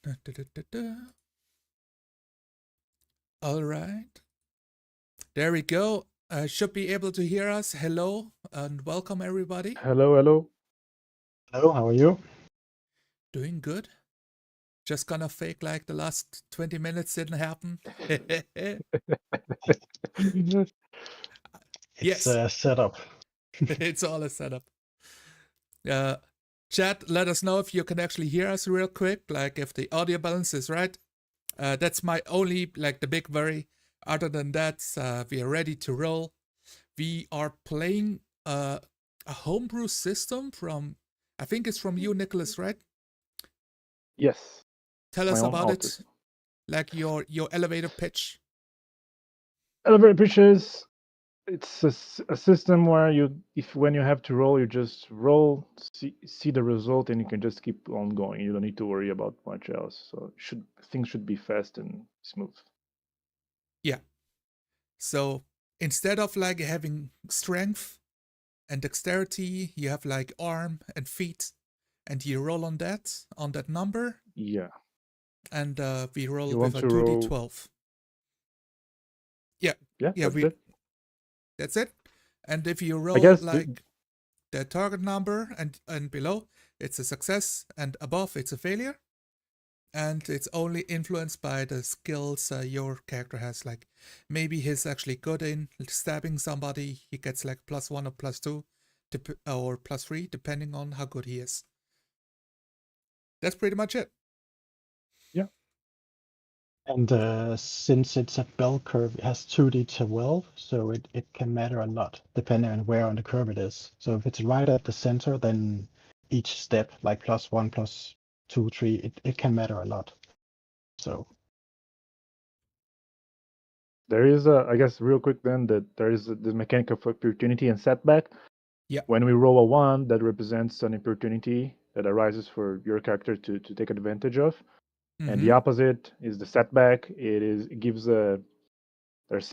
Da, da, da, da, da. All right. There we go. Should be able to hear us. Hello and welcome, everybody. Hello, hello. Hello, how are you? Doing good. Just gonna fake like the last 20 minutes didn't happen. It's Yes, set up. it's all a setup. Chat, let us know if you can actually hear us real quick, like if the audio balance is right. That's my only, like, the big worry. Other than that, we are ready to roll. We are playing a homebrew system from, I think it's from you, Nicholas, right? Yes, Tell my us own about author. it, like your elevator pitch. Elevator pitches. It's a system where when you have to roll, you just roll, see the result, and you can just keep on going. You don't need to worry about much else. So things should be fast and smooth. Yeah. So instead of like having strength and dexterity, you have like arm and feet, and you roll on that number, Yeah. and we roll You with want a to roll? 2d12. Yeah, Yeah, yeah, that's it. And if you I roll guess like the target number and below, it's a success, and above it's a failure. And it's only influenced by the skills your character has. Like maybe he's actually good in stabbing somebody, he gets like +1 or +2, or +3, depending on how good he is. That's pretty much it. Yeah. And since it's a bell curve, it has 2d12, so it can matter a lot depending on where on the curve it is. So if it's right at the center, then each step, like +1, +2, 3, it can matter a lot. So there is I guess real quick then that there is the mechanic of opportunity and setback. Yeah. When we roll a 1, that represents an opportunity that arises for your character to take advantage of. And the opposite is the setback. It gives there's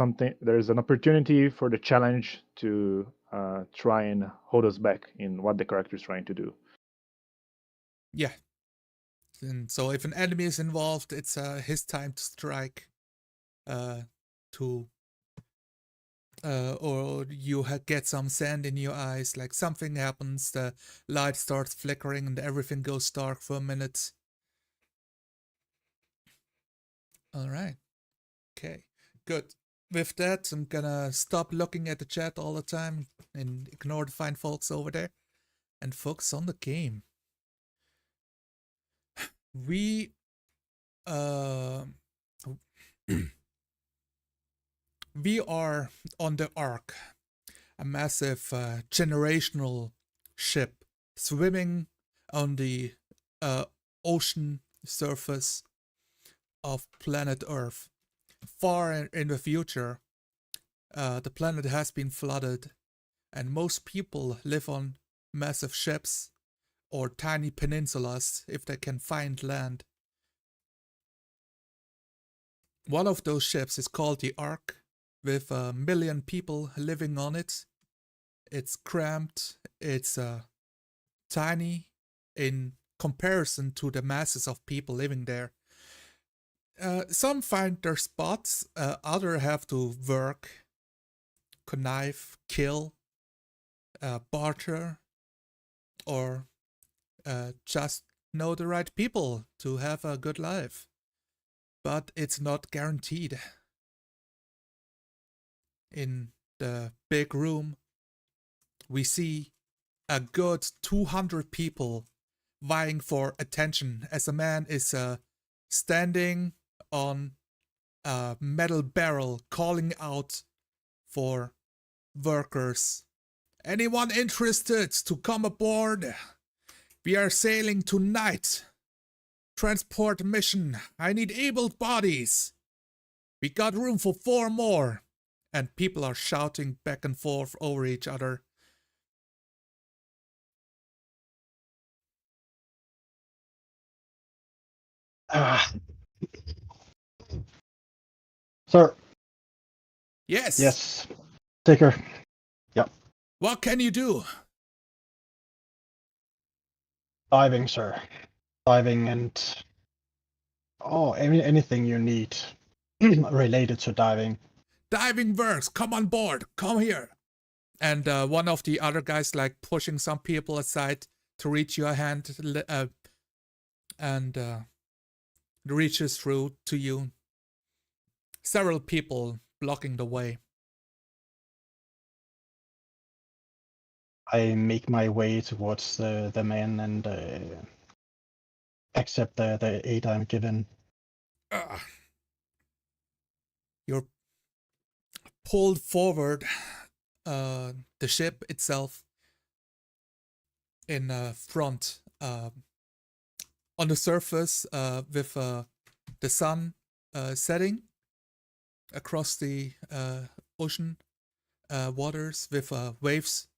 an opportunity for the challenge to try and hold us back in what the character is trying to do. Yeah. And so if an enemy is involved, it's his time to strike, or you get some sand in your eyes, like something happens, the light starts flickering and everything goes dark for a minute. All right. Okay, good. With that, I'm gonna stop looking at the chat all the time and ignore the fine folks over there and focus on the game. We we are on the Ark, a massive generational ship swimming on the ocean surface of planet Earth. Far in the future, the planet has been flooded, and most people live on massive ships or tiny peninsulas if they can find land. One of those ships is called the Ark, with 1 million people living on it. It's cramped, it's tiny in comparison to the masses of people living there. Some find their spots, others have to work, connive, kill, barter, or just know the right people to have a good life. But it's not guaranteed. In the big room, we see a good 200 people vying for attention as a man is standing on a metal barrel calling out for workers. Anyone interested to come aboard? We are sailing tonight. Transport mission. I need able bodies. We got room for 4 more. And people are shouting back and forth over each other. Sir. Yes. Yes. Take her. Yep. What can you do? Diving, sir. Diving and Oh, anything you need related to diving. Diving works. Come on board. Come here. And one of the other guys like pushing some people aside to reach your hand, and reaches through to you. Several people blocking the way. I make my way towards the man and accept the aid I'm given. You're pulled forward, the ship itself in front, on the surface, with the sun setting across the ocean waters with waves.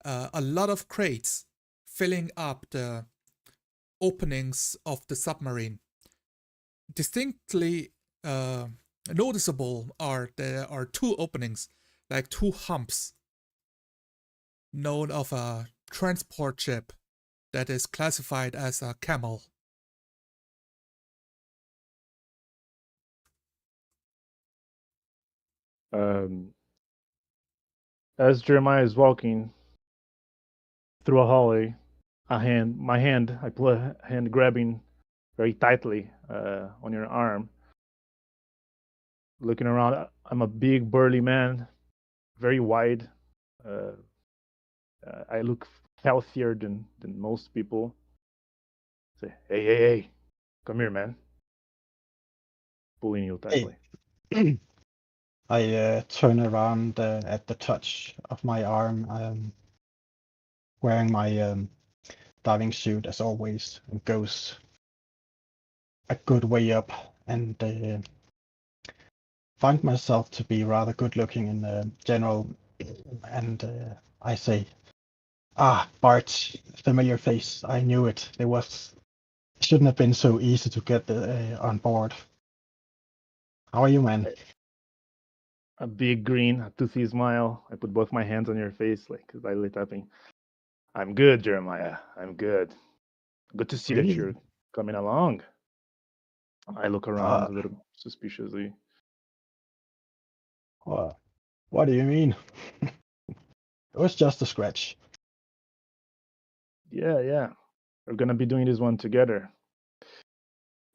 A lot of crates filling up the openings of the submarine. Distinctly noticeable there are two openings, like two humps, known of a transport ship that is classified as a camel. As Jeremiah is walking through a hallway, I pull a hand grabbing very tightly on your arm. Looking around, I'm a big burly man, very wide. I look healthier than most people. Say, hey, come here, man. Pulling you tightly. Hey. I turn around at the touch of my arm, wearing my diving suit as always, and goes a good way up, and find myself to be rather good looking in general, and I say, Bart, familiar face, I knew it. It shouldn't have been so easy to get on board. How are you, man? A big grin, a toothy smile. I put both my hands on your face, like lightly tapping. I'm good, Jeremiah. I'm good. Good to see that Really? you're coming along. I look around a little suspiciously. What do you mean? It was just a scratch. Yeah. We're gonna be doing this one together.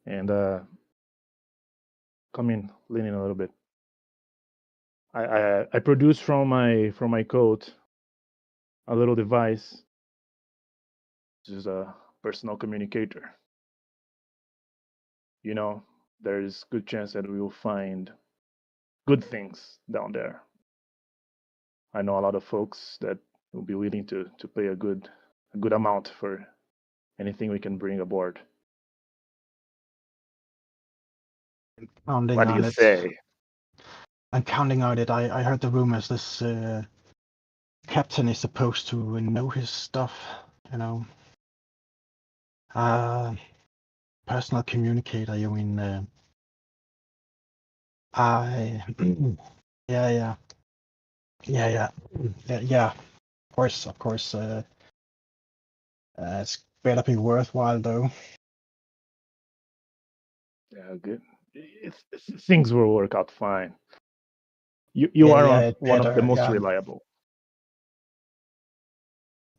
And come in, lean in a little bit. I produce from my coat a little device. This is a personal communicator. You know, there's good chance that we will find good things down there. I know a lot of folks that will be willing to pay a good amount for anything we can bring aboard. Counting What do on you it. say? I'm counting on it. I heard the rumors this captain is supposed to know his stuff, you know. Personal communicator, you mean? I yeah. Of course. It's better be worthwhile though. Yeah, good. Things will work out fine. You are It one of the better. most Yeah, reliable.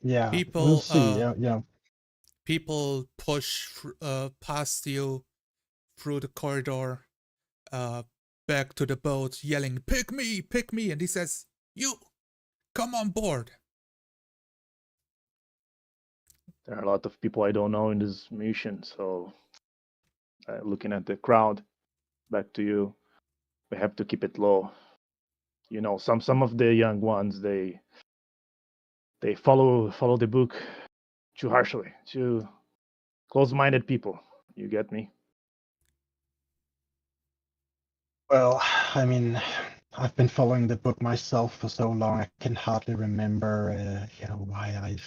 yeah. We'll People, see. Yeah. people push past you through the corridor, back to the boat, yelling, pick me! And he says, you, come on board. There are a lot of people I don't know in this mission, so looking at the crowd, back to you, we have to keep it low. You know, some of the young ones they follow the book too harshly, too close-minded people. You get me? Well, I mean, I've been following the book myself for so long, I can hardly remember, why I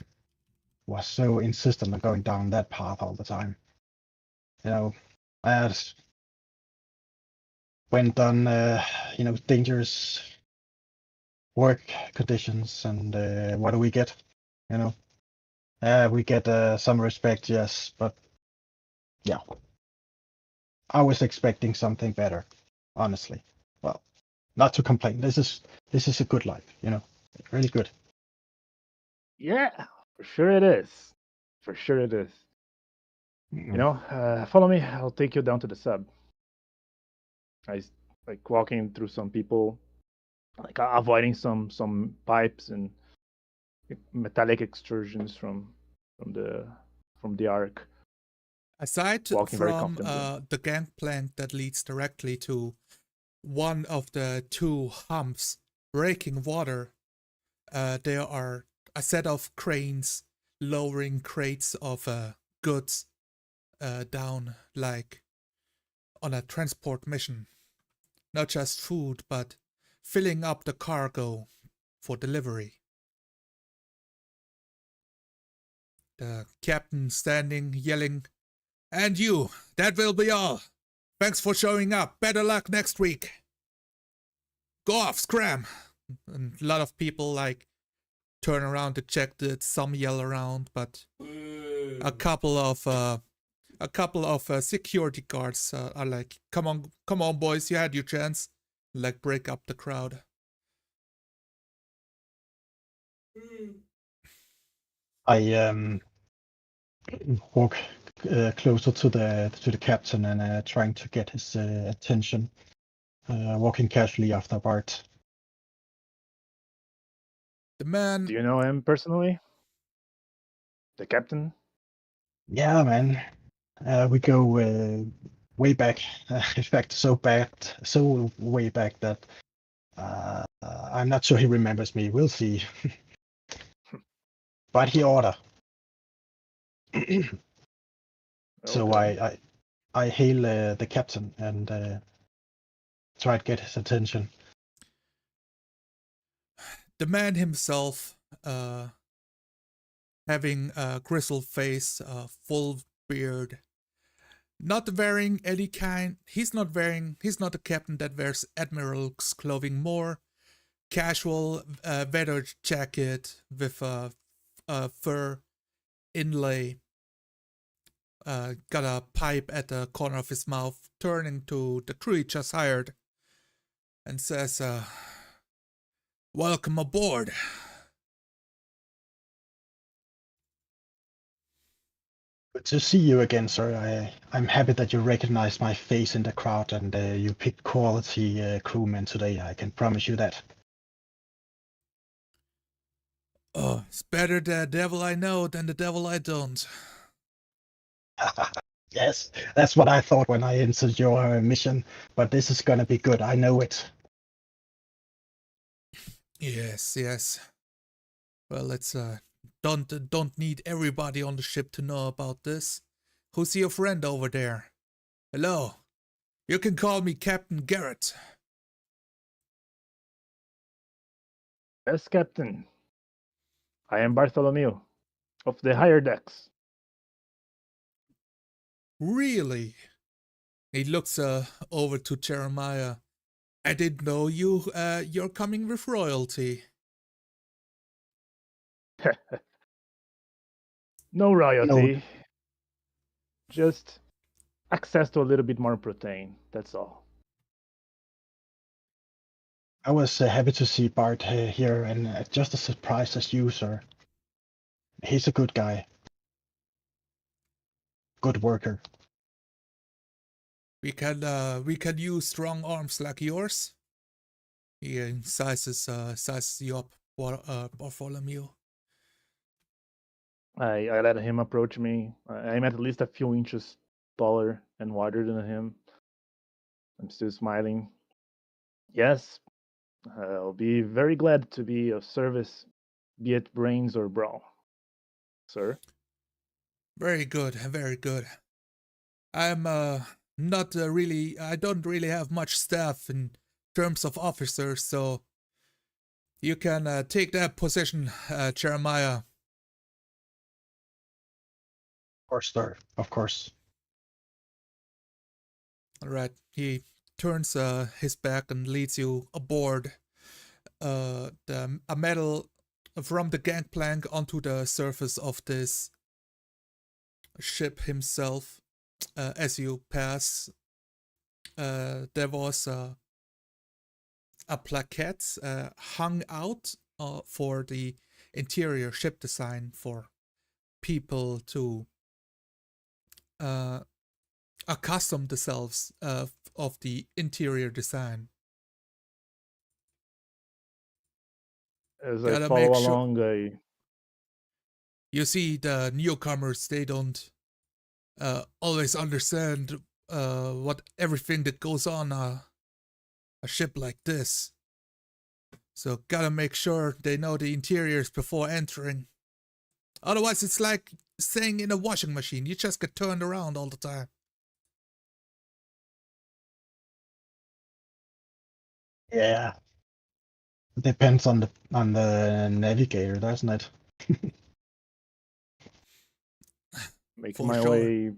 was so insistent on going down that path all the time. You know, I had went on, dangerous work conditions, and what do we get? You know, we get some respect, yes, but yeah, I was expecting something better, honestly. Well, not to complain. This is a good life, you know, really good. Yeah, for sure it is. For sure it is. Mm. You know, follow me. I'll take you down to the sub. I like walking through some people, like avoiding some pipes and metallic extrusions from the from the arc. Aside Walking very from confidently. the gangplank that leads directly to one of the two humps breaking water, there are a set of cranes lowering crates of goods down, like on a transport mission. Not just food, but filling up the cargo for delivery. The captain standing, yelling, "And you, that will be all. Thanks for showing up. Better luck next week. Go off, scram!" And a lot of people like turn around to check that. Some yell around, but a couple of security guards are like, come on, boys, you had your chance." Like break up the crowd. I walk closer to the captain and trying to get his attention. Walking casually after Bart. The man. Do you know him personally? The captain? Yeah, man. We go way back. In fact, so way back that I'm not sure he remembers me. We'll see. But he order. So Okay. I hail the captain and try to get his attention. The man himself, having a grizzled face, full beard, not wearing any kind. He's not the captain that wears admiral's clothing. More casual leather jacket with a fur inlay. Got a pipe at the corner of his mouth, turning to the crew he just hired, and says, "Welcome aboard." Good to see you again, sir. I'm happy that you recognized my face in the crowd and you picked quality crewmen today. I can promise you that. Oh, it's better the devil I know than the devil I don't. Yes, that's what I thought when I entered your mission. But this is gonna be good. I know it. Yes. Well, let's don't need everybody on the ship to know about this. Who's your friend over there? Hello. You can call me Captain Garrett. Yes, Captain. I am Bartholomew of the higher decks. Really? He looks over to Jeremiah. I didn't know you're coming with royalty. No No, royalty. Just access to a little bit more protein. That's all. I was happy to see Bart here and just as surprised as you, sir. He's a good guy. Good worker. We can use strong arms like yours. He sizes you up, Bartholomew. I let him approach me. I'm at least a few inches taller and wider than him. I'm still smiling. Yes, I'll be very glad to be of service, be it brains or brawl, sir. Very good, very good. I'm not really. I don't really have much staff in terms of officers, so you can take that position, Jeremiah. Of course, sir. Of course. All right. He turns his back and leads you aboard a metal from the gangplank onto the surface of this ship himself. As you pass there was a plaquette hung out for the interior ship design for people to accustom themselves of the interior design. As I Gotta follow make sure. along, You see, the newcomers, they don't always understand what everything that goes on a ship like this. So gotta make sure they know the interiors before entering. Otherwise, it's like staying in a washing machine. You just get turned around all the time. Yeah, depends on the navigator, doesn't it? making For my sure. way,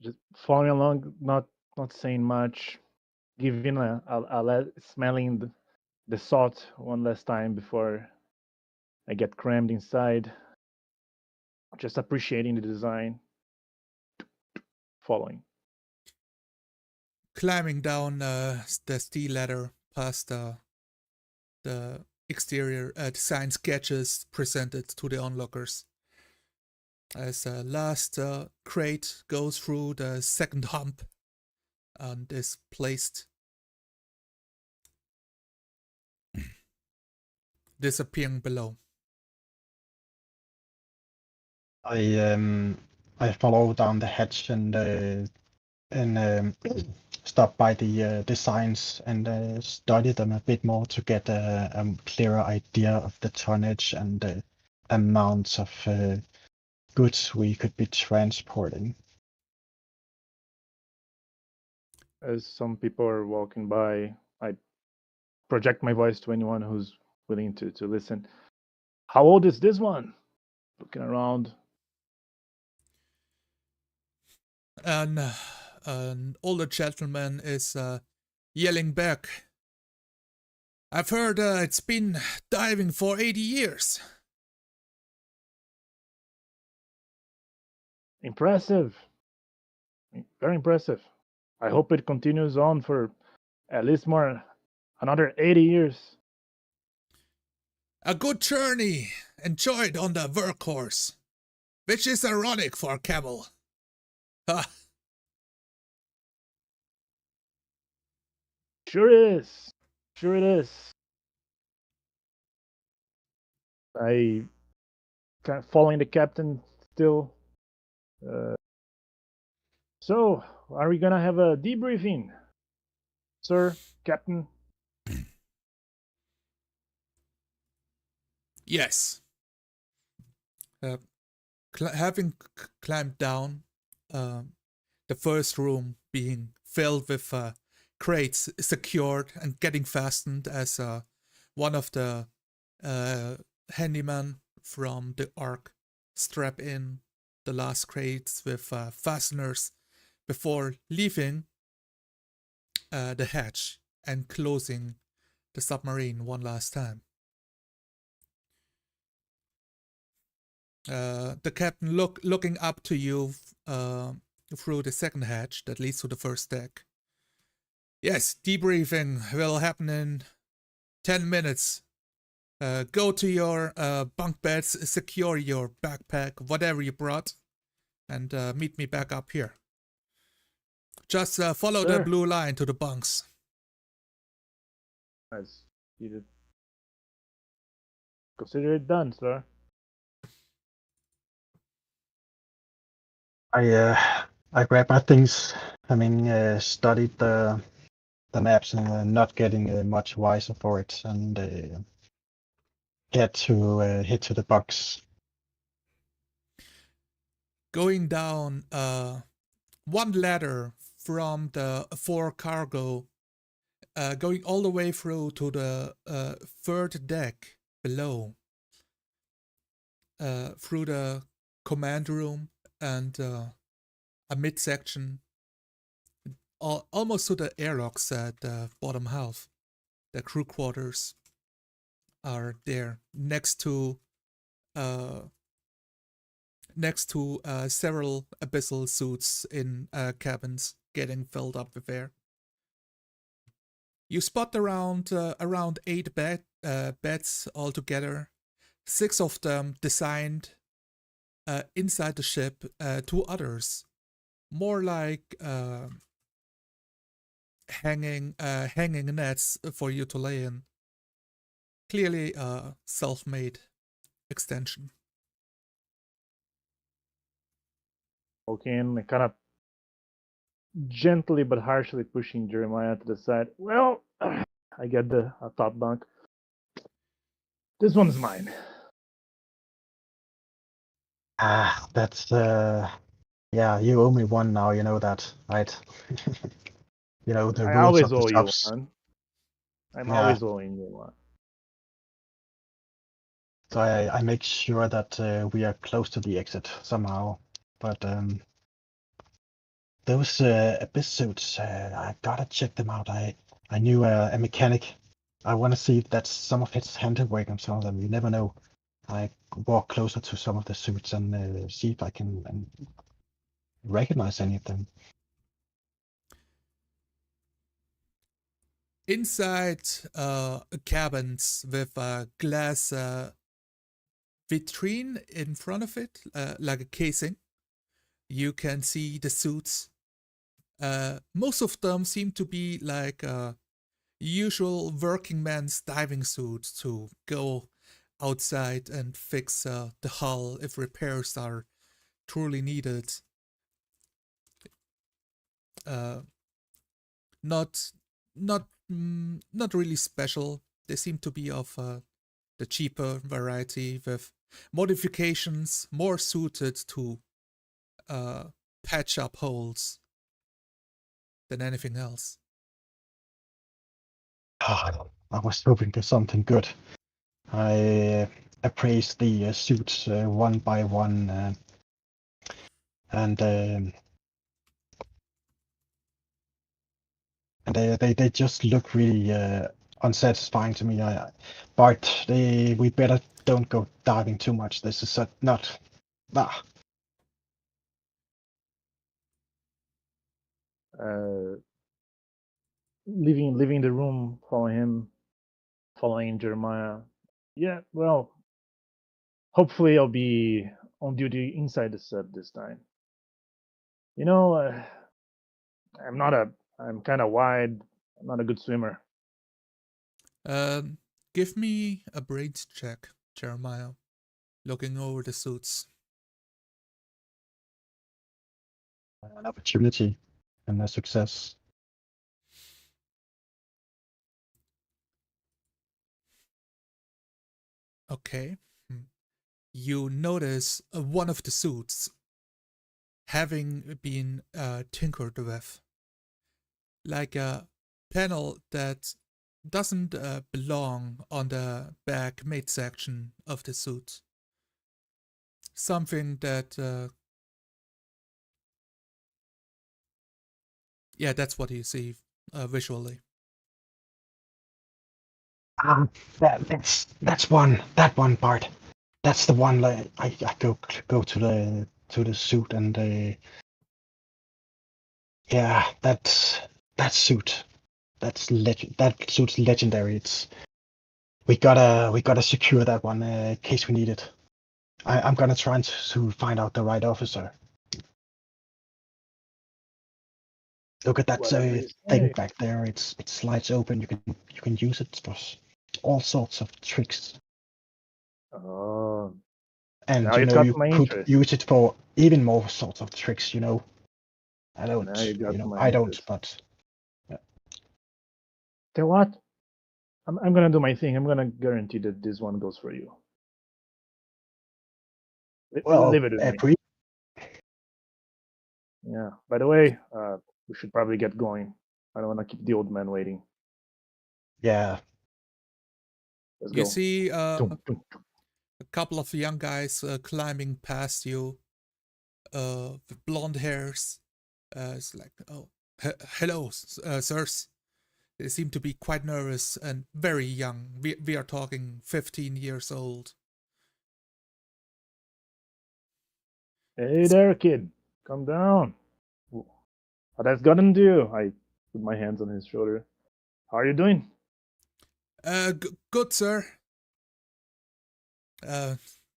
just following along, not saying much, giving smelling the salt one last time before I get crammed inside. Just appreciating the design, following. Climbing down the steel ladder past the exterior design sketches presented to the onlookers. As the last crate goes through the second hump and is placed, disappearing below. I follow down the hatch and stop by the designs and study them a bit more to get a clearer idea of the tonnage and the amounts of goods we could be transporting. As some people are walking by, I project my voice to anyone who's willing to listen. How old is this one? Looking around. And an older gentleman is yelling back. I've heard it's been diving for 80 years. Impressive. Very impressive. I hope it continues on for at least another 80 years. A good journey enjoyed on the Workhorse, which is ironic for a camel. Ha! Sure is. Sure it is. I kind of following the captain still. So, are we gonna have a debriefing, sir, captain? Yes. Having climbed down, the first room being filled with crates secured and getting fastened as one of the handyman from the Ark strap in the last crates with fasteners before leaving the hatch and closing the submarine one last time. The captain looking up to you through the second hatch that leads to the first deck. Yes, debriefing will happen in 10 minutes. Go to your bunk beds, secure your backpack, whatever you brought, and meet me back up here. Just follow the blue line to the bunks. As you did. Consider it done, sir. I grabbed my things. Studied the maps and not getting much wiser for it, and head to the box. Going down one ladder from the fore cargo, going all the way through to the third deck below, through the command room and a midsection, almost to the airlocks at the bottom half. The crew quarters are there next to next to several abyssal suits in cabins getting filled up with air. You spot around 8 beds altogether. 6 of them designed inside the ship. 2 others more like hanging nets for you to lay in. Clearly a self-made extension. Okay, and kind of gently but harshly pushing Jeremiah to the side. Well, I get the top bunk. This one's mine. That's yeah, you owe me one now, you know that, right? You know, the I rules always of the owe you shops. one. I'm Yeah. always owing you one. So I make sure that we are close to the exit somehow. But those abyss suits, I gotta check them out. I knew a mechanic. I want to see if that's some of his handiwork on some of them. You never know. I walk closer to some of the suits and see if I can recognize any of them. Inside cabins with a glass vitrine in front of it, like a casing, you can see the suits. Most of them seem to be like usual working man's diving suits to go outside and fix the hull if repairs are truly needed. Not not really special. They seem to be of the cheaper variety with modifications more suited to patch up holes than anything else. I was hoping for something good. I appraised the suits one by one, and they just look really unsatisfying to me. Bart, we better don't go diving too much. This is not. Ah. Leaving the room, following Jeremiah. Yeah, well, hopefully I'll be on duty inside the sub this time. You know, I'm kind of wide. I'm not a good swimmer. Give me a brains check, Jeremiah, looking over the suits. An opportunity and a success. Okay. You notice one of the suits having been tinkered with, like a panel that doesn't belong on the back midsection of the suit. Something that yeah, that's what you see visually. That's that one part. That's the one. Like I go to the suit and yeah, that suit. That suit's legendary. We gotta secure that one in case we need it. I'm gonna try to find out the right officer. Look at that Whatever you thing say. back there. It slides open. You can use it for all sorts of tricks. Oh, And now you got you my could interest. use it for even more sorts of tricks. I don't. Now you got my I don't. interest. But Tell what? I'm gonna do my thing. I'm gonna guarantee that this one goes for you. well, Leave it with me. Yeah. By the way, we should probably get going. I don't want to keep the old man waiting. Yeah. Let's You go. see Tum, tum, tum. a couple of young guys climbing past you with blonde hairs. It's like, oh, hello, sirs. They seem to be quite nervous and very young. We are talking 15 years old. Hey there, kid. Come down. What has gotten to you? I put my hands on his shoulder. How are you doing? Good, sir.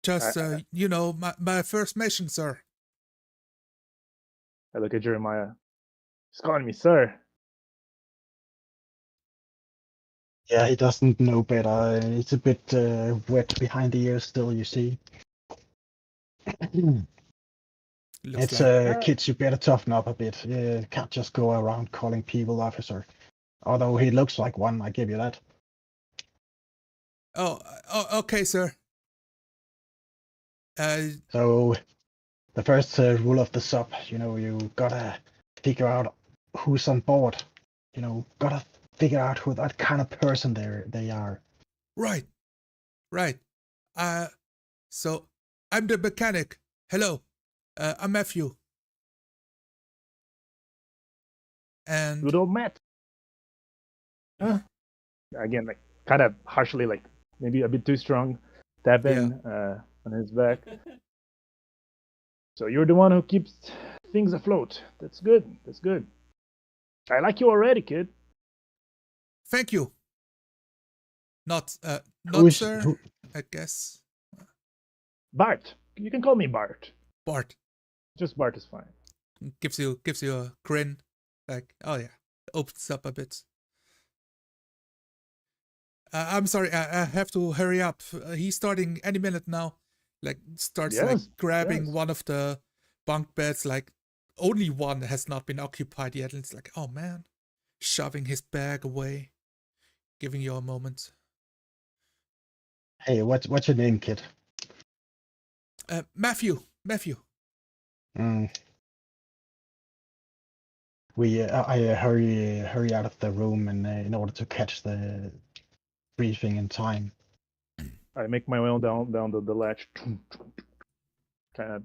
Just, you know, my first mission, sir. I look at Jeremiah. He's calling me sir. Yeah, he doesn't know better. It's a bit wet behind the ears still, you see. Looks It's like... kids, you better toughen up a bit. You can't just go around calling people officer. Although he looks like one, I give you that. Oh, okay, sir. So, the first rule of the sub, you gotta figure out who's on board. Gotta figure out who that kind of person they are. Right. So I'm the mechanic. Hello. I'm Matthew. And Good old Matt. Huh? Again, like kind of harshly, like maybe a bit too strong, tapping on his back. So you're the one who keeps things afloat. That's good. That's good. I like you already, kid. thank you. Not Who's sir, who? I guess. Bart. You can call me Bart. Bart. Just Bart is fine. Gives you a grin. Like, oh yeah. Opens up a bit. I'm sorry, I have to hurry up. He's starting any minute now. Like, starts like grabbing one of the bunk beds. Like, only one has not been occupied yet. And it's like, oh man. Shoving his bag away. Giving you a moment. Hey, what's your name, kid? Matthew. Mm. I hurry out of the room in order to catch the briefing in time. I make my way down the latch, kind of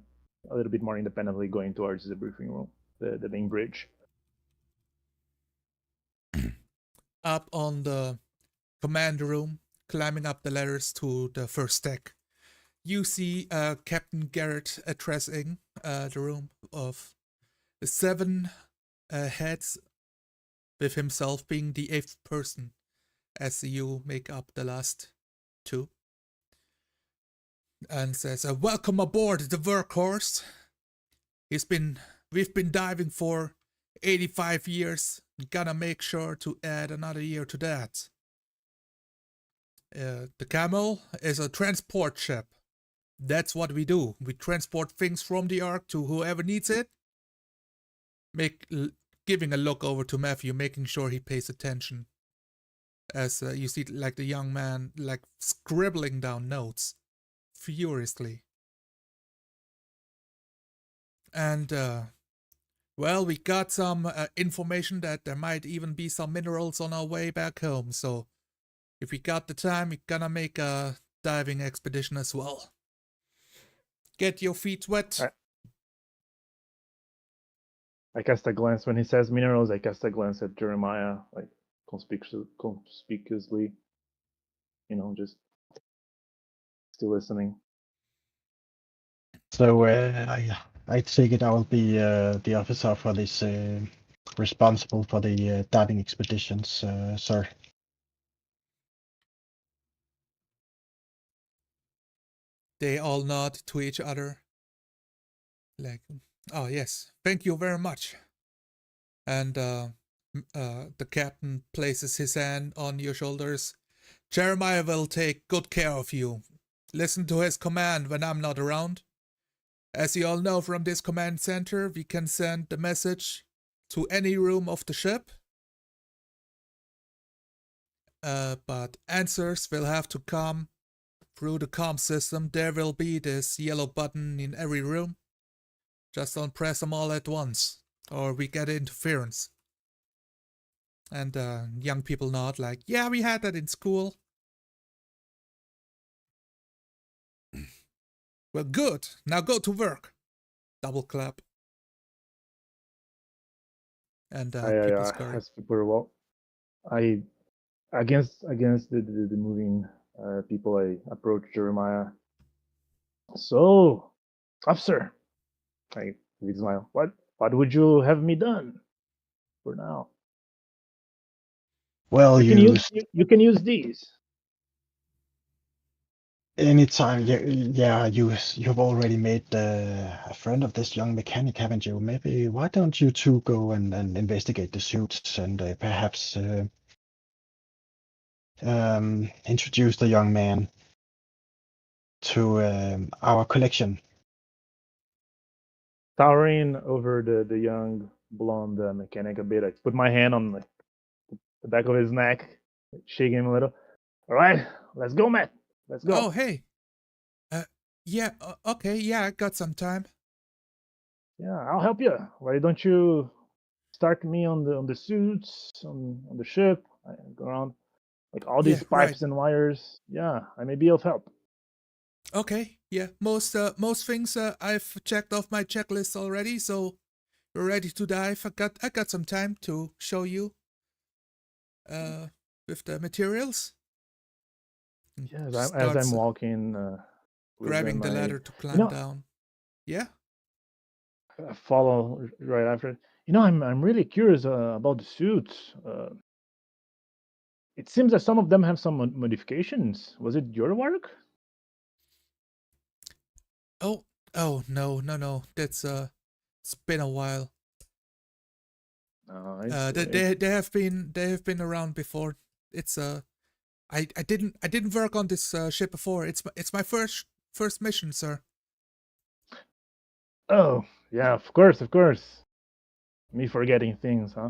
a little bit more independently, going towards the briefing room, the main bridge. Up on the command room, climbing up the ladders to the first deck, you see Captain Garrett addressing the room of the 7 heads, with himself being the 8th person, as you make up the last 2. And says, welcome aboard the Workhorse. We've been diving for 85 years. Gonna make sure to add another year to that. The Camel is a transport ship. That's what we do. We transport things from the Ark to whoever needs it. Giving a look over to Matthew, making sure he pays attention. As you see, like the young man, like scribbling down notes furiously. And well, we got some information that there might even be some minerals on our way back home. So if we got the time, we're gonna make a diving expedition as well. Get your feet wet. I cast a glance when he says minerals. I cast a glance at Jeremiah, like conspicuously, just still listening. So I take it I will be the officer for this, responsible for the diving expeditions, sir. They all nod to each other. Like, oh yes, thank you very much. And the captain places his hand on your shoulders. Jeremiah will take good care of you. Listen to his command when I'm not around. As you all know from this command center, we can send the message to any room of the ship. But answers will have to come through the comm system. There will be this yellow button in every room. Just don't press them all at once, or we get interference. And young people nod like, yeah, we had that in school. Well, good. Now go to work. Double clap. And people scurry. As people well, I against the moving people, I approach Jeremiah. So, officer, I smile. What would you have me done for now? Well, You can use these. anytime, yeah, you've already made a friend of this young mechanic, haven't you? Maybe why don't you two go and investigate the suits and perhaps introduce the young man to our collection. Towering over the young blonde mechanic a bit, I put my hand on the back of his neck, shaking him a little. All right, let's go, Matt. Let's go. Oh, hey. Yeah, okay, yeah, I got some time. Yeah, I'll help you. Why don't you start me on the suits on the ship? I go around like all Yeah, these right. pipes and wires. Yeah, I may be of help. Okay, yeah, most things I've checked off my checklist already, so we're ready to dive. I got some time to show you with the materials. Yes, as I'm Starts walking with grabbing them, the ladder to you climb know, down. Yeah? I follow right after. You know, I'm really curious about the suits. It seems that some of them have some modifications. Was it your work? Oh, no. That's it's been a while. I see. They have been around before. It's I didn't work on this ship before. It's my first mission, sir. Oh, yeah, of course, of course. Me forgetting things, huh?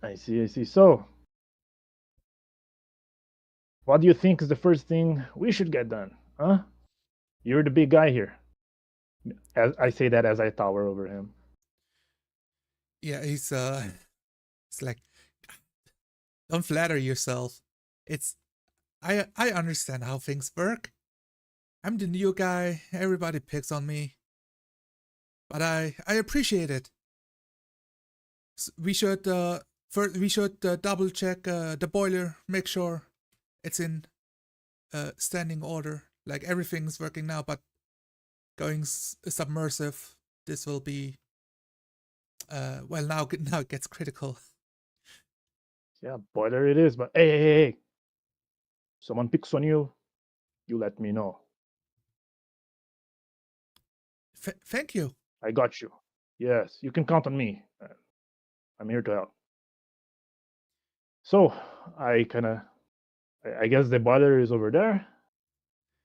I see, I see. So, what do you think is the first thing we should get done, huh? You're the big guy here. As I say that as I tower over him. Yeah, he's it's like, don't flatter yourself. It's I understand how things work. I'm the new guy. Everybody picks on me, but I appreciate it. We should first we should double check the boiler, make sure it's in standing order, like everything's working now. But going submersive, this will be well now now it gets critical. Yeah, boiler it is, but hey. Someone picks on you, you let me know. Thank you. I got you. Yes, you can count on me. I'm here to help. So, I guess the boiler is over there,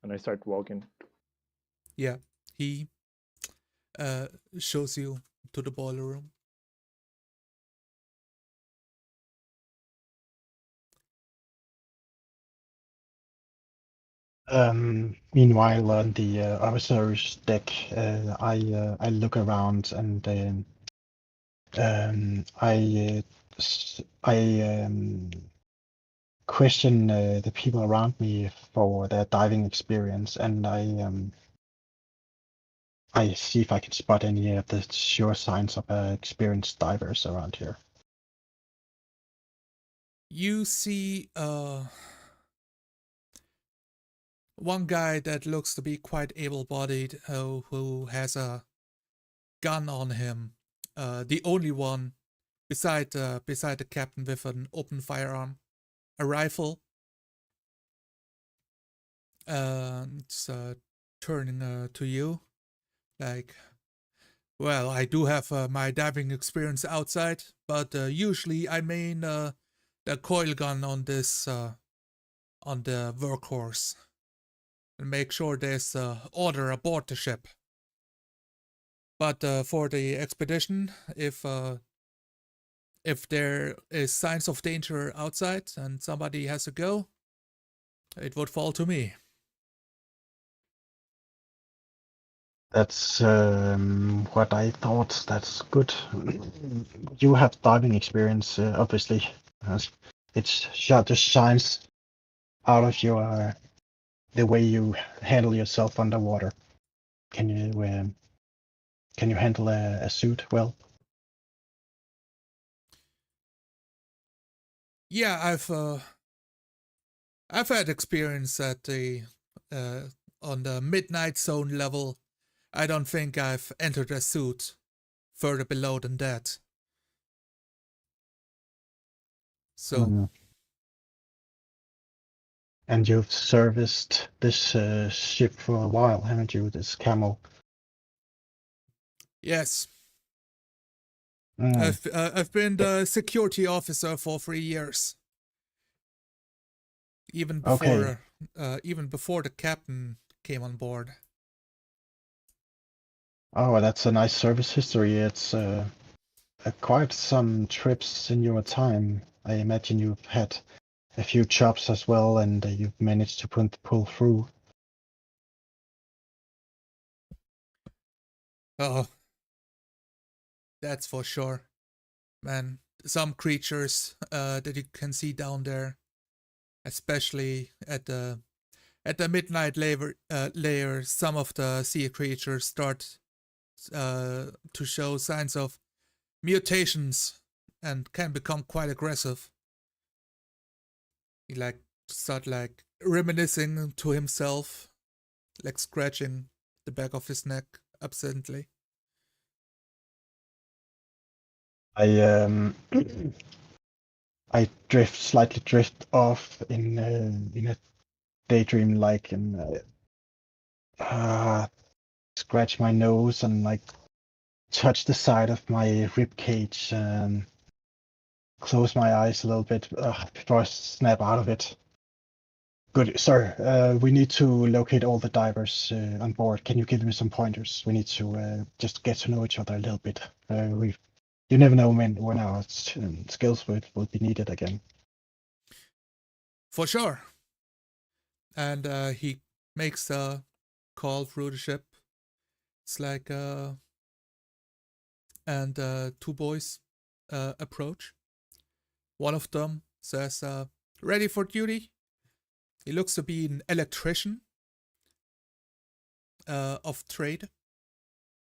and I start walking. Yeah, he shows you to the boiler room. Meanwhile, on the officer's deck, I look around and I question the people around me for their diving experience, and I see if I can spot any of the sure signs of experienced divers around here. You see one guy that looks to be quite able-bodied, who has a gun on him. The only one beside the captain with an open firearm, a rifle. It's turning to you, like, well, I do have my diving experience outside, but usually I main the coil gun on this on the Workhorse and make sure there's order aboard the ship. But for the expedition, if there is signs of danger outside and somebody has to go, it would fall to me. That's what I thought. That's good. You have diving experience, obviously. It's just shines out of your the way you handle yourself underwater. Can you handle a suit well? Yeah, I've had experience at the on the midnight zone level. I don't think I've entered a suit further below than that. So, Mhm. And you've serviced this ship for a while, haven't you? This camel. yes, Mm. I've been the security officer for 3 years. Even Okay. before the captain came on board. Oh, that's a nice service history. It's quite some trips in your time. I imagine you've had a few jobs as well, and you've managed to pull through. Oh, that's for sure. Man, some creatures that you can see down there, especially at the midnight layer, some of the sea creatures start to show signs of mutations and can become quite aggressive. He start reminiscing to himself, like scratching the back of his neck absently. I I slightly drift off in a daydream, like, and scratch my nose and like touch the side of my rib cage and close my eyes a little bit before I snap out of it. Good, sir. We need to locate all the divers on board. Can you give me some pointers? We need to just get to know each other a little bit. You never know when our skills will be needed again. For sure. And he makes a call through the ship. It's like, and two boys approach. One of them says, ready for duty. He looks to be an electrician of trade.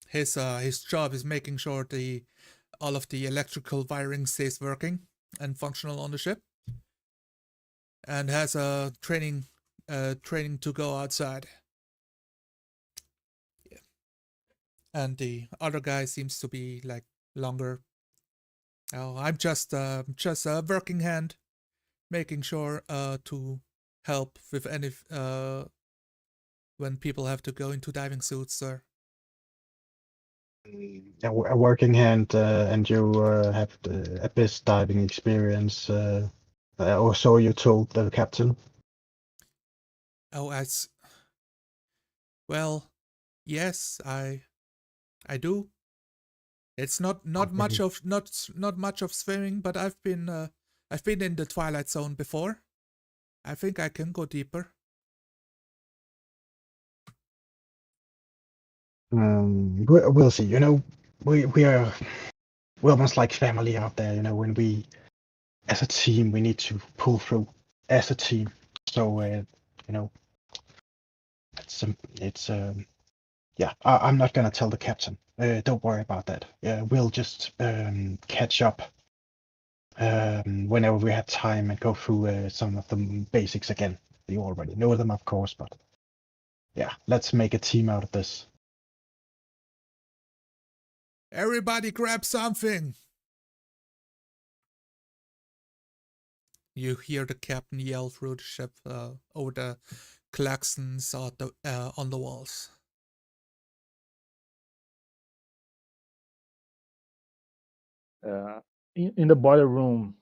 His job is making sure all of the electrical wiring stays working and functional on the ship, and has a training to go outside. Yeah. And the other guy seems to be like longer. Oh, I'm just a working hand, making sure to help with any when people have to go into diving suits, sir. A working hand, and you have the abyss diving experience, or so you told the captain. Oh, well, yes, I do. It's not Okay. much of swimming, but I've been in the Twilight Zone before. I think I can go deeper. We'll see. You know, we're almost like family out there. You know, when we as a team we need to pull through as a team. So you know, it's yeah. I'm not gonna tell the captain. Don't worry about that. We'll just catch up whenever we have time and go through some of the basics again. You already know them, of course, but yeah, let's make a team out of this. Everybody grab something! You hear the captain yell through the ship over the klaxons on the walls. In the boiler room,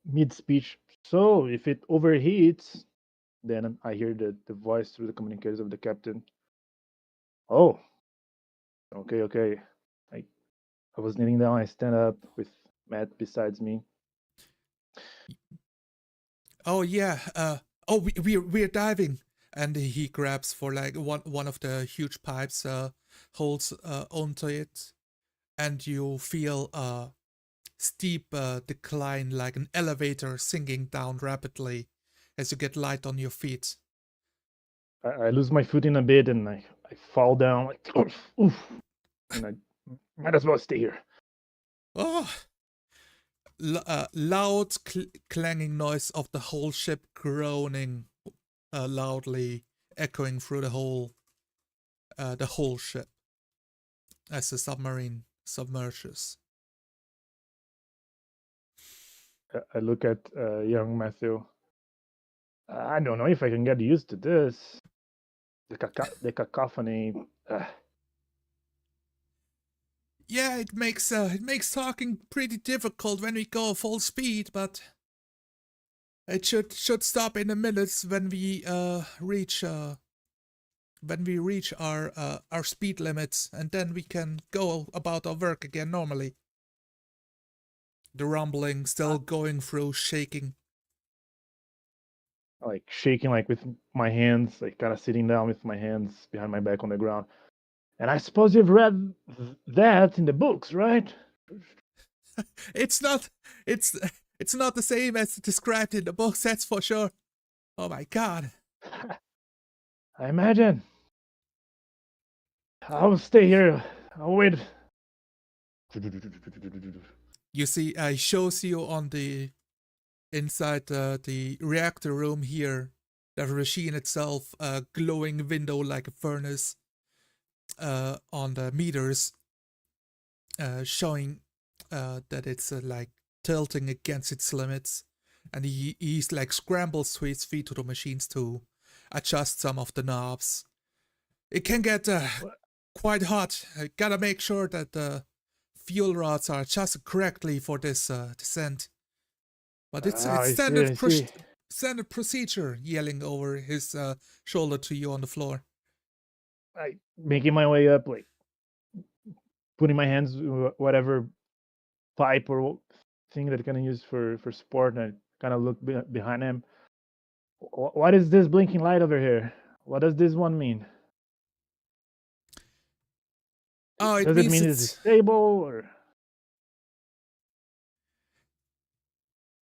mid speech. So if it overheats, then I hear the voice through the communicators of the captain. Oh, okay. I I was kneeling down. I stand up with Matt besides me. Oh yeah. Oh, we're diving, and he grabs for like one of the huge pipes, holds onto it, and you feel a steep decline, like an elevator sinking down rapidly as you get light on your feet. I lose my footing a bit and I fall down like oof, and I might as well stay here. Oh, loud clanging noise of the whole ship groaning loudly, echoing through the whole the whole ship as the submarine submerges. I look at young Matthew. I don't know if I can get used to this. The cacophony. Yeah, it makes talking pretty difficult when we go full speed, but it should stop in a minute when we reach our speed limits, and then we can go about our work again normally. The rumbling still going through, shaking. Like shaking, like with my hands, like kind of sitting down with my hands behind my back on the ground. And I suppose you've read that in the books, right? It's not the same as described in the books, that's for sure. Oh my god. I imagine. I'll stay here. I'll wait. You see, it shows you on the inside the reactor room here, the machine itself, a glowing window like a furnace on the meters, showing that it's like tilting against its limits, and he's like scrambles to his feet to the machines to adjust some of the knobs. It can get quite hot. I gotta make sure that the fuel rods are adjusted correctly for this descent. But it's standard procedure, yelling over his shoulder to you on the floor. I making my way up, like putting my hands whatever pipe or thing that I can use for support, and I kind of look behind him. What is this blinking light over here? What does this one mean? Oh, does it mean it's stable or?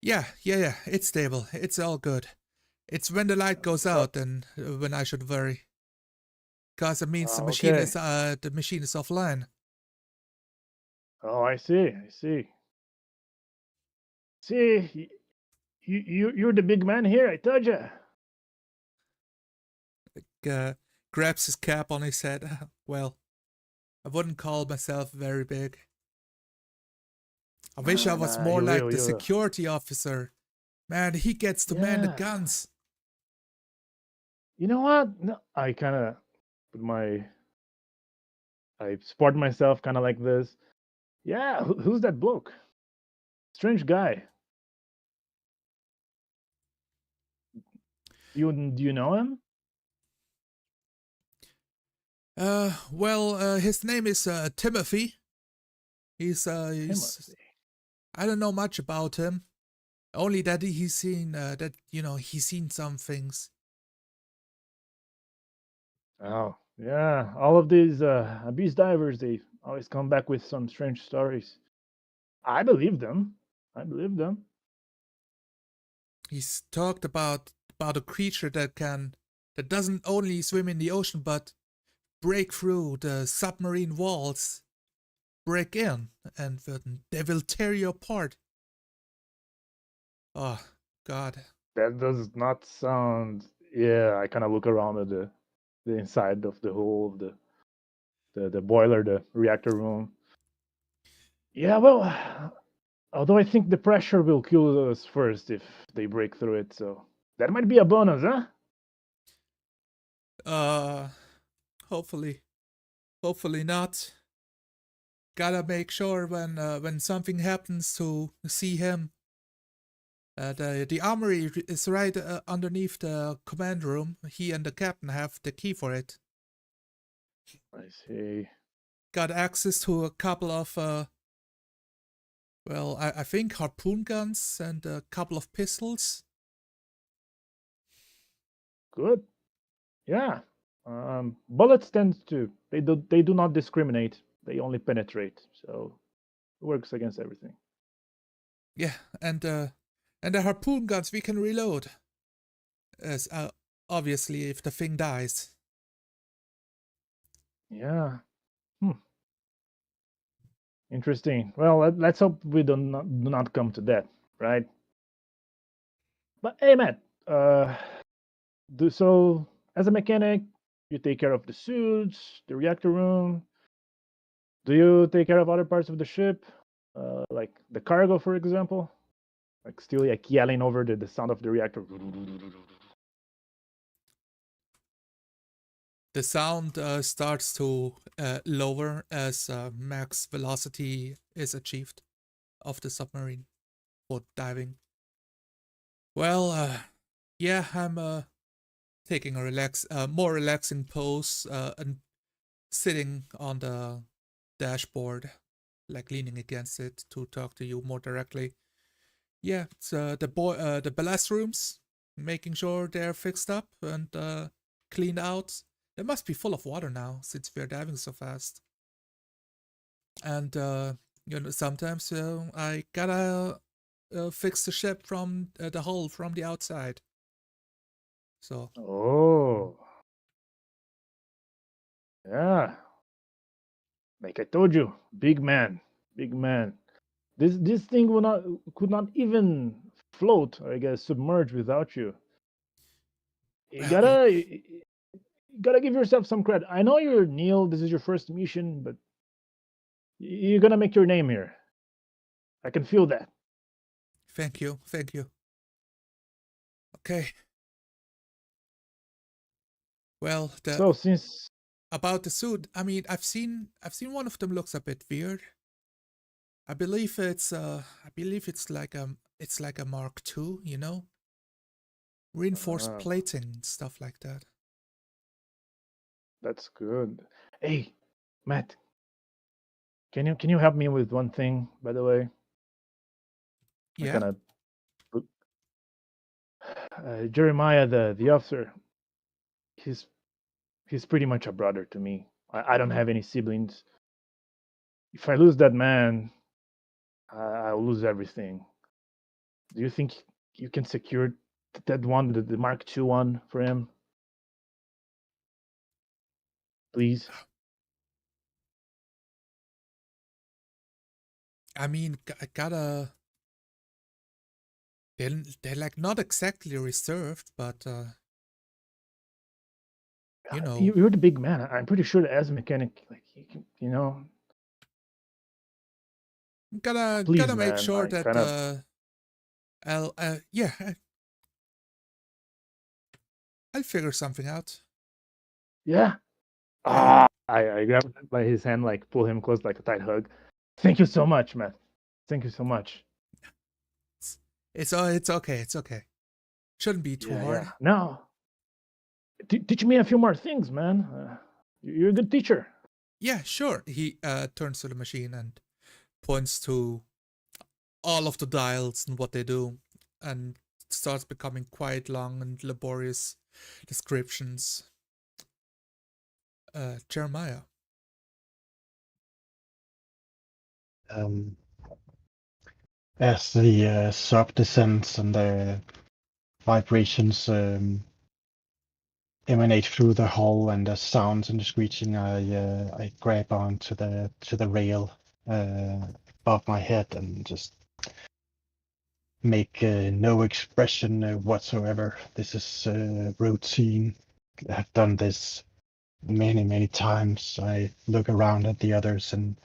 Yeah, it's stable. It's all good. It's when the light goes out and when I should worry. Because it means the machine is offline. Oh, I see. See, you're the big man here. I told you. Grabs his cap on his head. Well, I wouldn't call myself very big. I wish I was more like the security officer. Man, he gets to man the guns. You know what? No, I kind of I sport myself kind of like this. Yeah, who's that bloke? Strange guy. Do you know him? Well, his name is Timothy. He's Timothy. I don't know much about him. Only that he's seen he's seen some things. Oh, yeah. All of these abyss divers, they always come back with some strange stories. I believe them. He's talked about a creature that doesn't only swim in the ocean but break through the submarine walls, break in, and they will tear you apart. Oh, God. That does not sound. Yeah, I kind of look around at the inside of the whole of the boiler, the reactor room. Yeah, well, although I think the pressure will kill us first if they break through it, so that might be a bonus, huh? Hopefully not. Gotta make sure when something happens to see him. The armory is right underneath the command room. He and the captain have the key for it. I see. Got access to a couple of I think harpoon guns and a couple of pistols. Good. Yeah. Bullets tend to they do not discriminate. They only penetrate. So it works against everything. Yeah, and the harpoon guns we can reload. As obviously if the thing dies. Yeah. Interesting. Well, let's hope we do not come to that, right? But hey, Matt. So as a mechanic, You take care of the suits, the reactor room. Do you take care of other parts of the ship, like the cargo, for example? Like still like yelling over the sound of the reactor. The sound starts to lower as max velocity is achieved of the submarine for diving. Well, yeah, I'm taking a more relaxing pose and sitting on the dashboard, like leaning against it to talk to you more directly. Yeah, it's the ballast rooms, making sure they're fixed up and cleaned out. They must be full of water now since we're diving so fast. And sometimes I gotta fix the ship from the hull from the outside. So. Oh. Yeah. Like I told you, big man, big man. This thing could not even float, or I guess submerge without you. You gotta give yourself some credit. I know you're Neil. This is your first mission, but you're gonna make your name here. I can feel that. Thank you. Okay. Well, So since about the suit, I mean, I've seen one of them looks a bit weird. I believe it's like a Mark II, you know, reinforced plating and stuff like that. That's good. Hey, Matt, can you help me with one thing, by the way? Yeah. Kind of Jeremiah, the officer. He's pretty much a brother to me. I don't have any siblings. If I lose that man, I'll lose everything. Do you think you can secure that one, the Mark II one, for him? Please. I mean, I gotta. They're like not exactly reserved, but you know. You're the big man. I'm pretty sure that as a mechanic, like you know. Gotta Please, make man, sure that I'll figure something out. Yeah. I grab him by his hand, like pull him close, like a tight hug. Thank you so much, Matt. Thank you so much. It's okay. It's okay. Shouldn't be too hard. Yeah. No. Teach me a few more things, man. You're a good teacher. Yeah, sure. He turns to the machine and points to all of the dials and what they do, and starts becoming quite long and laborious descriptions. Jeremiah. As the sub descends and the vibrations emanate through the hull and the sounds and the screeching, I grab onto the rail above my head and just make no expression whatsoever. This is routine. I've done this many times. I look around at the others and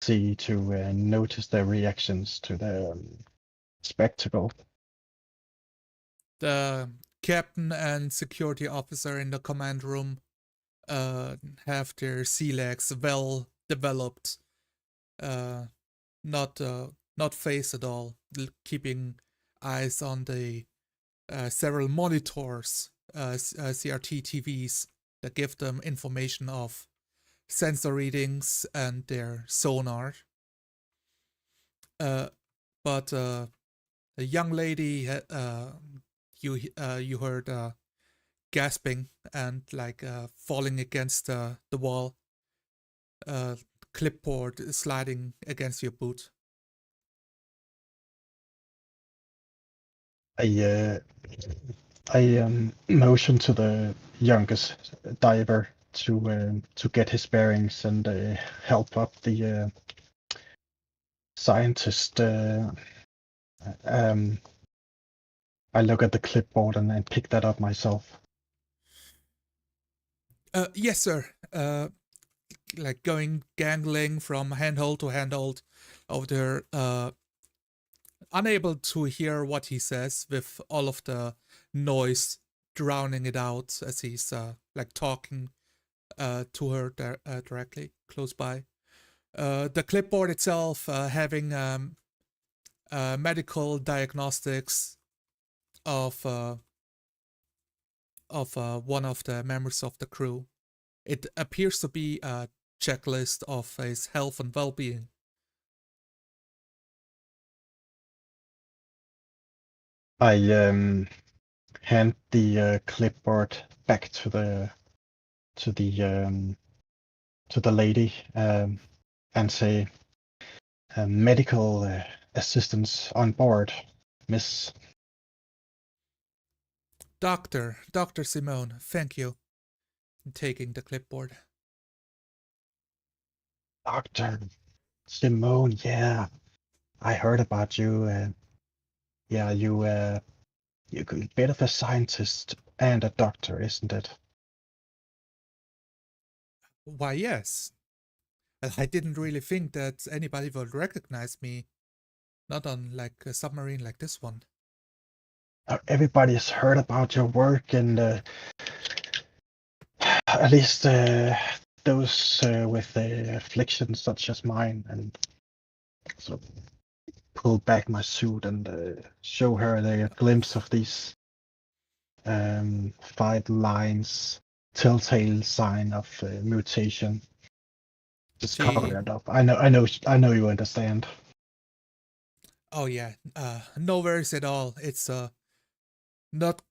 see to notice their reactions to the spectacle. The captain and security officer in the command room have their sea legs well developed, not face at all, keeping eyes on the several monitors, CRT TVs that give them information of sensor readings and their sonar. But a young lady, you heard gasping and like falling against the wall. Clipboard sliding against your boot. I motion to the youngest diver to get his bearings and help up the scientist. I look at the clipboard and pick that up myself. Yes, sir. Like going gangling from handhold to handhold over there, unable to hear what he says with all of the noise drowning it out as he's like talking to her directly close by. The clipboard itself having medical diagnostics of one of the members of the crew. It appears to be a checklist of his health and well-being. I hand the clipboard back to the lady and say, medical assistance on board, Miss. Dr. Simone, thank you. Taking the clipboard. Dr. Simone, yeah, I heard about you. Yeah, you're a bit of a scientist and a doctor, isn't it? Why, yes. I didn't really think that anybody would recognize me. Not on like a submarine like this one. Everybody's heard about your work, and at least those with afflictions such as mine, and sort of pull back my suit and show her a glimpse of these 5 lines, telltale sign of mutation. Just cover it up. I know you understand. Oh yeah, no worries at all. It's not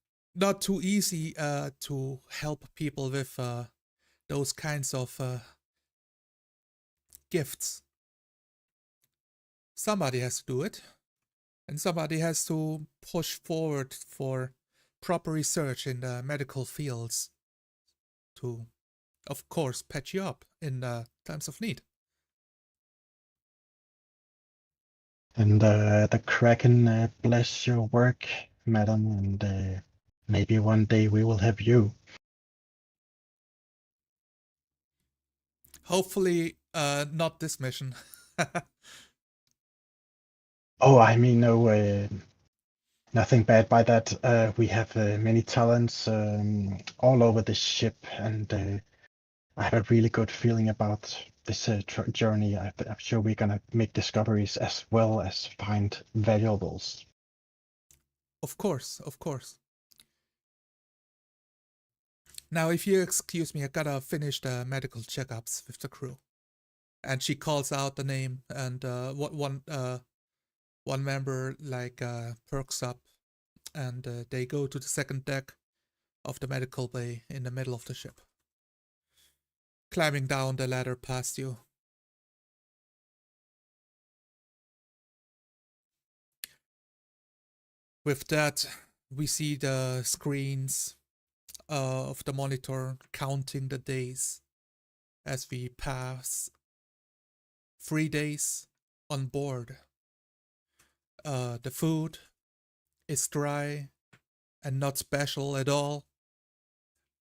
too easy to help people with those kinds of gifts. Somebody has to do it, and somebody has to push forward for proper research in the medical fields to, of course, patch you up in times of need. And the Kraken bless your work, madam, and maybe one day we will have you. Hopefully, not this mission. Oh, I mean, no, nothing bad by that. We have many talents all over the ship, and I have a really good feeling about this journey. I'm sure we're gonna make discoveries as well as find valuables. Of course, of course. Now, if you excuse me, I gotta finish the medical checkups with the crew. And she calls out the name, and one member like perks up, and they go to the second deck of the medical bay in the middle of the ship, climbing down the ladder past you. With that, we see the screens of the monitor counting the days as we pass 3 days on board. The food is dry and not special at all.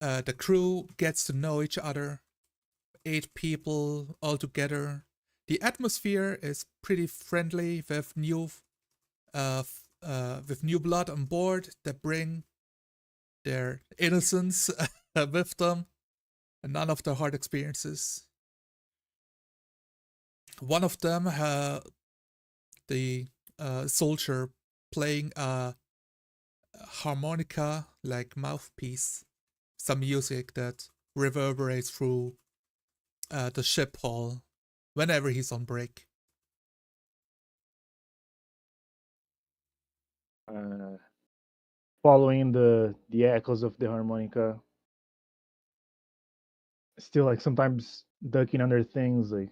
The crew gets to know each other, 8 people all together. The atmosphere is pretty friendly with new blood on board that bring their innocence with them and none of the hard experiences. One of them, the soldier playing a harmonica like mouthpiece, some music that reverberates through the ship hall whenever he's on break. Following the echoes of the harmonica, still like sometimes ducking under things, like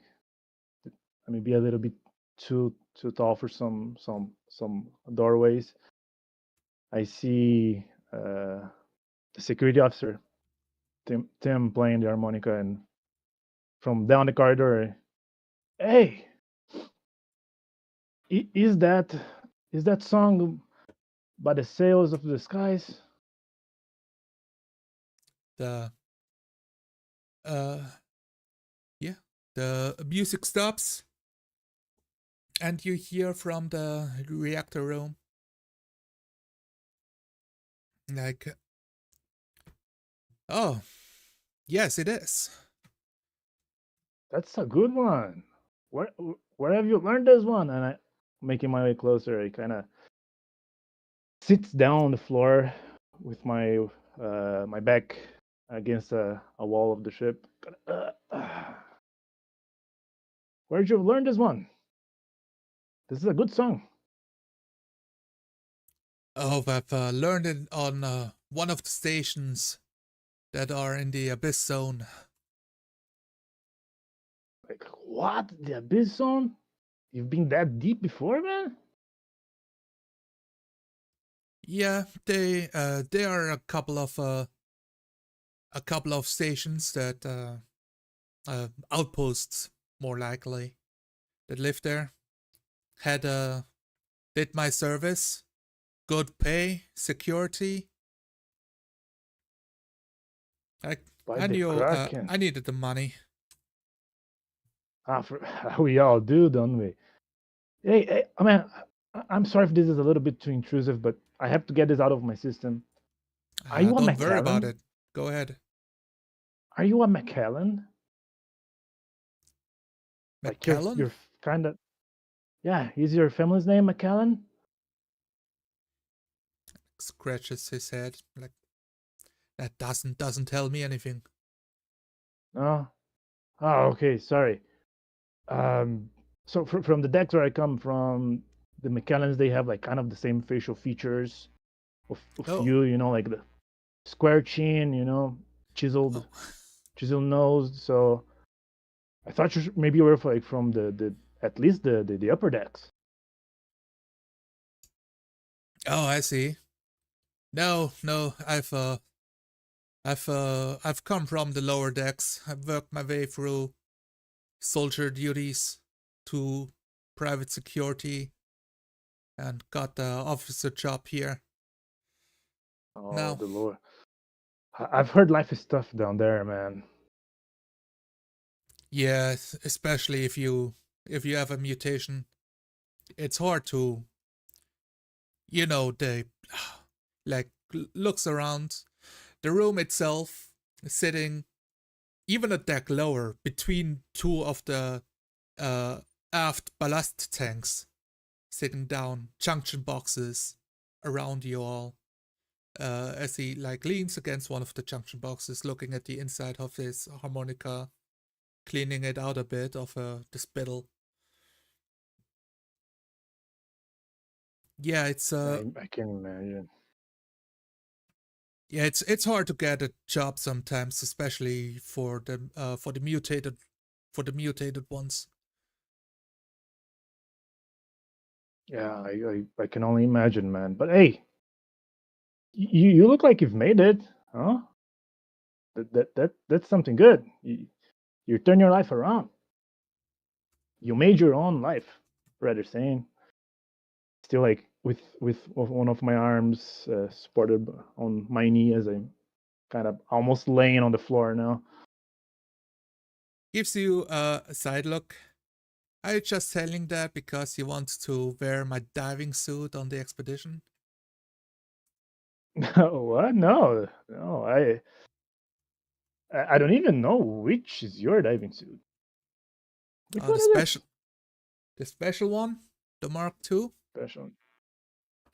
I may be a little bit too tall for some doorways. I see the security officer Tim playing the harmonica, and from down the corridor, hey, is that song by the sails of the skies? The Yeah, the music stops, and you hear from the reactor room, like, oh, yes, it is. That's a good one. Where have you learned this one? And I, making my way closer, I kind of sits down on the floor with my back against a wall of the ship. Where'd you learn this one? This is a good song. Oh, I've learned it on one of the stations that are in the Abyss Zone. Like what? The Abyss Zone? You've been that deep before, man? Yeah, they are a couple of stations that outposts, more likely, that live there. Had did my service, good pay, security. I By I the knew Kraken. I needed the money. We all do, don't we? Hey, I mean, I'm sorry if this is a little bit too intrusive, but I have to get this out of my system. Are you a Don't worry about McKellen? it. Go ahead. Are you a McKellen? Like McCallum you're kind of yeah. Is your family's name McKellen? scratches his head like that doesn't tell me anything. No. Oh, okay. Sorry. Um. So from the decks where I come from, the McKellens they have like kind of the same facial features of Oh, you. You know, like the square chin. You know, oh, chiseled nose. So I thought maybe you were like from the at least the upper decks. oh! I see. No, no. I've come from the lower decks. I've worked my way through soldier duties to private security and got the officer job here. Oh, Now, the Lord. I've heard life is tough down there, man. yeah, especially if you have a mutation, it's hard to, the like looks around the room itself, sitting even a deck lower between two of the uh, aft ballast tanks, sitting down, junction boxes around you all. As he like leans against one of the junction boxes, looking at the inside of his harmonica, cleaning it out a bit of the spittle. Yeah, it's I can imagine. yeah, it's hard to get a job sometimes, especially for the mutated ones. Yeah, I can only imagine, man. But hey, you look like you've made it, huh? That's something good. You turn your life around. You made your own life, rather saying. Still, like with one of my arms supported on my knee as I'm kind of almost laying on the floor now. Gives you a side look. Are you just telling that because you want to wear my diving suit on the expedition? What? No, no. I don't even know which is your diving suit. Which The one is it? special one, the Mark II. Special.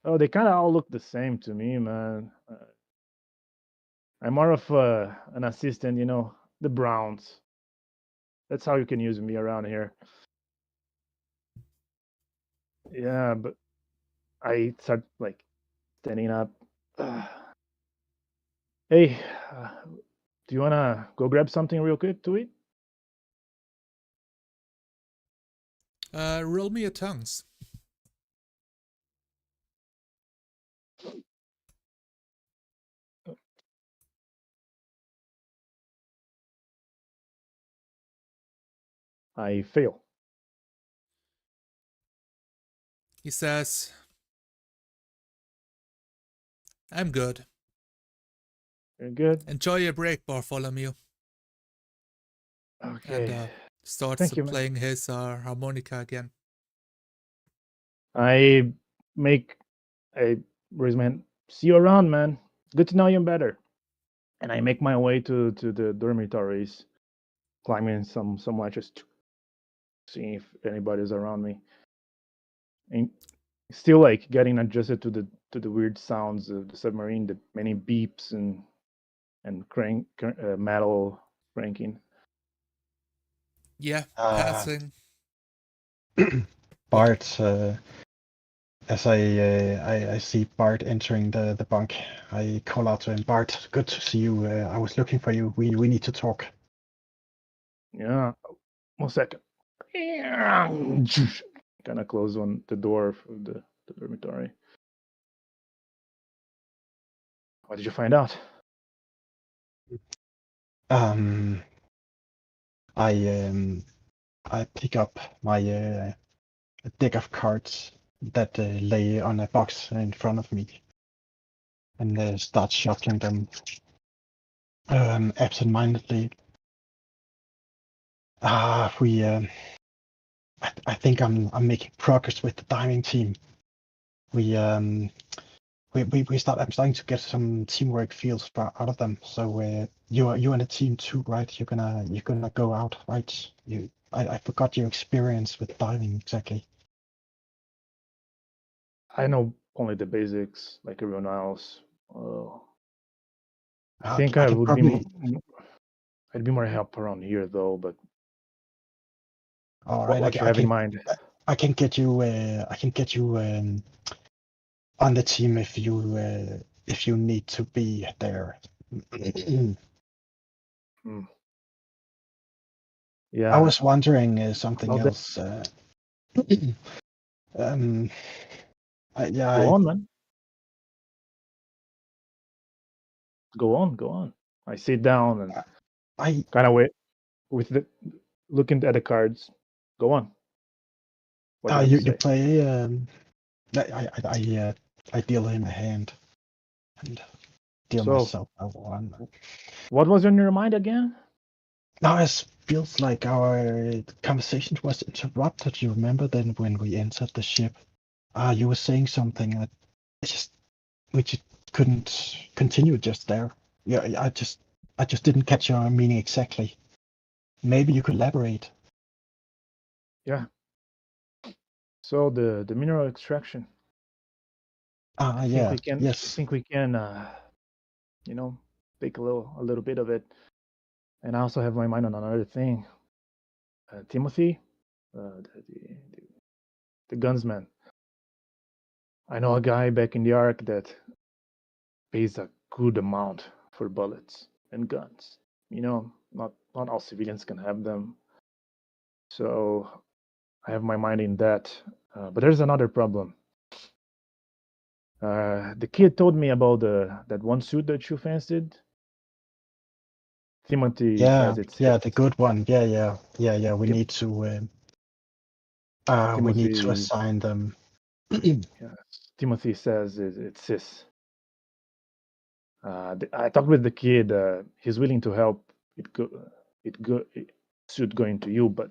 Oh, they kind of all look the same to me, man. I'm more of an assistant, you know, the Browns. That's how you can use me around here. Yeah, but I start like standing up. Hey, do you wanna go grab something real quick to eat? Roll me a tongues. I fail. He says, "I'm good. You're good. Enjoy your break, Bartholomew." Okay. and starts Thank you, man. playing his harmonica again. I raise my hand. See you around, man. Good to know you better. And I make my way to the dormitories, climbing some ledges, seeing if anybody's around me. And still like getting adjusted to the weird sounds of the submarine, the many beeps and metal cranking. Yeah, Uh, passing. Bart, as I see Bart entering the bunk, I call out to him, Bart, good to see you. I was looking for you. We need to talk. Yeah, 1 second. Kind of close on the door for the dormitory. What did you find out? I pick up my deck of cards that lay on a box in front of me and start shuffling them absentmindedly. I think I'm making progress with the diving team. I'm starting to get some teamwork feels out of them. So you and the team too, right? You're gonna go out, right? I forgot your experience with diving exactly. I know only the basics, like everyone else. I think I can probably. I'd be more help around here though. But All right, what you have in mind? I can get you. On the team if you need to be there. Yeah. I was wondering something About that. else. Um, Go on, man. Go on. I sit down and I kind of wait with the looking at the cards. Go on. What do you have to you say? play. I deal him a hand and deal So, myself a one. what was on your mind again? Now it feels like our conversation was interrupted. You remember then when we entered the ship? You were saying something. We just couldn't continue just there. Yeah, I just didn't catch your meaning exactly. Maybe you could elaborate. Yeah. So the mineral extraction. I think Yeah, we can. I yes. think we can. Take a little bit of it. And I also have my mind on another thing. Timothy, the gunsman. I know a guy back in the Ark that pays a good amount for bullets and guns. Not all civilians can have them. So I have my mind in that. But there's another problem. The kid told me about that one suit that you fancied. Timothy says it's his. The good one. Yeah. We Tim- need to Timothy, assign them. Timothy says it's his. I talked with the kid. He's willing to help. It suit going to you, but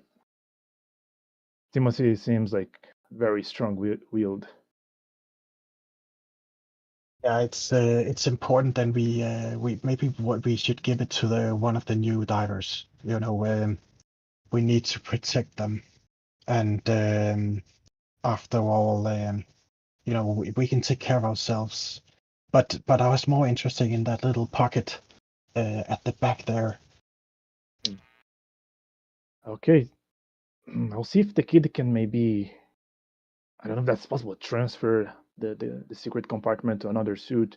Timothy seems like very strong-willed. Yeah, it's important. Then we maybe what we should give it to the one of the new divers. We need to protect them, and after all, we can take care of ourselves. But I was more interested in that little pocket at the back there. Okay, I'll see if the kid can maybe. I don't know if that's possible. Transfer the secret compartment to another suit.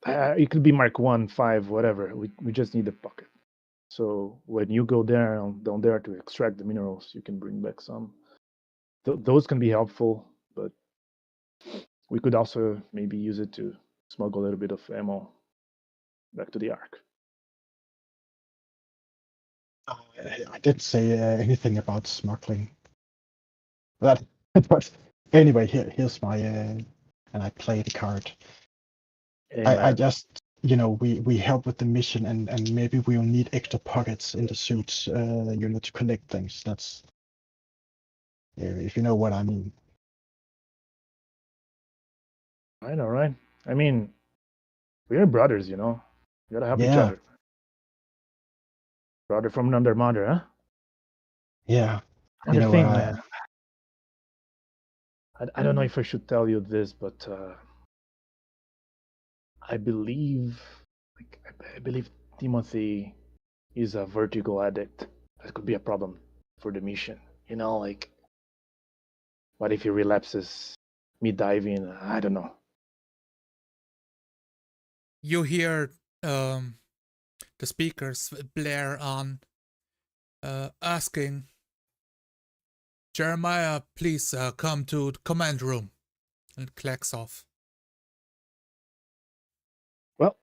It could be Mark 1, 5, whatever. We just need the pocket. So when you go down there to extract the minerals, you can bring back some. Those can be helpful, but we could also maybe use it to smuggle a little bit of ammo back to the Ark. I didn't say anything about smuggling. But anyway, here's my and I play the card. Hey I man, just we help with the mission, and maybe we'll need extra pockets in the suits, to collect things. That's if you know what I mean. All right. I mean, we're brothers, you know. We gotta help each Yeah, other. Brother from another mother, huh? yeah. Another thing, I, man. I don't know if I should tell you this, but I believe, I believe Timothy is a vertigo addict. That could be a problem for the mission. You know, like, what if he relapses mid-diving? I don't know. You hear the speakers blare on, asking, Jeremiah, please come to the command room. And clicks off. Well,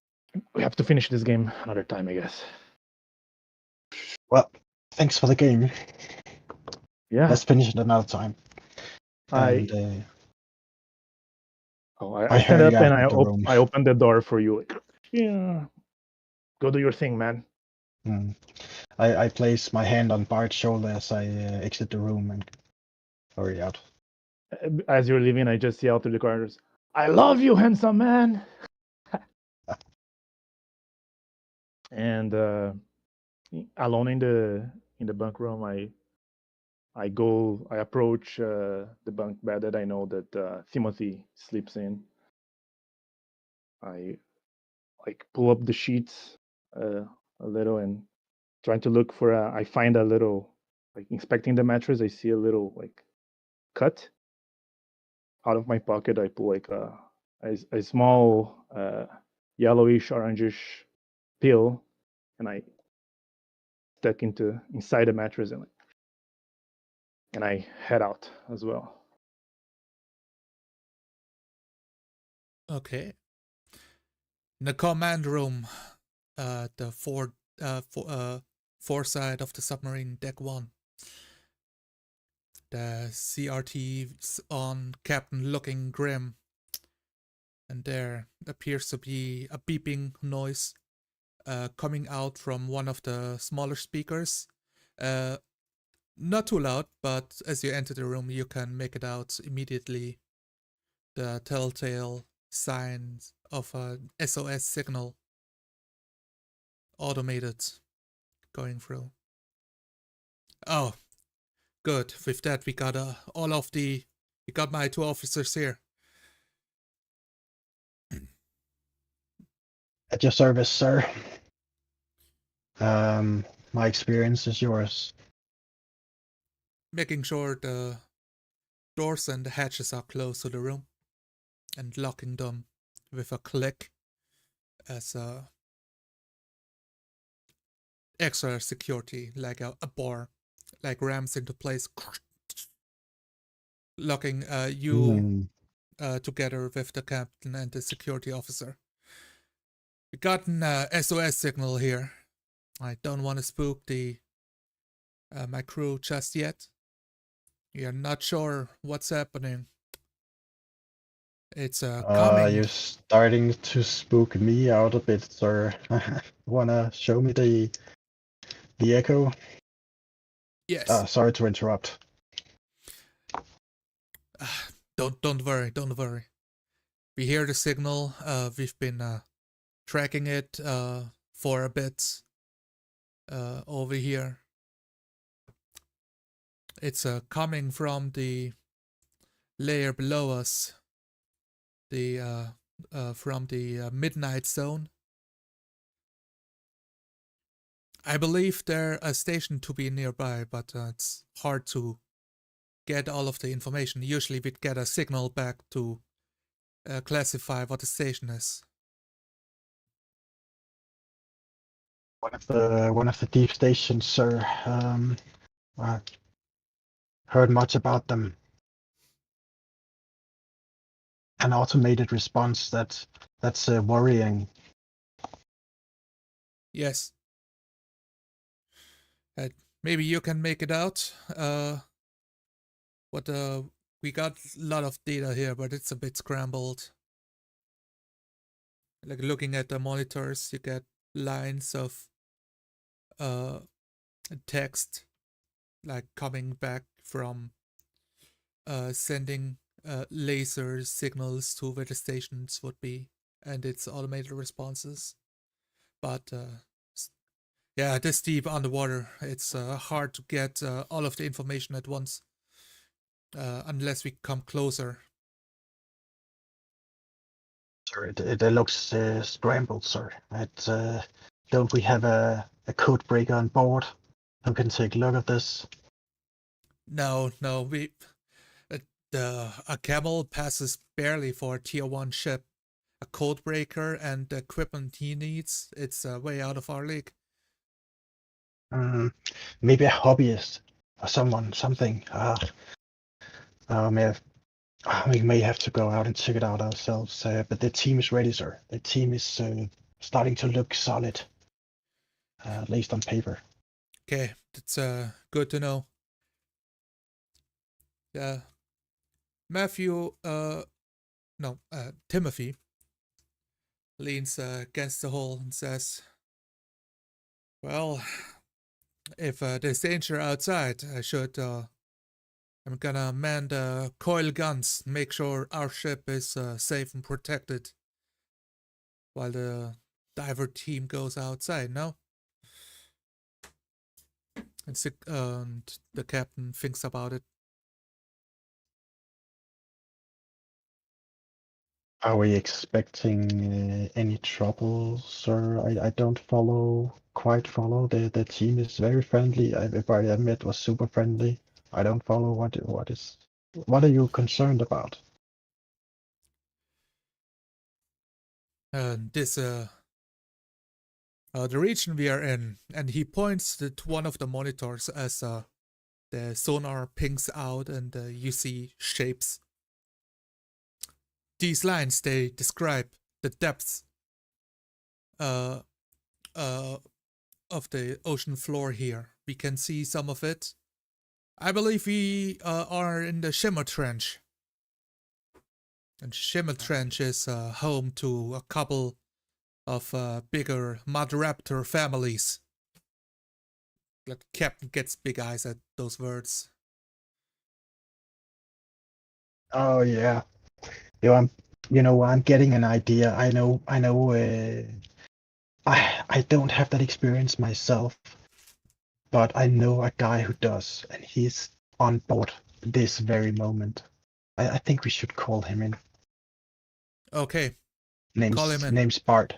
we have to finish this game another time, I guess. well, thanks for the game. Yeah. Let's finish it another time. I And I stand hurry up and out of the room. I open the door for you. Like, yeah. Go do your thing, man. I place my hand on Bart's shoulder as I exit the room and hurry out. As you're leaving, I just yell through the corridors, I love you, handsome man. And alone in the bunk room, I approach the bunk bed that I know that Timothy sleeps in. I pull up the sheets a little and trying to look for I find a little, inspecting the mattress, I see a little cut. Out of my pocket, I pull a small yellowish orangish pill, and I stuck inside the mattress, and I head out as well. Okay. In the command room, the foresight of the submarine, deck 1. The CRT's on, Captain looking grim. And there appears to be a beeping noise coming out from one of the smaller speakers. Not too loud, but as you enter the room, you can make it out immediately. The telltale signs of an SOS signal, automated, going through. Oh, good. With that, we got we got my 2 officers here. At your service, sir. My experience is yours. Making sure the doors and the hatches are closed to the room, and locking them with a click as extra security, like a bar, like rams into place, locking you together with the captain and the security officer. We got an SOS signal here. I don't want to spook my crew just yet. We are not sure what's happening. It's coming. You're starting to spook me out a bit, sir. Wanna show me the echo? Yes. Sorry to interrupt. Don't worry. We hear the signal. We've been tracking it for a bit over here. It's coming from the layer below us, from the midnight zone. I believe they're a station to be nearby, but it's hard to get all of the information. Usually we'd get a signal back to classify what the station is. One of the deep stations, sir. I heard much about them. An automated response that's worrying. Yes. Maybe you can make it out. We got a lot of data here, but it's a bit scrambled. like looking at the monitors, you get lines of text like coming back from sending laser signals to where the stations would be, and its automated responses. But yeah, this deep underwater, it's hard to get all of the information at once unless we come closer. Sir, it looks scrambled, sir. Don't we have a code breaker on board who can take a look at this? No, we a camel passes barely for a tier 1 ship. A code breaker and the equipment he needs, it's way out of our league. Maybe a hobbyist or something. We may have to go out and check it out ourselves. But the team is ready, sir. The team is starting to look solid, at least on paper. Okay, that's good to know. Yeah, Timothy leans against the hull and says, well, if there's danger outside, I'm gonna man the coil guns, make sure our ship is safe and protected while the diver team goes outside, no? And the captain thinks about it. Are we expecting any trouble, sir? I don't quite follow. The team is very friendly. Everybody I met was super friendly. I don't follow what are you concerned about? The region we are in, and he points to one of the monitors as the sonar pings out and you see shapes. These lines, they describe the depths of the ocean floor here. We can see some of it. I believe we are in the Shimmer Trench. And Shimmer Trench is home to a couple of bigger mud raptor families. The captain gets big eyes at those words. Oh yeah. I'm getting an idea. I know I don't have that experience myself, but I know a guy who does, and he's on board this very moment. I think we should call him in. Okay, call him in. Name's Bart.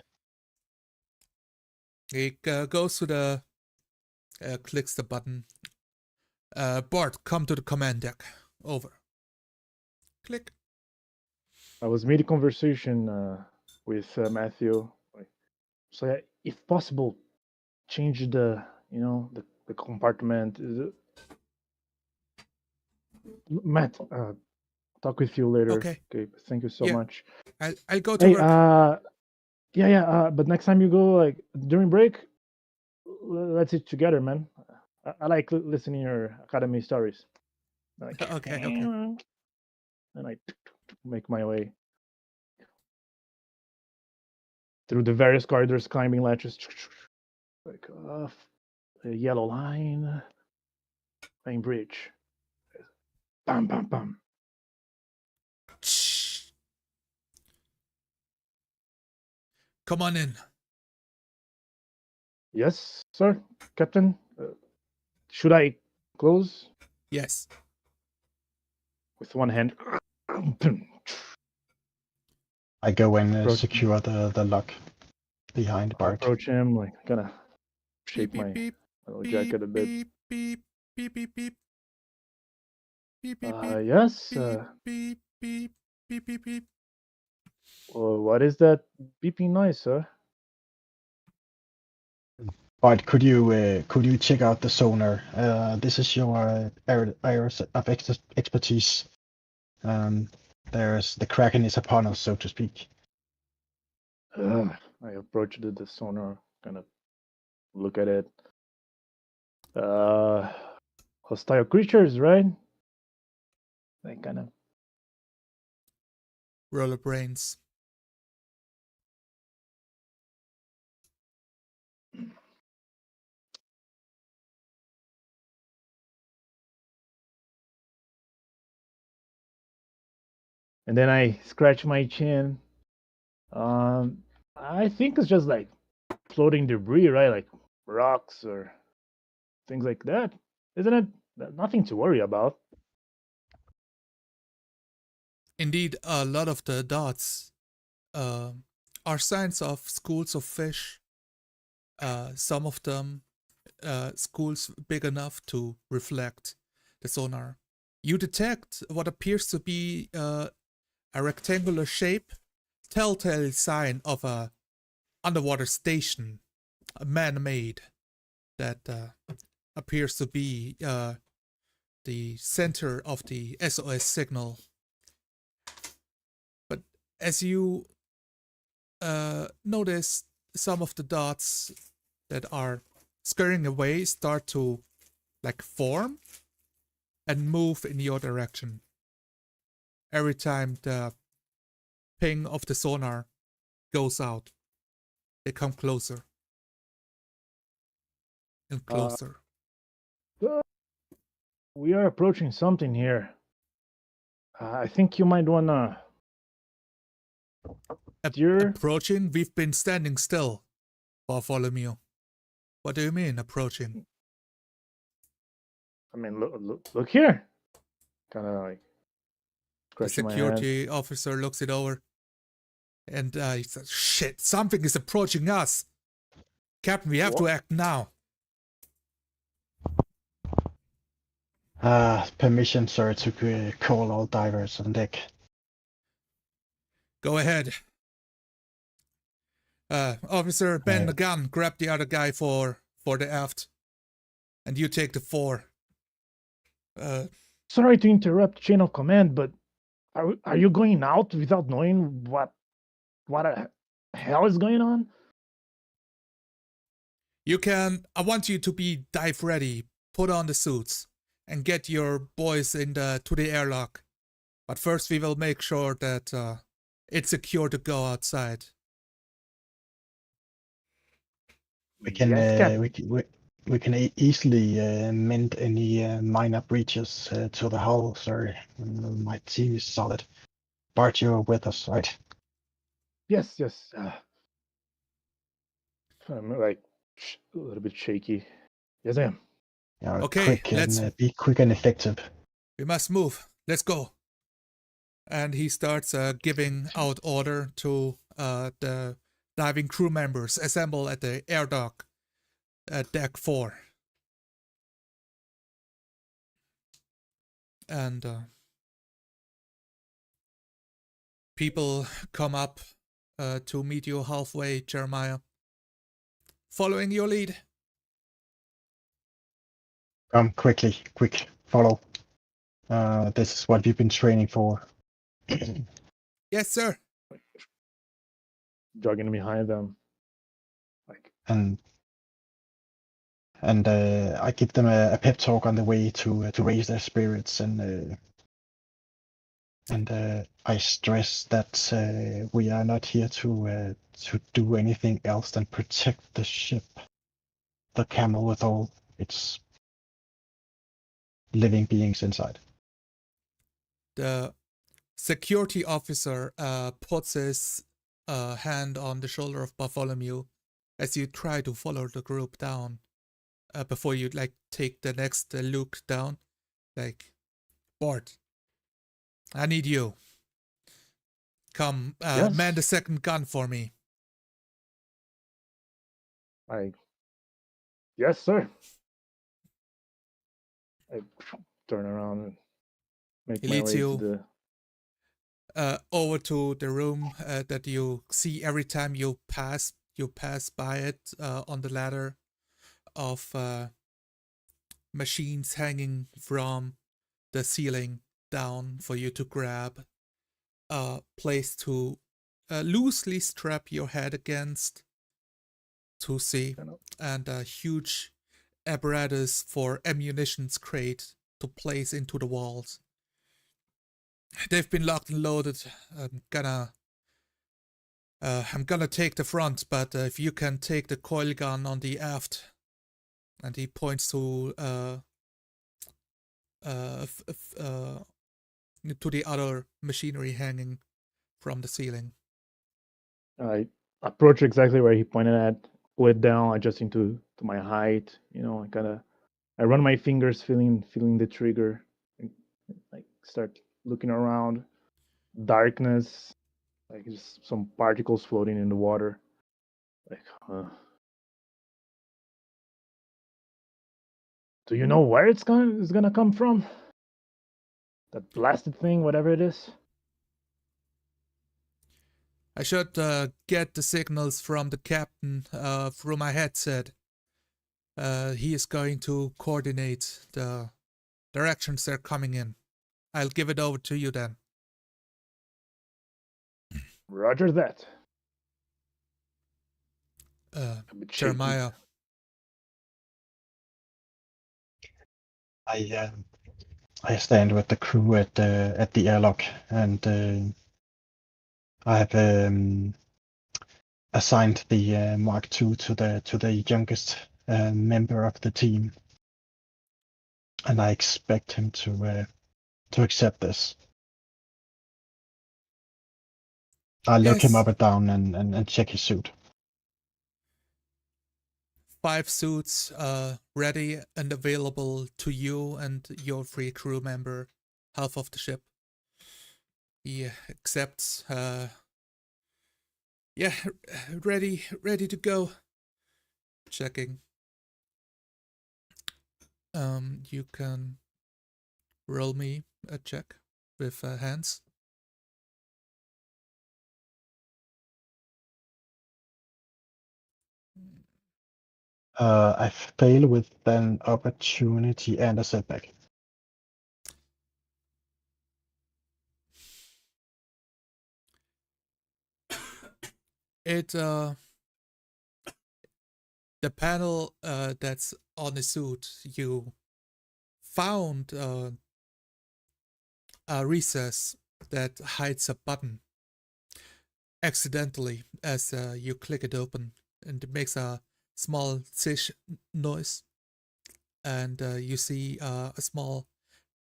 He goes to the clicks the button. Bart, come to the command deck. Over. Click. I was made a conversation with Matthew. So yeah, if possible, change the compartment. Matt, talk with you later. Okay. Thank you so Yeah. much. I'll go to Hey, work. but next time you go, like during break, let's eat together, man. I like listening your academy stories. Like, Okay. and I make my way through the various corridors, climbing latches, like a yellow line, main bridge. Bam, bam, bam. Come on in. Yes, sir, Captain. Should I close? Yes. With one hand. I go and secure the lock behind Bart. Approach him, like kind of shake Beep, my beep, little beep, jacket a bit. beep, beep, beep, beep, beep. Beep, beep, beep. Yes. Beep, beep, beep, beep, beep, beep. What is that beeping noise, sir? Bart, could you check out the sonar? This is your area of expertise. The Kraken is upon us, so to speak. I approach the sonar, kind of look at it. Hostile creatures, right? They kind of Roller brains. And then I scratch my chin. I think it's just like floating debris, right? Like rocks or things like that, isn't it? Nothing to worry about. Indeed, a lot of the dots uh, are signs of schools of fish. Some of them schools big enough to reflect the sonar. You detect what appears to be a rectangular shape, telltale sign of a underwater station, man-made, that appears to be the center of the SOS signal. But as you notice, some of the dots that are scurrying away start to like form and move in your direction. Every time the ping of the sonar goes out, they come closer and closer. We are approaching something here. I think you might wanna. Approaching? We've been standing still, Bartholomew. What do you mean, approaching? I mean, look here. Kind of like The scratching my security officer looks it over, and he says, "Shit! Something is approaching us, Captain. We have to act now." Permission, sir, to call all divers on deck. Go ahead. Officer, bend the gun. Grab the other guy for the aft, and you take the fore. Sorry to interrupt chain of command, but are you going out without knowing what the hell is going on? You can. I want you to be dive ready. Put on the suits and get your boys to the airlock. But first, we will make sure that it's secure to go outside. We can we can easily mend any minor breaches to the hull, sir. My team is solid. Bart, you're with us, right? Yes. I'm like a little bit shaky. Yes, I am. Yeah, okay, be quick and effective. We must move. Let's go. And he starts giving out order to the diving crew members assemble at the air dock at deck 4. And people come up to meet you halfway, Jeremiah. Following your lead. Come quickly, quick, follow. This is what we've been training for. Yes, sir. Jogging behind them. And I give them a pep talk on the way to raise their spirits, and I stress that we are not here to do anything else than protect the ship, the camel with all its living beings inside. The security officer puts his hand on the shoulder of Bartholomew as you try to follow the group down before you take the next look down. Bart, I need you. Come, yes. man the second gun for me. Yes, sir. I turn around and make my way to the over to the room that you see every time you pass by it on the ladder of machines hanging from the ceiling down for you to grab a place to loosely strap your head against to see, and a huge apparatus for ammunitions crate to place into the walls. They've been locked and loaded. I'm gonna take the front, but if you can take the coil gun on the aft. And he points to to the other machinery hanging from the ceiling. I approach exactly where he pointed at, pull it down, adjusting to my height. I run my fingers, feeling the trigger, and, like start looking around. Darkness, like just some particles floating in the water. Like, do you know where it's gonna come from? That blasted thing, whatever it is. I should get the signals from the captain through my headset. He is going to coordinate the directions they're coming in. I'll give it over to you then. Roger that. Uh, A bit shaky. Jeremiah, I stand with the crew at the airlock, and I have assigned the Mark II to the youngest member of the team, and I expect him to accept this. I look him Yes. up and down and check his suit. 5 suits ready and available to you and your free crew member, half of the ship. He accepts. Yeah, ready to go. Checking. You can roll me a check with hands. I fail with an opportunity and a setback. The panel that's on the suit, you found a recess that hides a button accidentally as you click it open, and it makes a small zish noise, and you see a small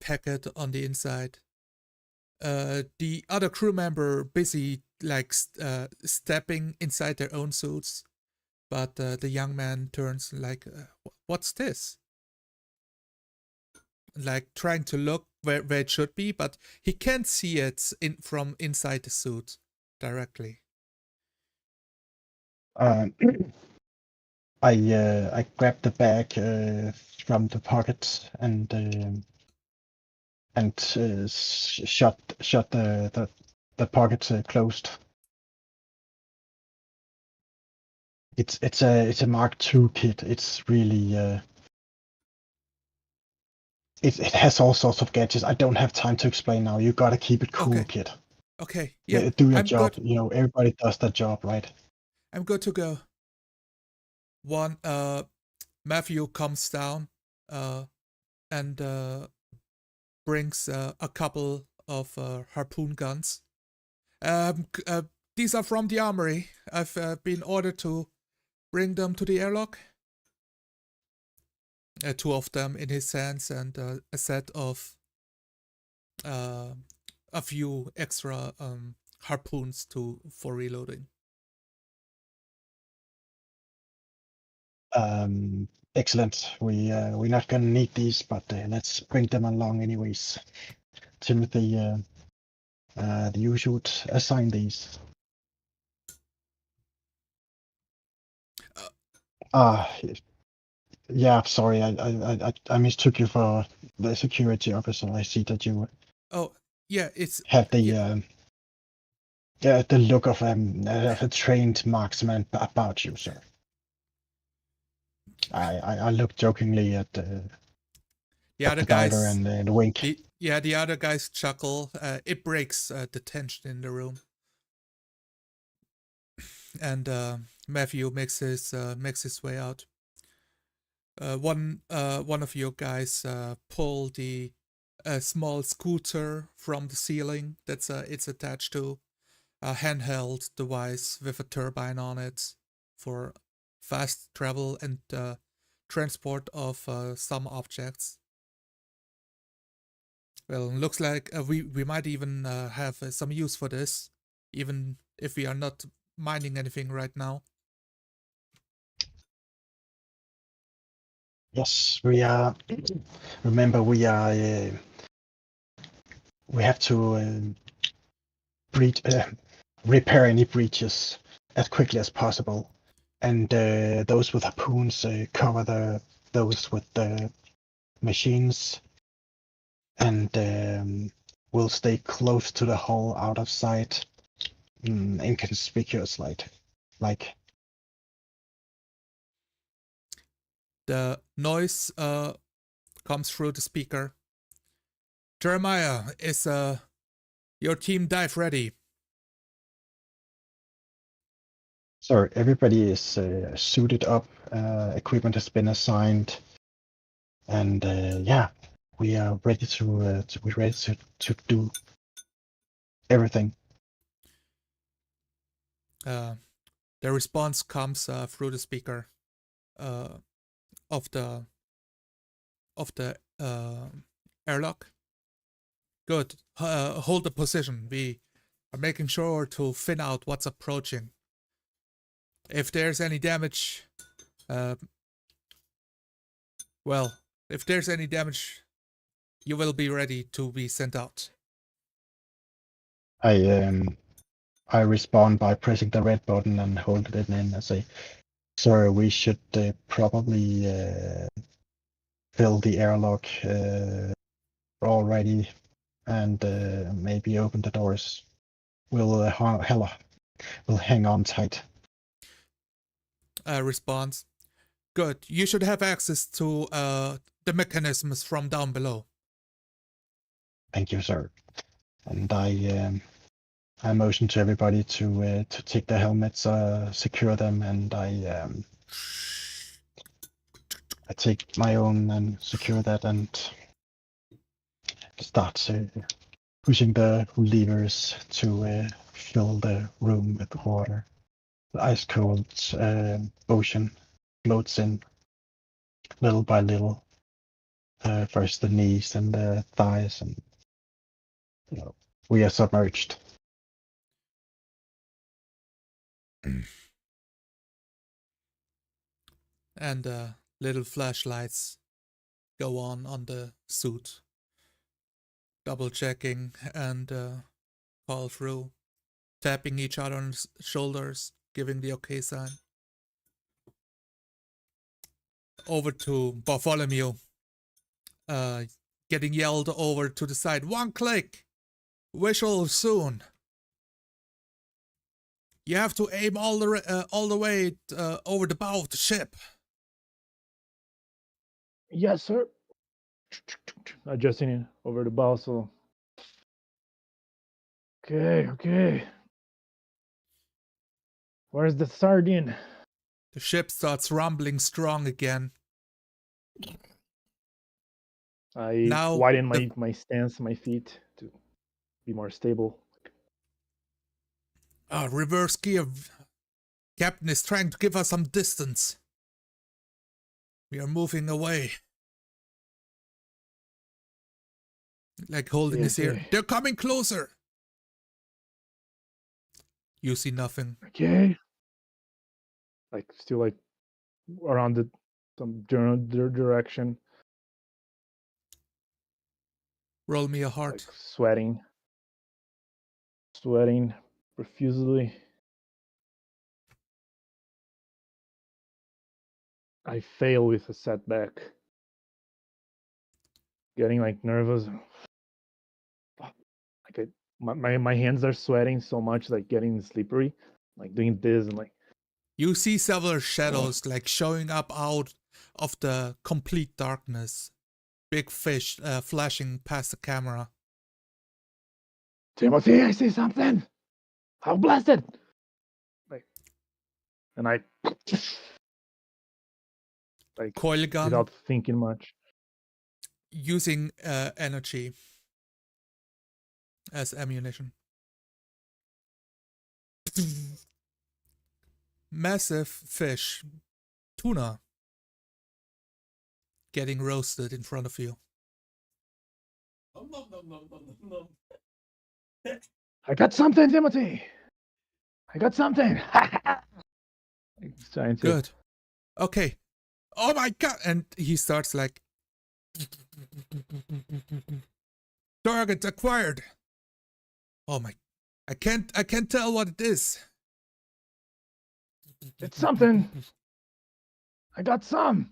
packet on the inside. The other crew member busy stepping inside their own suits, but the young man turns like, what's this? Like trying to look where it should be, but he can't see it from inside the suit directly. I grab the bag from the pocket and shut the pocket closed. It's a Mark II kit. It's really it has all sorts of gadgets. I don't have time to explain now. You gotta keep it cool, Okay. kid. Okay, yeah, Do your I'm job. good. You know, everybody does their job, right? I'm good to go. Matthew comes down and brings a couple of harpoon guns. These are from the armory. I've been ordered to bring them to the airlock. 2 of them in his hands, and a set of a few extra harpoons for reloading. Excellent. We're not gonna need these, but let's bring them along anyways. Timothy, you should assign these. Yeah, sorry, I mistook you for the security officer. I see that you Oh, yeah, it's have yeah. the look of a trained marksman about you, sir. I look jokingly at The the other diver guys, and wink. the other guys chuckle. It breaks the tension in the room, and Matthew makes his way out. One of your guys pull the small scooter from the ceiling. It's attached to a handheld device with a turbine on it for fast travel and transport of some objects. Well, looks like we might even have some use for this, even if we are not mining anything right now. Yes, we are. Remember, we are. We have to repair any breaches as quickly as possible, and those with harpoons cover those with the machines, and we'll stay close to the hull, out of sight, inconspicuous, like. The noise comes through the speaker. Jeremiah, is your team dive ready? So everybody is suited up. Equipment has been assigned, and yeah, we are ready to do everything. The response comes through the speaker of the airlock. Good. Hold the position. We are making sure to thin out what's approaching. If there's any damage, well, if there's any damage, you will be ready to be sent out. I respond by pressing the red button and holding it in and say, "Sir, we should probably fill the airlock already, and maybe open the doors. We'll hang on tight." Response. Good. You should have access to the mechanisms from down below. Thank you, sir. And I motion to everybody to take their helmets, secure them, and I take my own and secure that, and start pushing the levers to fill the room with water. The ice cold ocean floats in little by little. First the knees and the thighs, and we are submerged. And little flashlights go on the suit. Double checking and call through. Tapping each other's shoulders, giving the okay sign. Over to Bartholomew. Getting yelled over to the side. 1 click! Visual soon. You have to aim all the way over the bow of the ship. Yes, sir. Adjusting it over the bow, so. Okay. Where's the sardine? The ship starts rumbling strong again. I Now widen my stance, my feet, to be more stable. Reverse gear. Captain is trying to give us some distance. We are moving away. Like holding his ear. They're coming closer. You see nothing. Okay. Still around some general direction. Roll me a heart. Sweating profusely. I fail with a setback. Getting nervous. My hands are sweating so much, getting slippery, doing this and You see several shadows showing up out of the complete darkness. Big fish flashing past the camera. Timothy, I see something. How blessed! And I coil gun without thinking much. Using energy as ammunition. Massive fish, tuna, getting roasted in front of you. I got something, Timothy. I got something. He's trying to. Good. Okay. Oh my god! And he starts like, target acquired. Oh my! I can't tell what it is. It's something. I got some.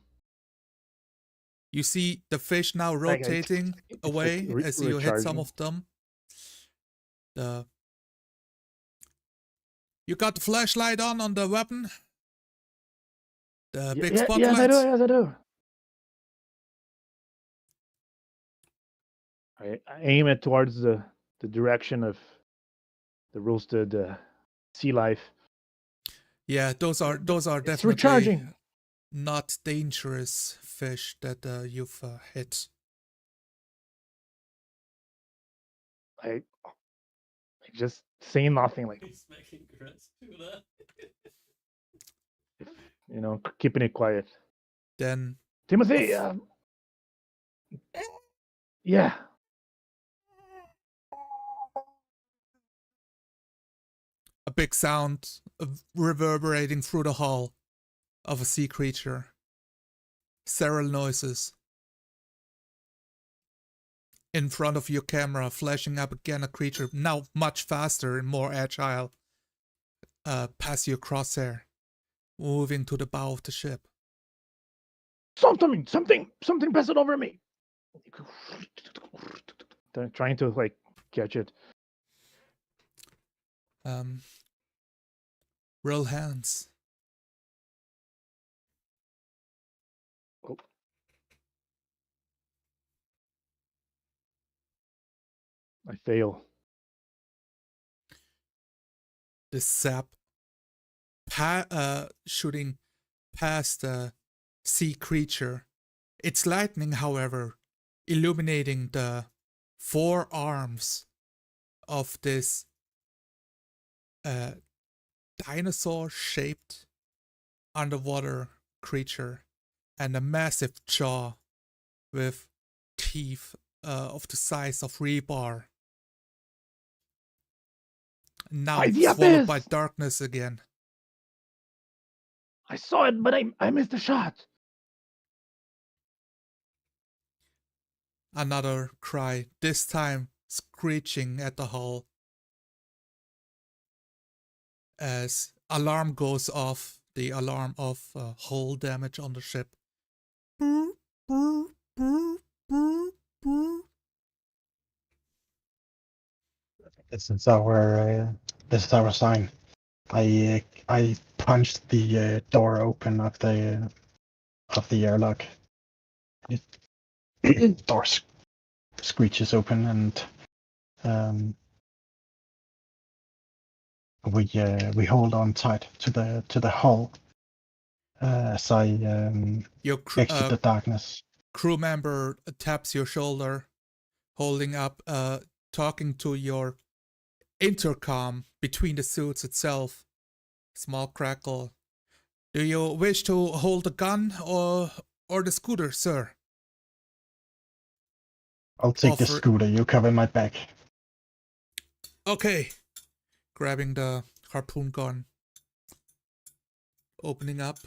You see the fish now rotating it's away like as you hit some recharging. of them. You got the flashlight on the weapon? The big spotlight? Yes, I do. Yes, I do. I aim it towards the direction of the roasted sea life. Yeah, those are It's definitely recharging. not dangerous fish that you've hit. I just say nothing, like He's making grits tuna. keeping it quiet. Then Timothy, yeah. a big sound reverberating through the hull of a sea creature. Several noises. In front of your camera, flashing up again, a creature now much faster and more agile. Pass your crosshair, moving to the bow of the ship. Something passed it over me. They're trying to like catch it. Roll hands. Oh. I fail. The sap shooting past the sea creature. Its lightning, however, illuminating the four arms of this dinosaur-shaped underwater creature and a massive jaw with teeth of the size of rebar. Now swallowed by darkness again. I saw it, but I missed the shot. Another cry, this time screeching at the hull. As alarm goes off, the alarm of hull damage on the ship. This is our sign. I punched the door open of the airlock. Door screeches open, and we hold on tight to the hull as I exit the darkness. Crew member taps your shoulder, holding up, talking to your intercom between the suits itself. Small crackle. Do you wish to hold the gun or the scooter, sir? I'll take the scooter. You cover my back. Okay. Grabbing the harpoon gun. Opening up.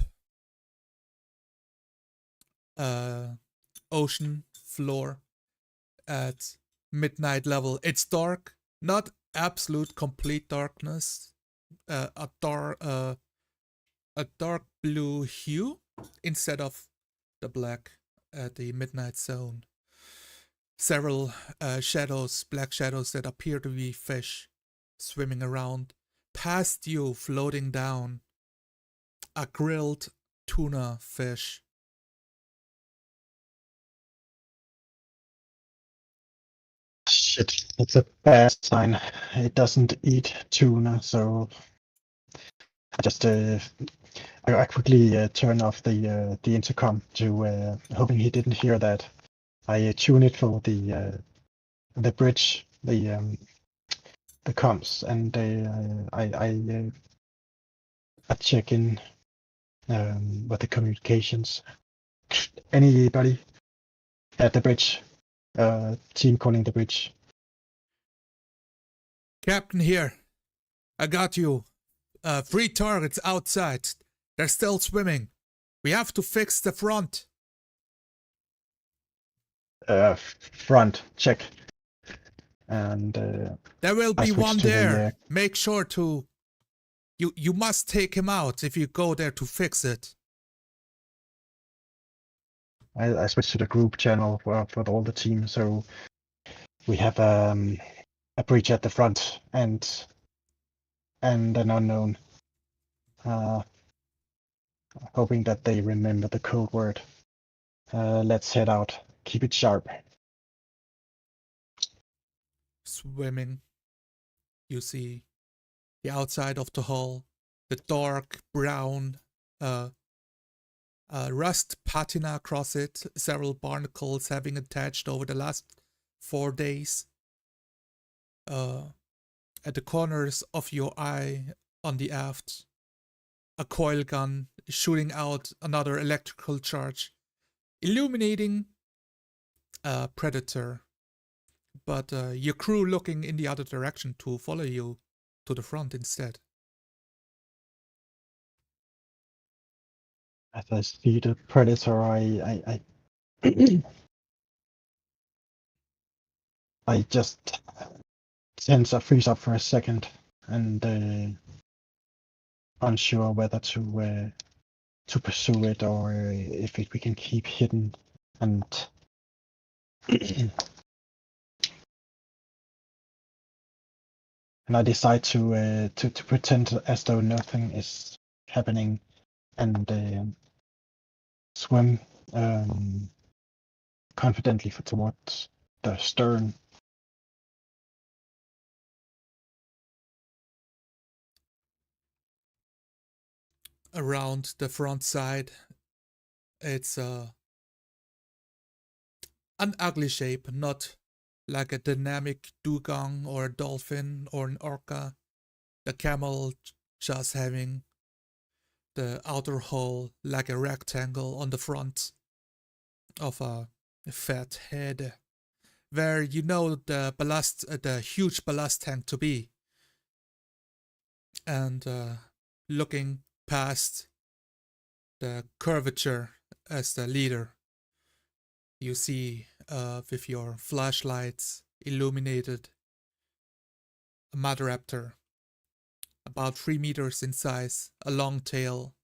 Ocean floor at midnight level. It's dark, not absolute complete darkness. A dark blue hue instead of the black at the midnight zone. Several shadows, black shadows that appear to be fish swimming around. Past you, floating down, a grilled tuna fish. Shit, that's a bad sign. It doesn't eat tuna, so I just I quickly turn off the intercom to hoping he didn't hear that. I tune it for the bridge, the comms, and I check in with the communications. Anybody at the bridge? team calling the bridge. Captain here. I got you. 3 targets outside. They're still swimming. We have to fix the front. Front, check. And There will I be switch one to the, there. Make sure to... You must take him out if you go there to fix it. I switched to the group channel for all the team, so we have a breach at the front and an unknown. Hoping that they remember the code word. Let's head out. Keep it sharp. Swimming. You see the outside of the hull, the dark brown rust patina across it, several barnacles having attached over the last 4 days. At the corners of your eye on the aft, a coil gun shooting out another electrical charge, illuminating a predator. But your crew looking in the other direction to follow you to the front instead. As I see the predator, I I just sense a freeze up for a second and unsure whether to pursue it or if we can keep hidden and and I decide to pretend as though nothing is happening and swim confidently towards the stern. Around the front side, it's an ugly shape, not like a dynamic dugong or a dolphin or an orca. The camel just having the outer hull like a rectangle on the front of a fat head, where you know the huge ballast tank to be. And looking past the curvature as the leader, you see with your flashlights illuminated a mud raptor, about 3 meters in size, a long tail,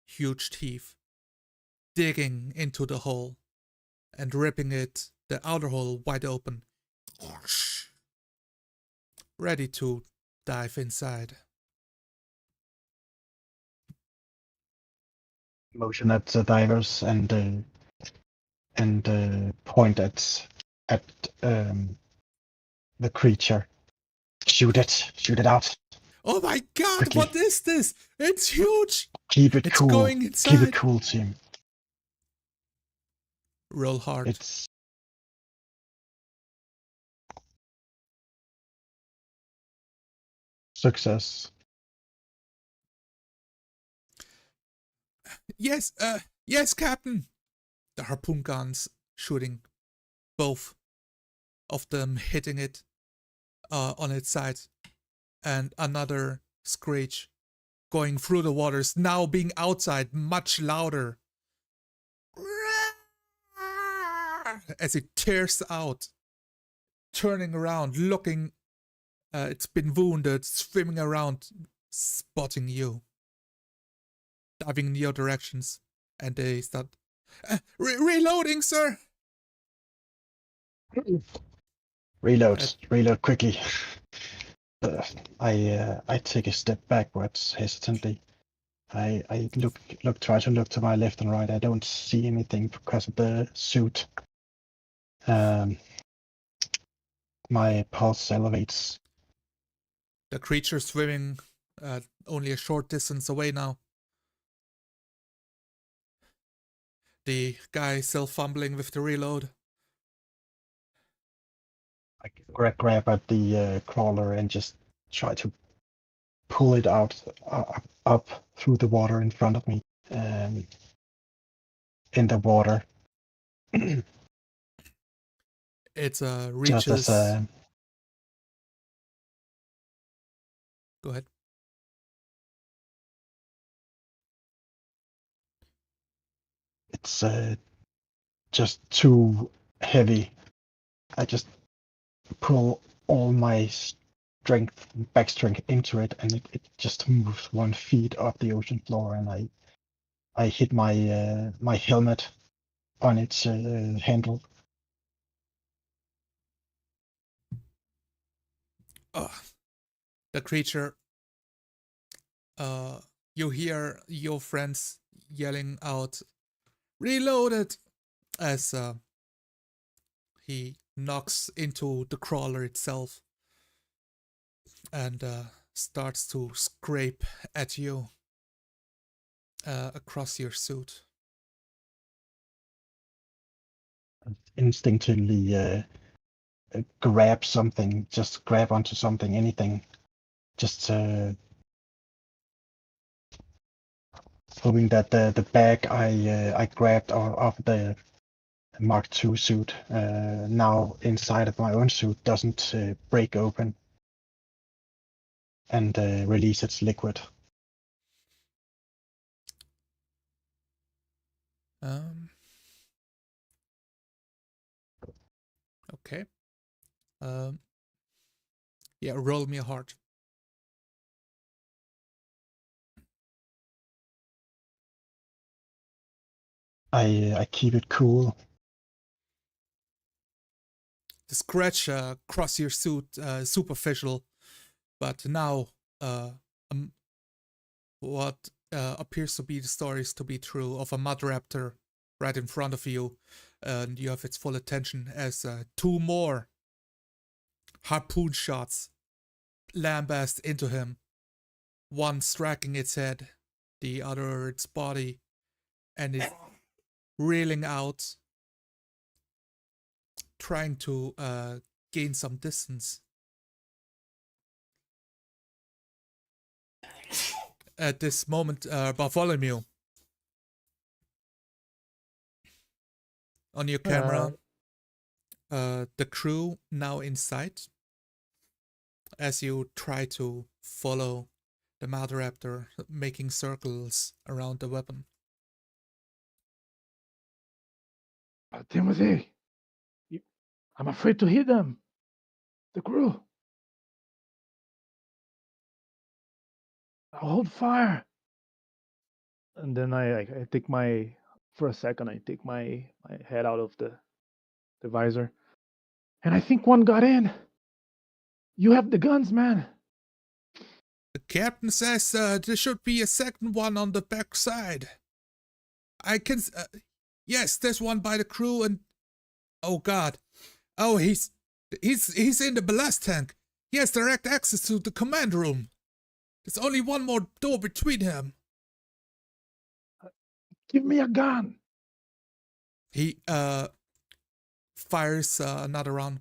huge teeth, digging into the hole and ripping it, the outer hole, wide open, ready to dive inside. Motion at the divers and point at the creature. Shoot it out. Oh my god, Quickly. what is this? It's huge! Keep it It's cool. going inside. Keep it cool, team. Roll hard. It's success. Yes, yes, Captain! The harpoon guns shooting, both of them hitting it on its side, and another screech going through the waters, now being outside, much louder, as it tears out, turning around, looking. It's been wounded, swimming around, spotting you, diving in your directions, and they start reloading, sir. Reload quickly. I take a step backwards hesitantly. I try to look to my left and right. I don't see anything because of the suit. My pulse elevates. The creature swimming only a short distance away now. The guy still fumbling with the reload. I grab at the crawler and just try to pull it out up through the water in front of me. In the water, It Just as reaches. Go ahead. it's just too heavy. I just pull all my back strength into it, and it just moves 1 feet off the ocean floor, and I hit my my helmet on its handle. The creature. You hear your friends yelling out, "Reloaded!" as he knocks into the crawler itself and starts to scrape at you across your suit. Instinctively grab something, just grab onto something, anything, just hoping that the bag I grabbed of the Mark II suit now inside of my own suit doesn't break open and release its liquid. Okay. Yeah, roll me a heart. I keep it cool. The scratch across your suit, superficial, but now what appears to be the stories to be true of a mud raptor right in front of you, and you have its full attention as 2 more harpoon shots lambast into him, one striking its head, the other its body, and it's reeling out, trying to gain some distance. At this moment, Bartholomew, on your camera, the crew now in sight as you try to follow the mud raptor, making circles around the weapon. Timothy, I'm afraid to hit them. The crew. I'll hold fire. And then I take for a second, I take my head out of the visor. And I think one got in. You have the guns, man. The captain says there should be a second one on the back side. I can. Yes, there's one by the crew, and oh god, oh he's in the ballast tank. He has direct access to the command room. There's only one more door between him. Give me a gun. He fires another round,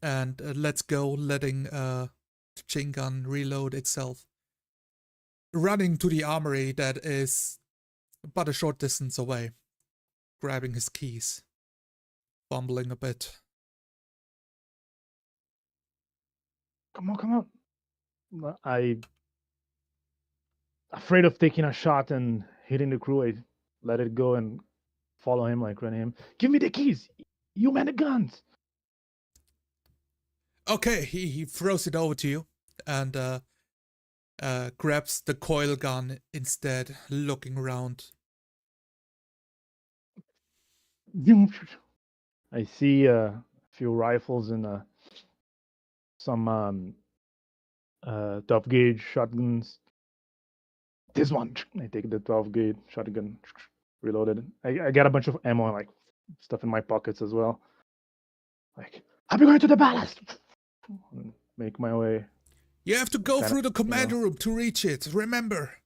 and lets go, letting the chain gun reload itself. Running to the armory that is but a short distance away, grabbing his keys, fumbling a bit. Come on. I, afraid of taking a shot and hitting the crew, I let it go and follow him, like run him. Give me the keys. You man the guns. Okay, he throws it over to you and grabs the coil gun instead, looking around. I see a few rifles and some 12 gauge shotguns. This one. I take the 12 gauge shotgun, reloaded. I got a bunch of ammo, like stuff in my pockets as well. Like, I'll be going to the ballast. And make my way. You have to go through the commander room to reach it. Remember,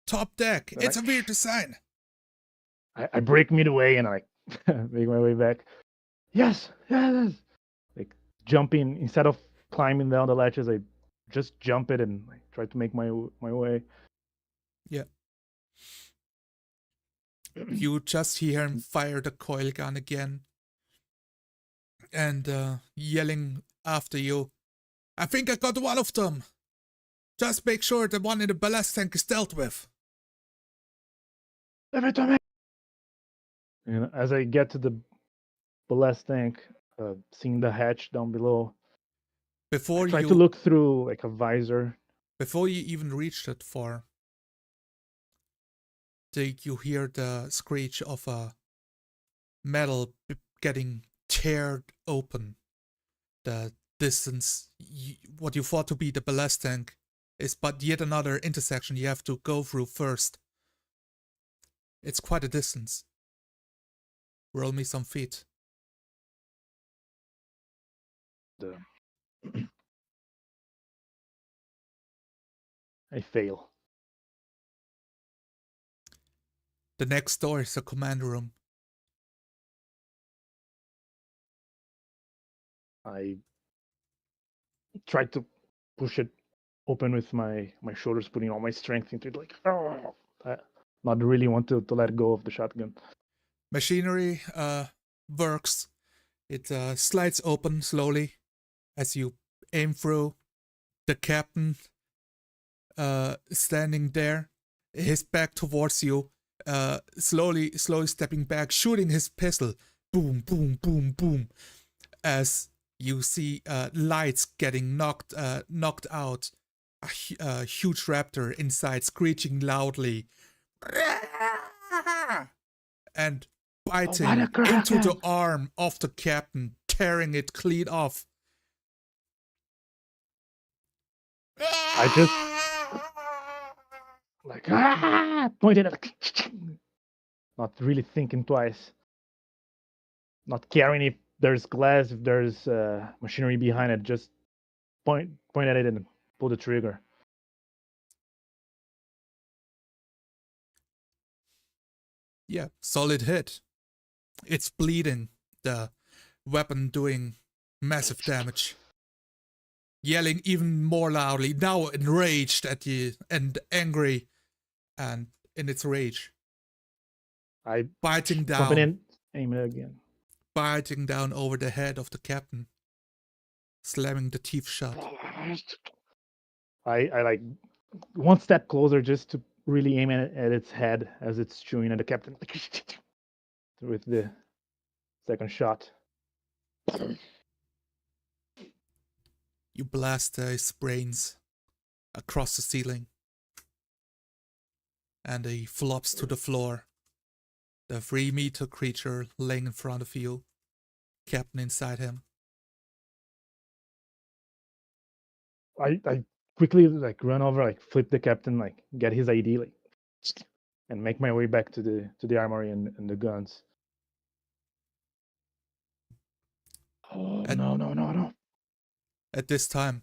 top deck. It's a weird design. I break midway and I make my way back. Yes. Like jumping instead of climbing down the latches, I just jump it and try to make my way. Yeah. You just hear him fire the coil gun again. And yelling after you. I think I got one of them. Just make sure the one in the ballast tank is dealt with. And as I get to the ballast tank, seeing the hatch down below, I try to look through like a visor. Before you even reach that far, you hear the screech of a metal getting teared open. The distance, what you thought to be the ballast tank, is but yet another intersection you have to go through first. It's quite a distance. Roll me some feet. I fail. The next door is a command room. I try to push it open with my shoulders, putting all my strength into it, like, not really want to let go of the shotgun. Machinery works. It slides open slowly as you aim through. The captain standing there, his back towards you, slowly stepping back, shooting his pistol. Boom, boom, boom, boom. As you see lights getting knocked out. A huge raptor inside screeching loudly. And biting into the arm of the captain, tearing it clean off. I just pointed at it, not really thinking twice, not caring if there's glass, if there's machinery behind it. Just point at it and pull the trigger. Yeah, solid hit. It's bleeding. The weapon doing massive damage. Yelling even more loudly, now enraged at you and angry, and in its rage. Biting down. Aim it again. Biting down over the head of the captain. Slamming the teeth shut. I like one step closer just to really aim at its head as it's chewing at the captain with the second shot. You blast his brains across the ceiling. And he flops to the floor. The 3-meter creature laying in front of you. Captain inside him. I quickly like run over, like flip the captain, like get his ID, like, and make my way back to the armory and the guns. Oh, no. At this time,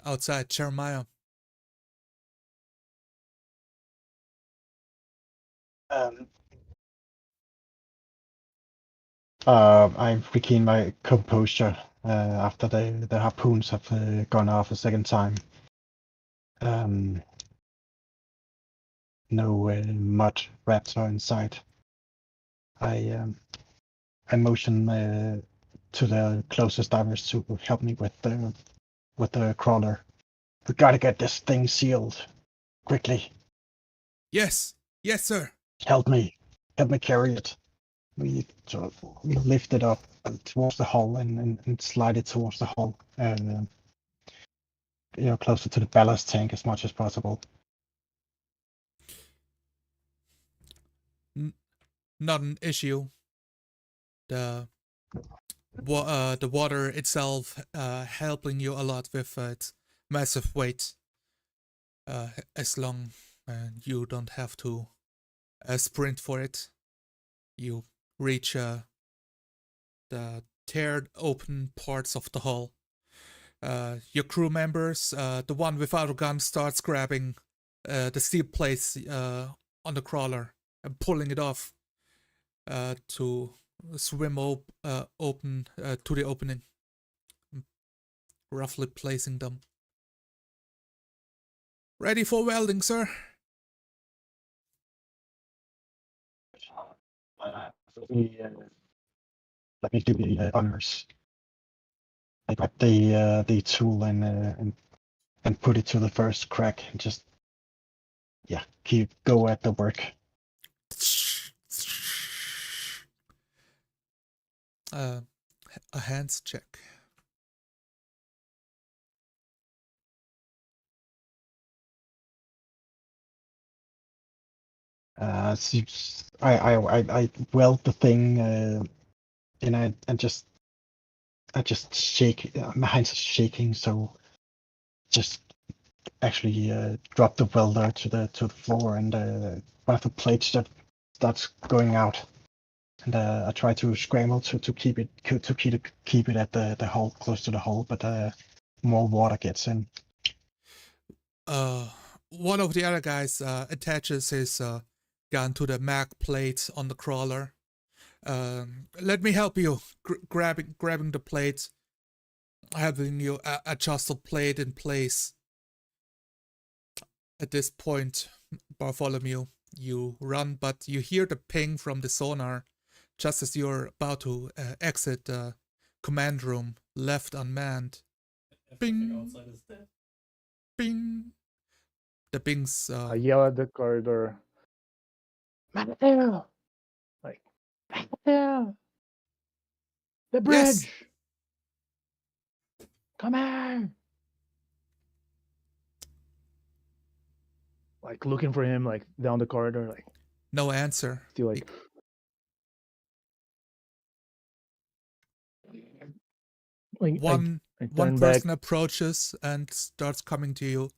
outside, Jeremiah. I regain my composure after the harpoons have gone off a second time. No mud rats are in sight. I motion to the closest divers to help me with the crawler. We gotta get this thing sealed quickly. Yes, sir. Help me carry it. We sort of lift it up towards the hull and slide it towards the hull, and closer to the ballast tank as much as possible. Not an issue. The water itself helping you a lot with its massive weight. As long as you don't have to sprint for it, you reach the teared open parts of the hull. Your crew members, the one without a gun, starts grabbing the steel plates on the crawler and pulling it off to swim open to the opening, roughly placing them. Ready for welding, sir? Let me do the honors. I grab the tool and put it to the first crack and just go at the work. A hands check. I weld the thing and I just shake. My hands are shaking, so just actually drop the welder to the floor, and one of the plates that starts going out, and I try to scramble to keep it at the hole, close to the hole, but more water gets in. One of the other guys attaches his gun to the mag plate on the crawler. Let me help you. Grabbing the plate, having you adjust the plate in place. At this point, Bartholomew, you run, but you hear the ping from the sonar just as you're about to exit the command room, left unmanned. Everything Bing. outside is dead. Bing. The pings. I yell at the corridor. Matthew! Like, Matthew! The bridge! Yes. Come here! Like, looking for him, like, down the corridor, like, No answer. still like... One I turn back. person approaches and starts coming to you.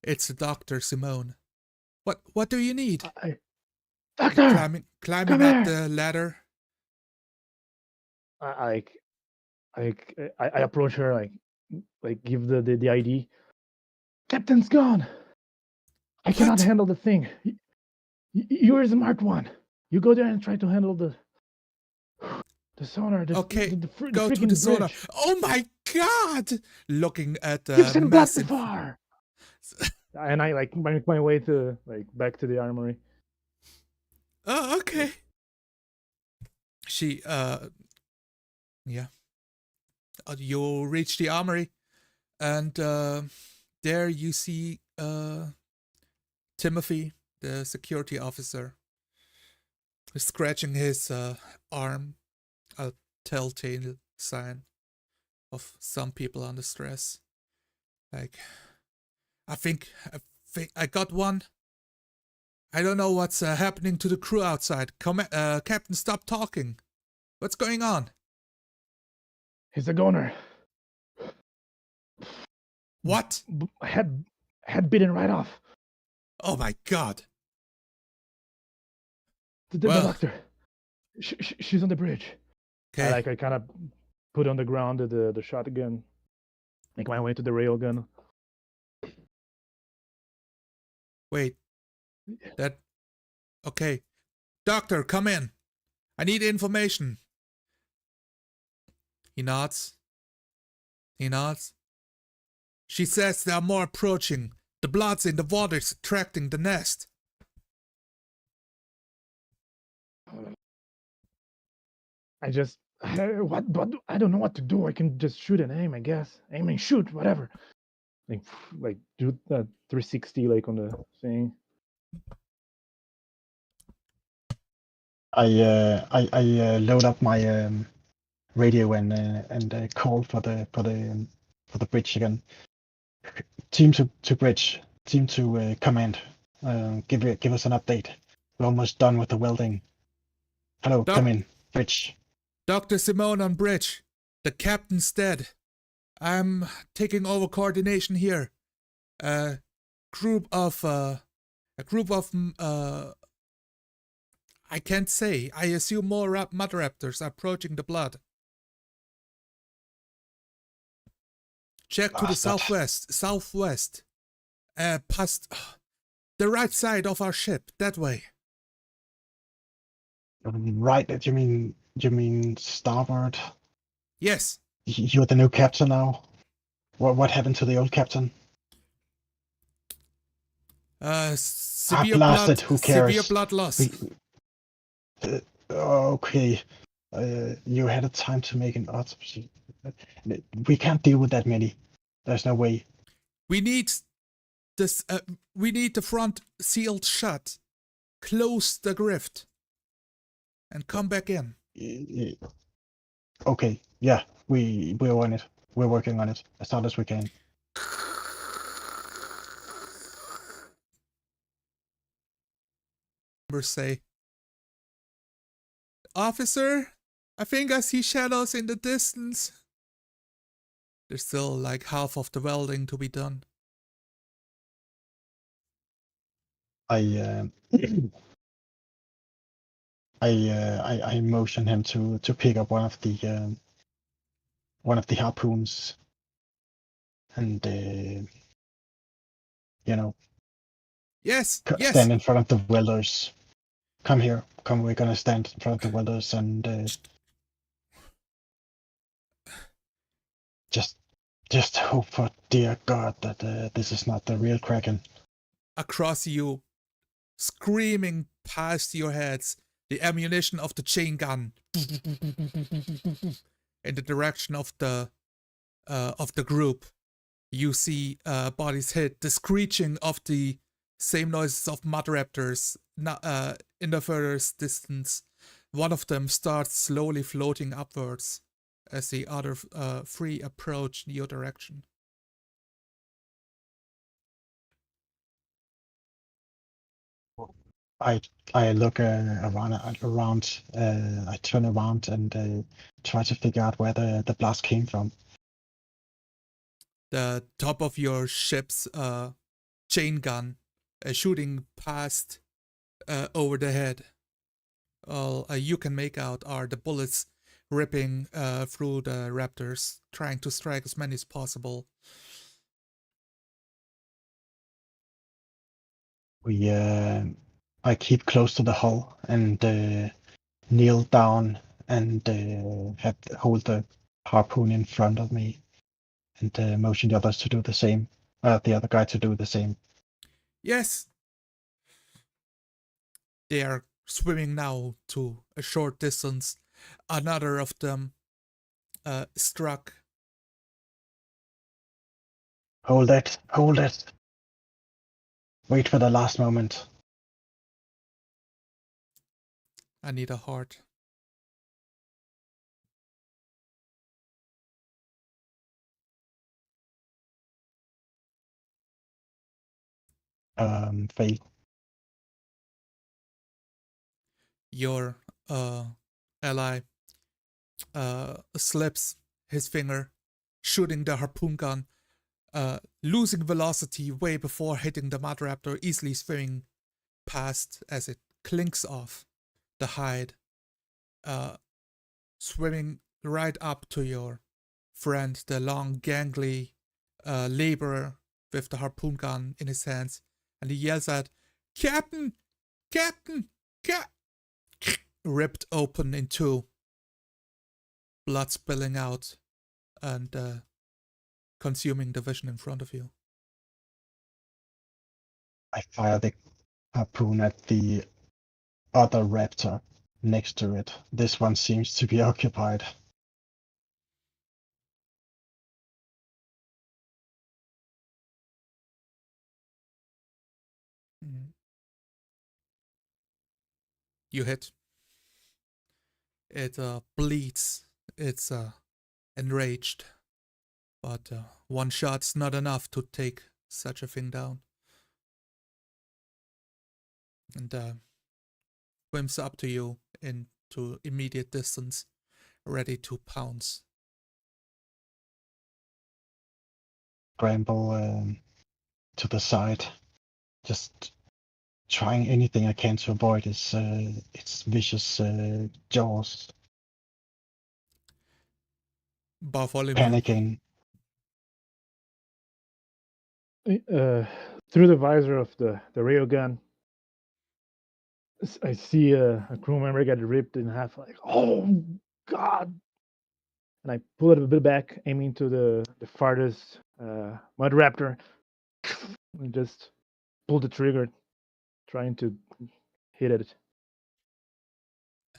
It's Dr. Simone. What do you need? Doctor! Climbing Come up here! the ladder. I approach her, like give the ID. Captain's gone. I cannot What? handle the thing. You're a smart one. You go there and try to handle the sonar. Okay, the go to freaking the sonar. bridge. Oh my god! Looking at the You've seen blood massive... before. And I like make my way to back to the armory. Oh, okay. She yeah. You reach the armory, and there you see Timothy, the security officer, scratching his arm, a telltale sign of some people under stress. Like, I think I got one. I don't know what's happening to the crew outside. Captain, stop talking. What's going on? He's a goner. What? Head bitten right off. Oh my god. The doctor. She's on the bridge. Okay. I kind of put on the ground the shotgun. Make my way to the railgun. Wait. Okay. Doctor, come in. I need information. He nods. She says there are more approaching. The blood's in the water's attracting the nest. I just what I don't know what to do. I can just shoot and aim, I guess. Aim and shoot, whatever. Like do that 360 like on the thing. I load up my radio and call for the bridge again. Team to bridge. Team to command. Give us an update. We're almost done with the welding. Hello, come in. Bridge. Dr. Simone on bridge. The captain's dead. I'm taking over coordination here. A group of I can't say. I assume more mother raptors are approaching the blood. Check to the southwest. Past the right side of our ship, that way. Right, you mean starboard? Yes. You're the new captain now. What happened to the old captain? Severe blood loss. Okay. You had a time to make an autopsy. We can't deal with that many. There's no way. We need this. We need the front sealed shut. Close the grift. And come back in. Okay, yeah, we're on it. We're working on it as hard as we can. Say, Officer, I think I see shadows in the distance. There's still like half of the welding to be done. I I motion him to pick up one of the harpoons, and Yes, stand yes. in front of the welders. Come here, come. We're gonna stand in front of the welders and just hope for dear God that this is not the real Kraken. Across you, screaming past your heads, the ammunition of the chain gun in the direction of the group. You see bodies hit, the screeching of the same noises of mud raptors in the furthest distance. One of them starts slowly floating upwards as the other three approach your direction. I look around. I turn around and try to figure out where the blast came from. The top of your ship's chain gun shooting past over the head. All you can make out are the bullets ripping through the raptors, trying to strike as many as possible. I keep close to the hull and kneel down and hold the harpoon in front of me and motion the others to do the same. The other guy to do the same. Yes. They are swimming now to a short distance. Another of them struck. Hold it, hold it. Wait for the last moment. I need a heart. Fail. Your ally slips his finger, shooting the harpoon gun, losing velocity way before hitting the mud raptor, easily swimming past as it clinks off the hide, swimming right up to your friend, the long, gangly laborer with the harpoon gun in his hands, and he yells out, "Captain! Captain! Ripped open in two, blood spilling out and consuming the vision in front of you. I fire the harpoon at the other raptor next to it. This one seems to be occupied. You hit. It bleeds. It's enraged. But one shot's not enough to take such a thing down. And swims up to you into immediate distance, ready to pounce. Scramble to the side, just trying anything I can to avoid its vicious jaws. Bartholomew. Panicking. Through the visor of the railgun, I see a crew member get ripped in half. Like, oh God! And I pull it a bit back, aiming to the farthest mud raptor, and just pull the trigger, trying to hit it.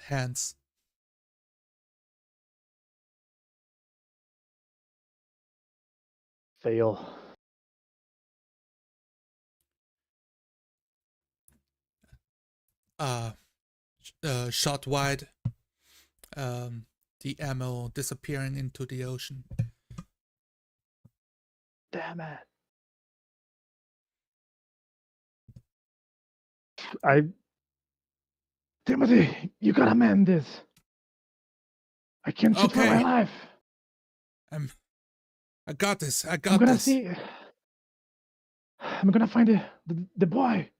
hands. Fail. Shot wide. The ammo disappearing into the ocean. Damn it. Timothy, you gotta mend this. I can't shoot for my Okay. life. I got this. I I'm got gonna this. see. I'm gonna find the boy.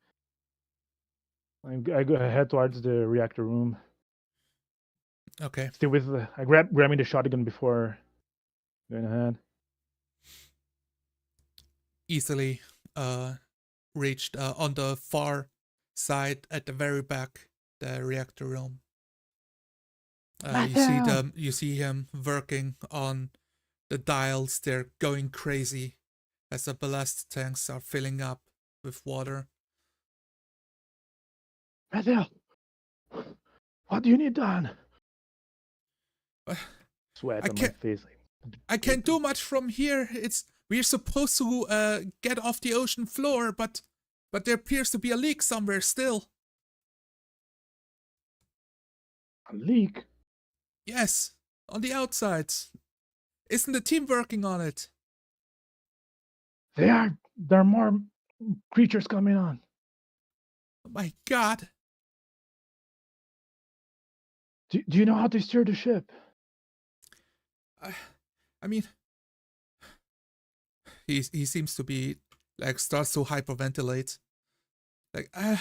I go head towards the reactor room. Okay. Still with I grabbing the shotgun before going ahead. Easily reached on the far side at the very back, the reactor room. You see him working on the dials. They're going crazy as the ballast tanks are filling up with water. Mattel, what do you need done? Sweat on my face. I can't do much from here. We're supposed to get off the ocean floor, but there appears to be a leak somewhere still. A leak? Yes, on the outside. Isn't the team working on it? There are more creatures coming on. Oh my God. Do you know how to steer the ship? I mean, he seems to be like starts to hyperventilate. Like I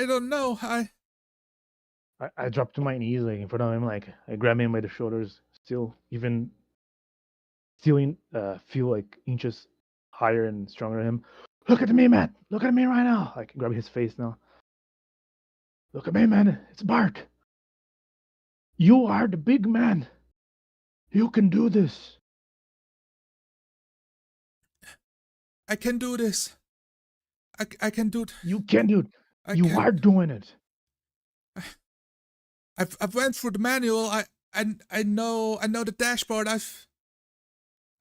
don't know. I drop to my knees like in front of him, like I grab him by the shoulders, still feel like inches higher and stronger than him. Look at me, man! Look at me right now! I can grab his face now. Look at me, man! It's Bart. You are the big man. You can do this. I can do this. I can do it. You can do it. You are doing it. I've went through the manual. I know the dashboard.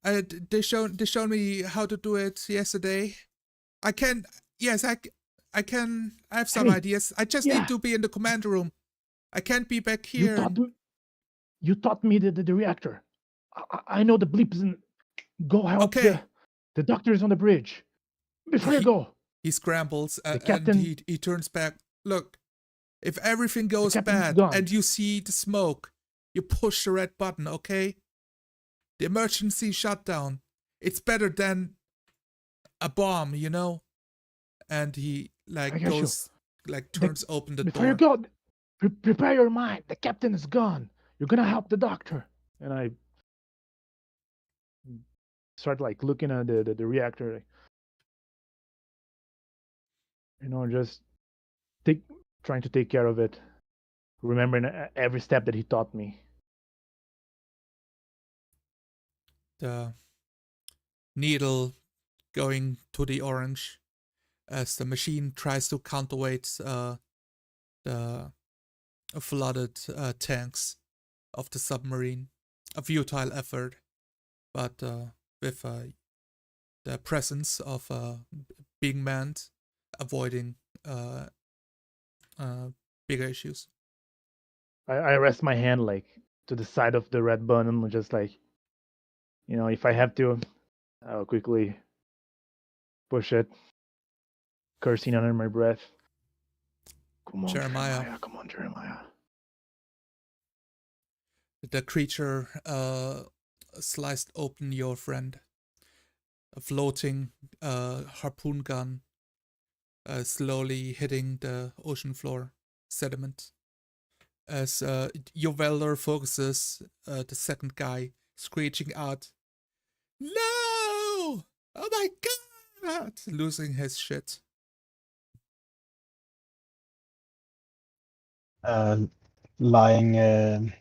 They showed me how to do it yesterday. I can. Yes, I can. I have some ideas. I just need to be in the command room. I can't be back here. You taught me the reactor. I know the bleeps and go help the doctor is on the bridge. Before you go. He scrambles and he turns back. Look, if everything goes bad and you see the smoke, you push the red button, okay? The emergency shutdown. It's better than a bomb, you know? And he turns open the door. Before you go, prepare your mind. The captain is gone. You're gonna help the doctor. And I start looking at the reactor. Just trying to take care of it. Remembering every step that he taught me. The needle going to the orange as the machine tries to counterweight the flooded tanks of the submarine. A futile effort, but with the presence of being manned, avoiding bigger issues. I rest my hand to the side of the red button, just if I have to, I'll quickly push it, cursing under my breath. Come on, Jeremiah. Come on, Jeremiah. The creature sliced open your friend. A floating harpoon gun slowly hitting the ocean floor sediment. As your welder focuses, the second guy screeching out, "No! Oh my God!" losing his shit. Lying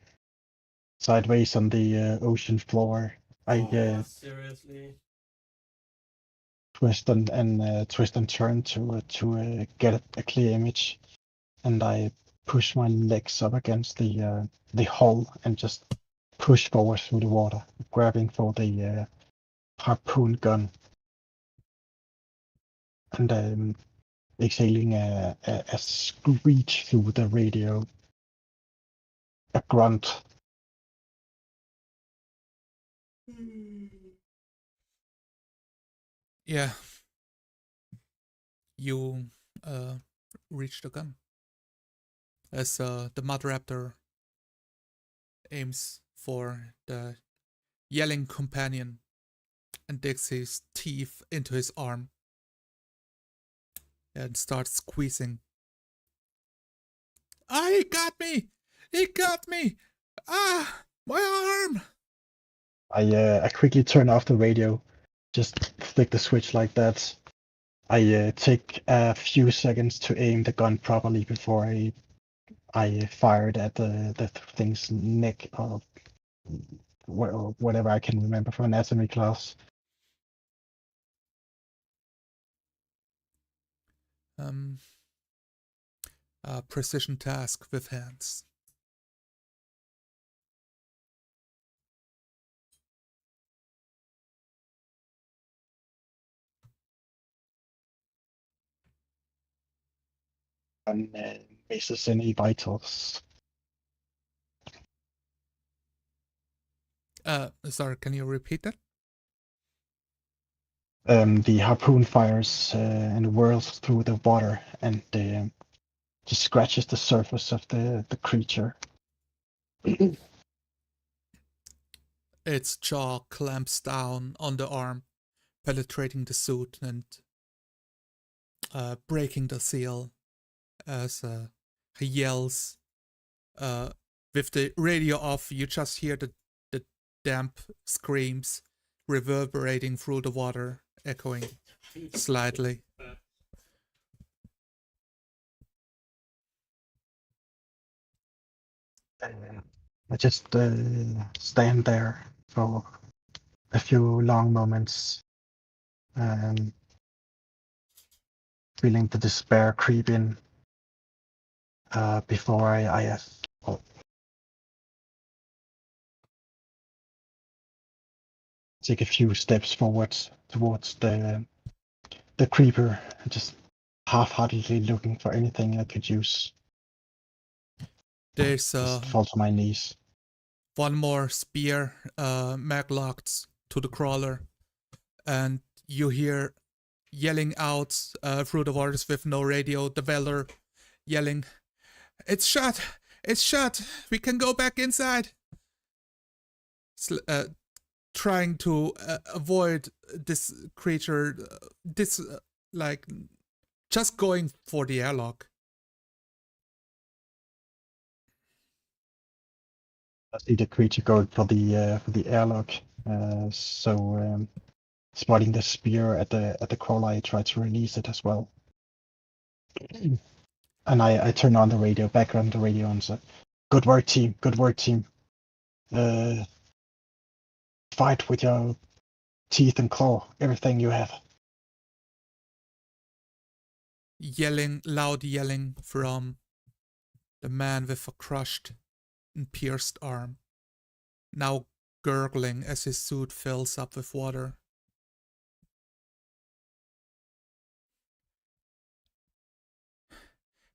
sideways on the ocean floor, Seriously? twist and turn to get a clear image, and I push my legs up against the hull and just push forward through the water, grabbing for the harpoon gun and exhaling a screech through the radio, a grunt. Yeah. You reach the gun as the mud raptor aims for the yelling companion and digs his teeth into his arm and starts squeezing. Ah, he got me! He got me! Ah, my arm! I quickly turn off the radio, just flick the switch like that. I take a few seconds to aim the gun properly before I fire it at the thing's neck or whatever I can remember from anatomy class. A precision task with hands. And misses any vitals. Sorry, can you repeat that? The harpoon fires and whirls through the water and just scratches the surface of the creature. Its jaw clamps down on the arm, penetrating the suit and breaking the seal as he yells. With the radio off, you just hear the damp screams reverberating through the water, echoing slightly. I just stand there for a few long moments, feeling the despair creep in before I take a few steps forward towards the creeper, just half-heartedly looking for anything I could use. There's Just fall to my knees. one more spear maglocked to the crawler, and you hear yelling out through the waters with no radio, the welder yelling, "It's shut! It's shut! We can go back inside!" Trying to avoid this creature, just going for the airlock. I see the creature going for the airlock. Spotting the spear at the crawler, I try to release it as well. And I turn on the radio, back on the radio, and say, "Good work, team. Good work, team. Fight with your teeth and claw, everything you have." Loud yelling from the man with a crushed and pierced arm, now gurgling as his suit fills up with water.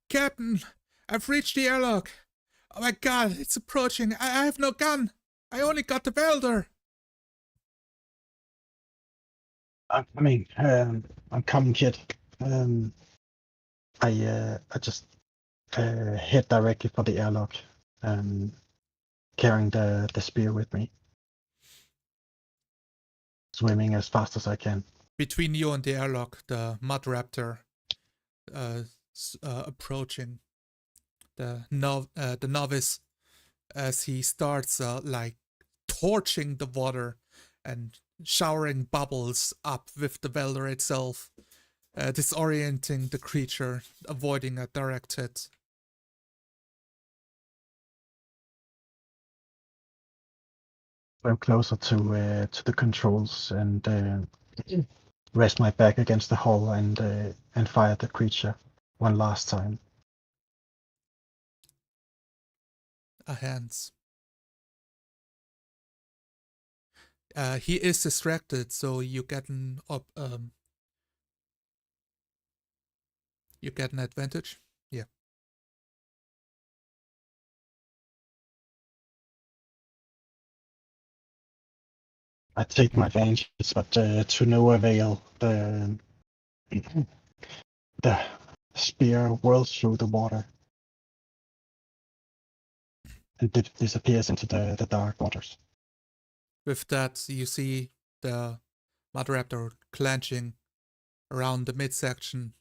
"Captain, I've reached the airlock. Oh my god, it's approaching. I have no gun. I only got the welder." I'm coming, kid. I just head directly for the airlock, carrying the spear with me, swimming as fast as I can. Between you and the airlock, the mud raptor approaching the novice as he starts torching the water and showering bubbles up with the welder itself, disorienting the creature, avoiding a direct hit. I'm closer to the controls and rest my back against the hull and fire the creature one last time. hands. He is distracted, so you get an advantage. Yeah. I take my advantage, but to no avail. The spear whirls through the water and disappears into the dark waters. With that, you see the Mother Raptor clenching around the midsection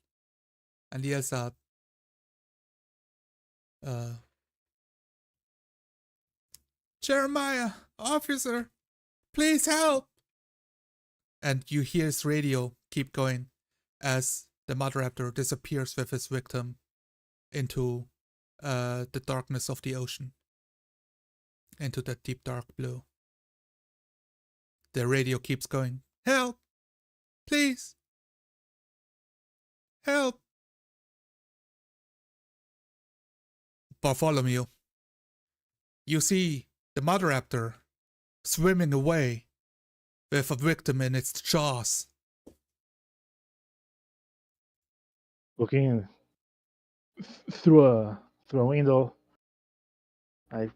and yells out, Jeremiah, officer, please help! And you hear his radio keep going as the Mother Raptor disappears with his victim into the darkness of the ocean, into that deep dark blue. The radio keeps going, help! Please! Help! Bartholomew, you see the Mother Raptor swimming away with a victim in its jaws. Looking through a window, I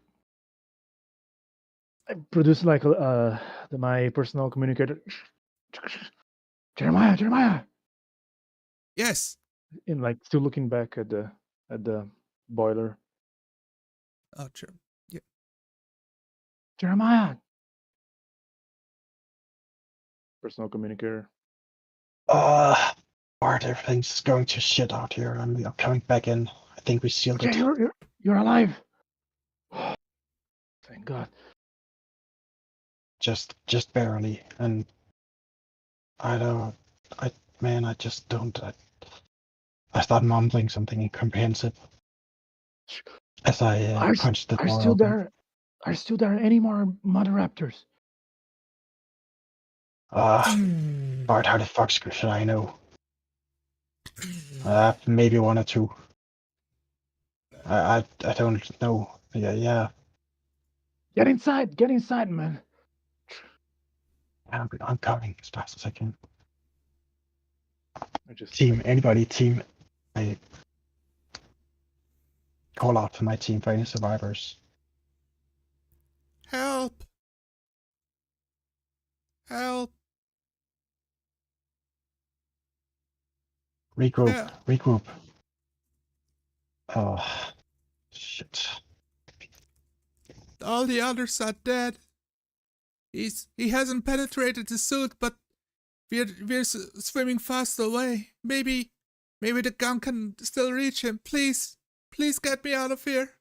produce like my personal communicator. Jeremiah. Yes. And like still looking back at the boiler. Oh, sure. Yeah. Jeremiah. Personal communicator. Bart, everything's going to shit out here. I'm coming back in. I think we sealed it. You're alive. Thank God. Just barely, and I just don't. I start mumbling something incomprehensible as I punched the door open. Are still there any more Mother Raptors? Bart, how the fuck should I know? Maybe one or two. I don't know. Yeah. Get inside, man. I'm coming as fast as I can. Team. I call out to my team for any survivors. Help! Regroup. Oh, shit. All the others are dead. He hasn't penetrated the suit, but we're swimming fast away. Maybe the gun can still reach him. Please get me out of here.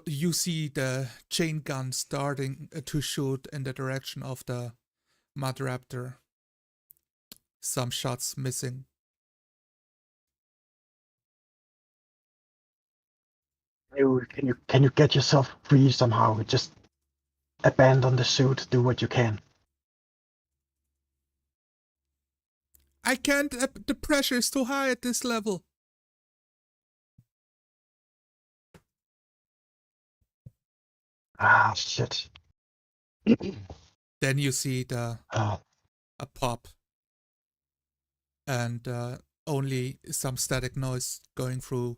You see the chain gun starting to shoot in the direction of the Mother Raptor. Some shots missing. Can you get yourself free somehow? Just abandon the suit. Do what you can. I can't. The pressure is too high at this level. Shit. Then you see a pop, and only some static noise going through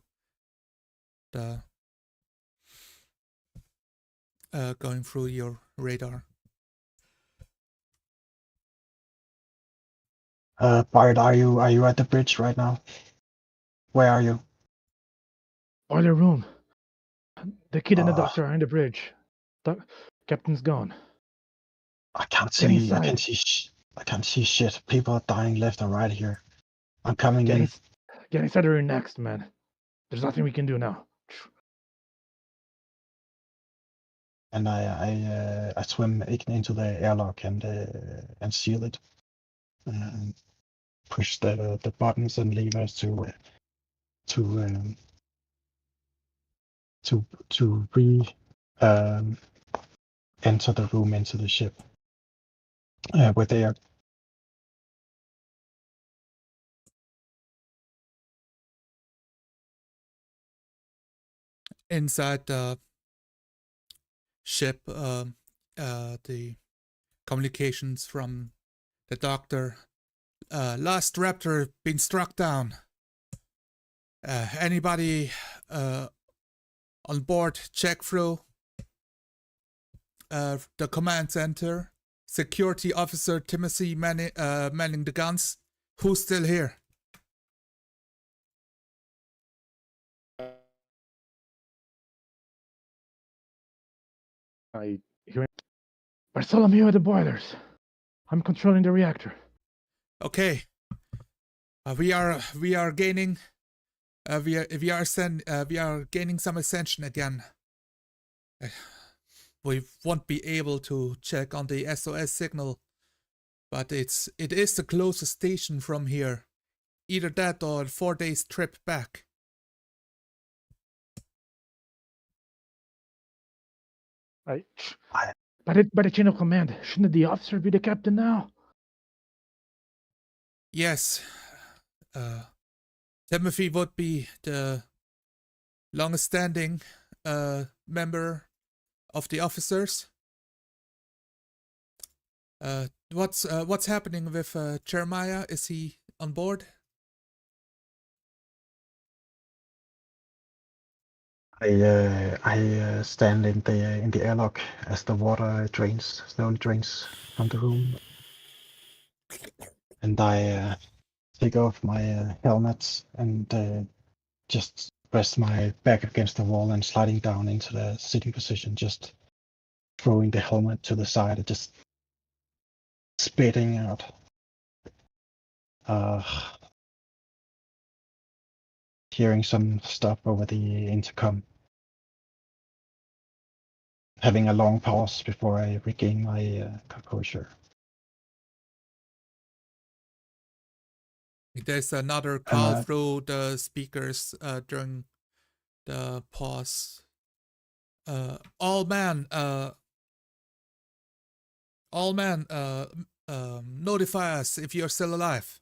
your radar. Bart, are you at the bridge right now? Where are you? Boiler room. The kid and the doctor are in the bridge. Captain's gone. I can't see. I can't see shit. People are dying left and right here. I'm coming in. Get inside the room next, man. There's nothing we can do now. And I swim into the airlock and seal it. Push the buttons and levers to enter the room, into the ship with air. inside the ship, the communications from the doctor. Last Raptor been struck down. Anybody on board, check through the command center. Security officer Timothy manning the guns. Who's still here? I hear Bartholomew at the boilers. I'm controlling the reactor. Okay. We are gaining. We are gaining some ascension again. We won't be able to check on the SOS signal, but it is the closest station from here. Either that or a 4 days trip back. By the chain of command, shouldn't the officer be the captain now? Yes. Timothy would be the longest standing member of the officers. What's happening with Jeremiah? Is he on board? I stand in the airlock as the water slowly drains from the room, and I take off my helmet and just press my back against the wall and sliding down into the sitting position, just throwing the helmet to the side and just spitting out. Hearing some stuff over the intercom. Having a long pause before I regain my composure. There's another call through the speakers during the pause. All men, notify us if you're still alive.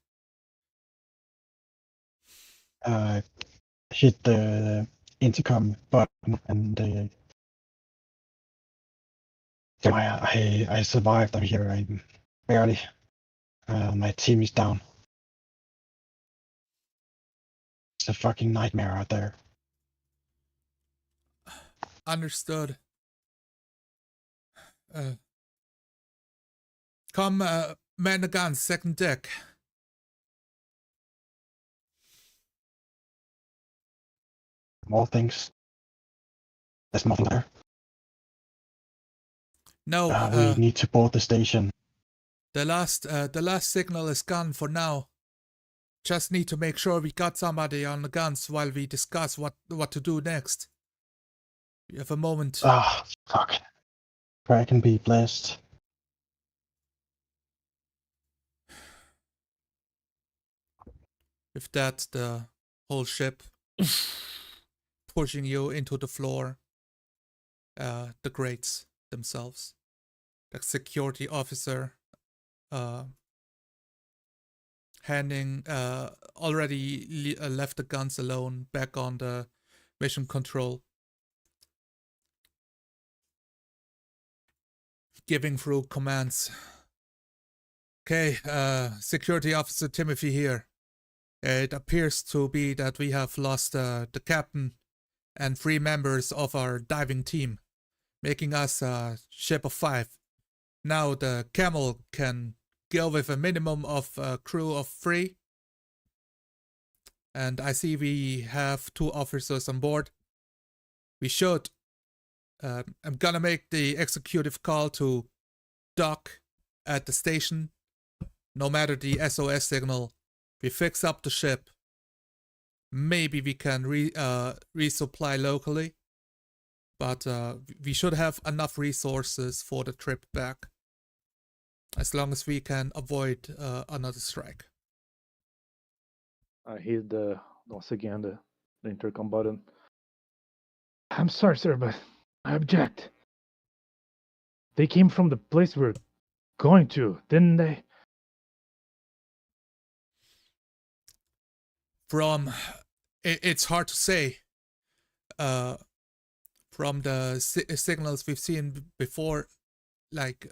Hit the intercom button and I survived. I'm here. I'm barely. My team is down. It's a fucking nightmare out there. Understood. Come, man the guns, second deck. More things. There's nothing there. No, we need to board the station. The last signal is gone for now. Just need to make sure we got somebody on the guns while we discuss what to do next. We have a moment. Ah, fuck. Kraken be blessed. With that, the whole ship pushing you into the floor. The grates themselves. The security officer handing already left the guns alone back on the mission control. Giving through commands. Okay, security officer Timothy here. It appears to be that we have lost the captain and 3 members of our diving team, making us a ship of 5. Now the Camel can go with a minimum of a crew of 3. And I see we have 2 officers on board. We should. I'm gonna make the executive call to dock at the station. No matter the SOS signal, we fix up the ship. Maybe we can resupply locally. But we should have enough resources for the trip back. As long as we can avoid another strike. I hit once again the intercom button. I'm sorry, sir, but I object. They came from the place we're going to, didn't they? It's hard to say. from the signals we've seen before, like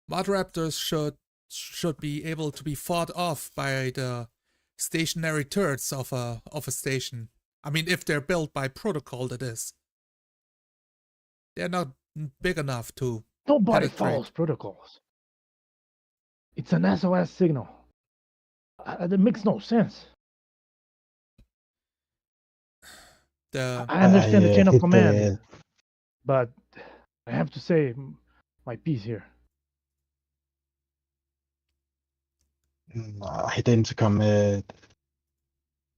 mud raptors should be able to be fought off by the stationary turrets of a station. I mean, if they're built by protocol, that is. They're not big enough to Nobody penetrate. follows protocols. It's an SOS signal. That makes no sense. I understand the chain of hit command, but I have to say my piece here. I hit the intercom.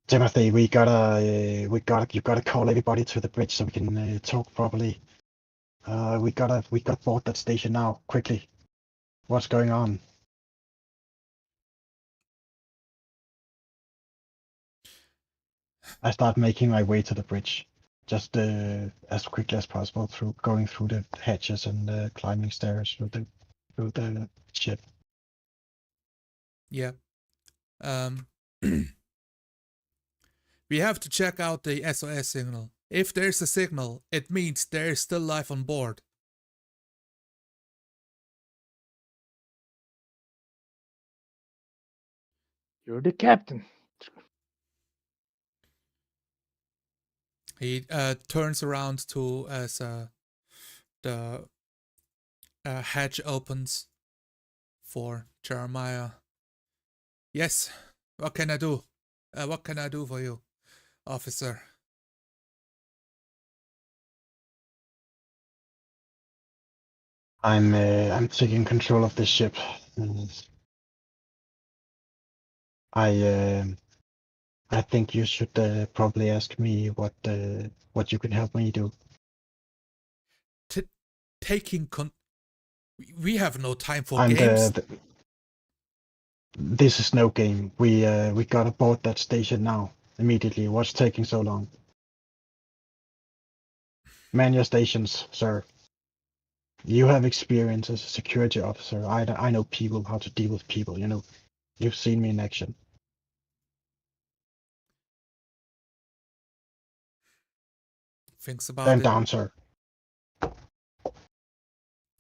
Timothy, you gotta call everybody to the bridge so we can talk properly. We gotta board that station now, quickly. What's going on? I start making my way to the bridge, just as quickly as possible, going through the hatches and climbing stairs through the ship. Yeah. We have to check out the SOS signal. If there's a signal, it means there is still life on board. You're the captain. He turns around to as the hatch opens for Jeremiah. Yes, what can I do? What can I do for you, officer? I'm taking control of this ship. I think you should probably ask me what you can help me do. We have no time for games. This is no game. We gotta board that station now, immediately. What's taking so long? Man your stations, sir. You have experience as a security officer. I know people, how to deal with people. You know, you've seen me in action. Thinks about Stand it. down, sir.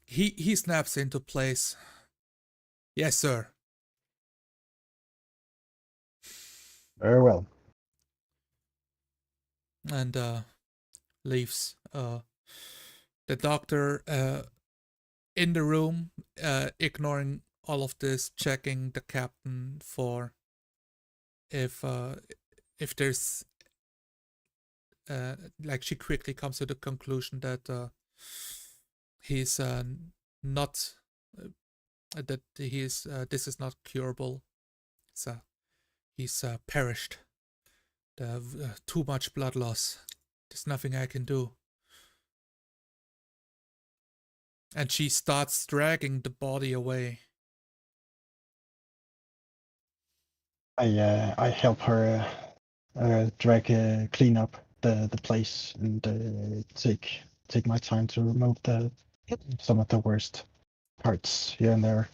He snaps into place. Yes, sir. Very well. And leaves. The doctor in the room, ignoring all of this, checking the captain for if there's like she quickly comes to the conclusion that he's not that he's this is not curable. So he's perished. Too much blood loss. There's nothing I can do. And she starts dragging the body away. I help her clean up the place and take my time to remove some of the worst parts here and there.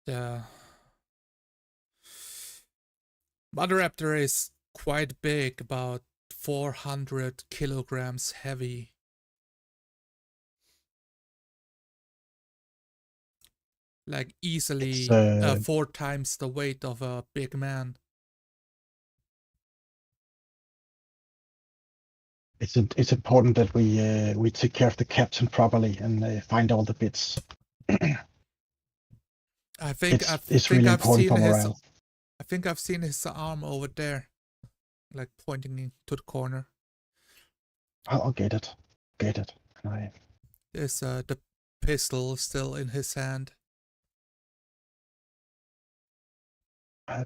The Mother Raptor is quite big, about 400 kilograms heavy. Like easily 4 times the weight of a big man. It's important that we take care of the captain properly and find all the bits. I think it's really I've important seen for morale. I think I've seen his arm over there, like pointing to the corner. I'll get it. And There's the pistol still in his hand. I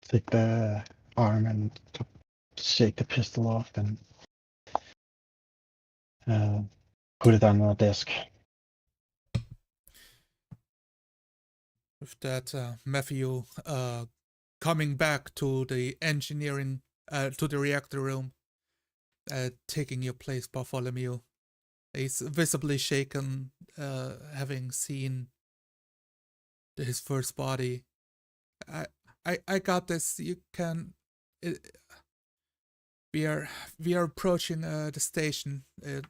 take the arm and shake the pistol off and put it on the desk. With that, Matthew coming back to the engineering, to the reactor room, taking your place, Bartholomew. He's visibly shaken, having seen his first body. I got this. You can. We are approaching the station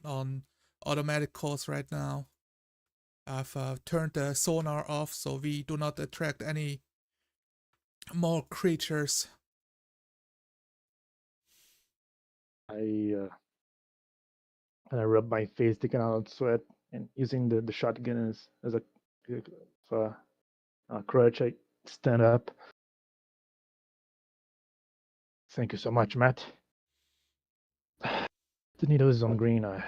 on automatic course right now. I've turned the sonar off so we do not attract any more creatures. I rub my face, taking out sweat, and using the shotgun as a crutch. I stand up. Thank you so much, Matt. The needle is on green. I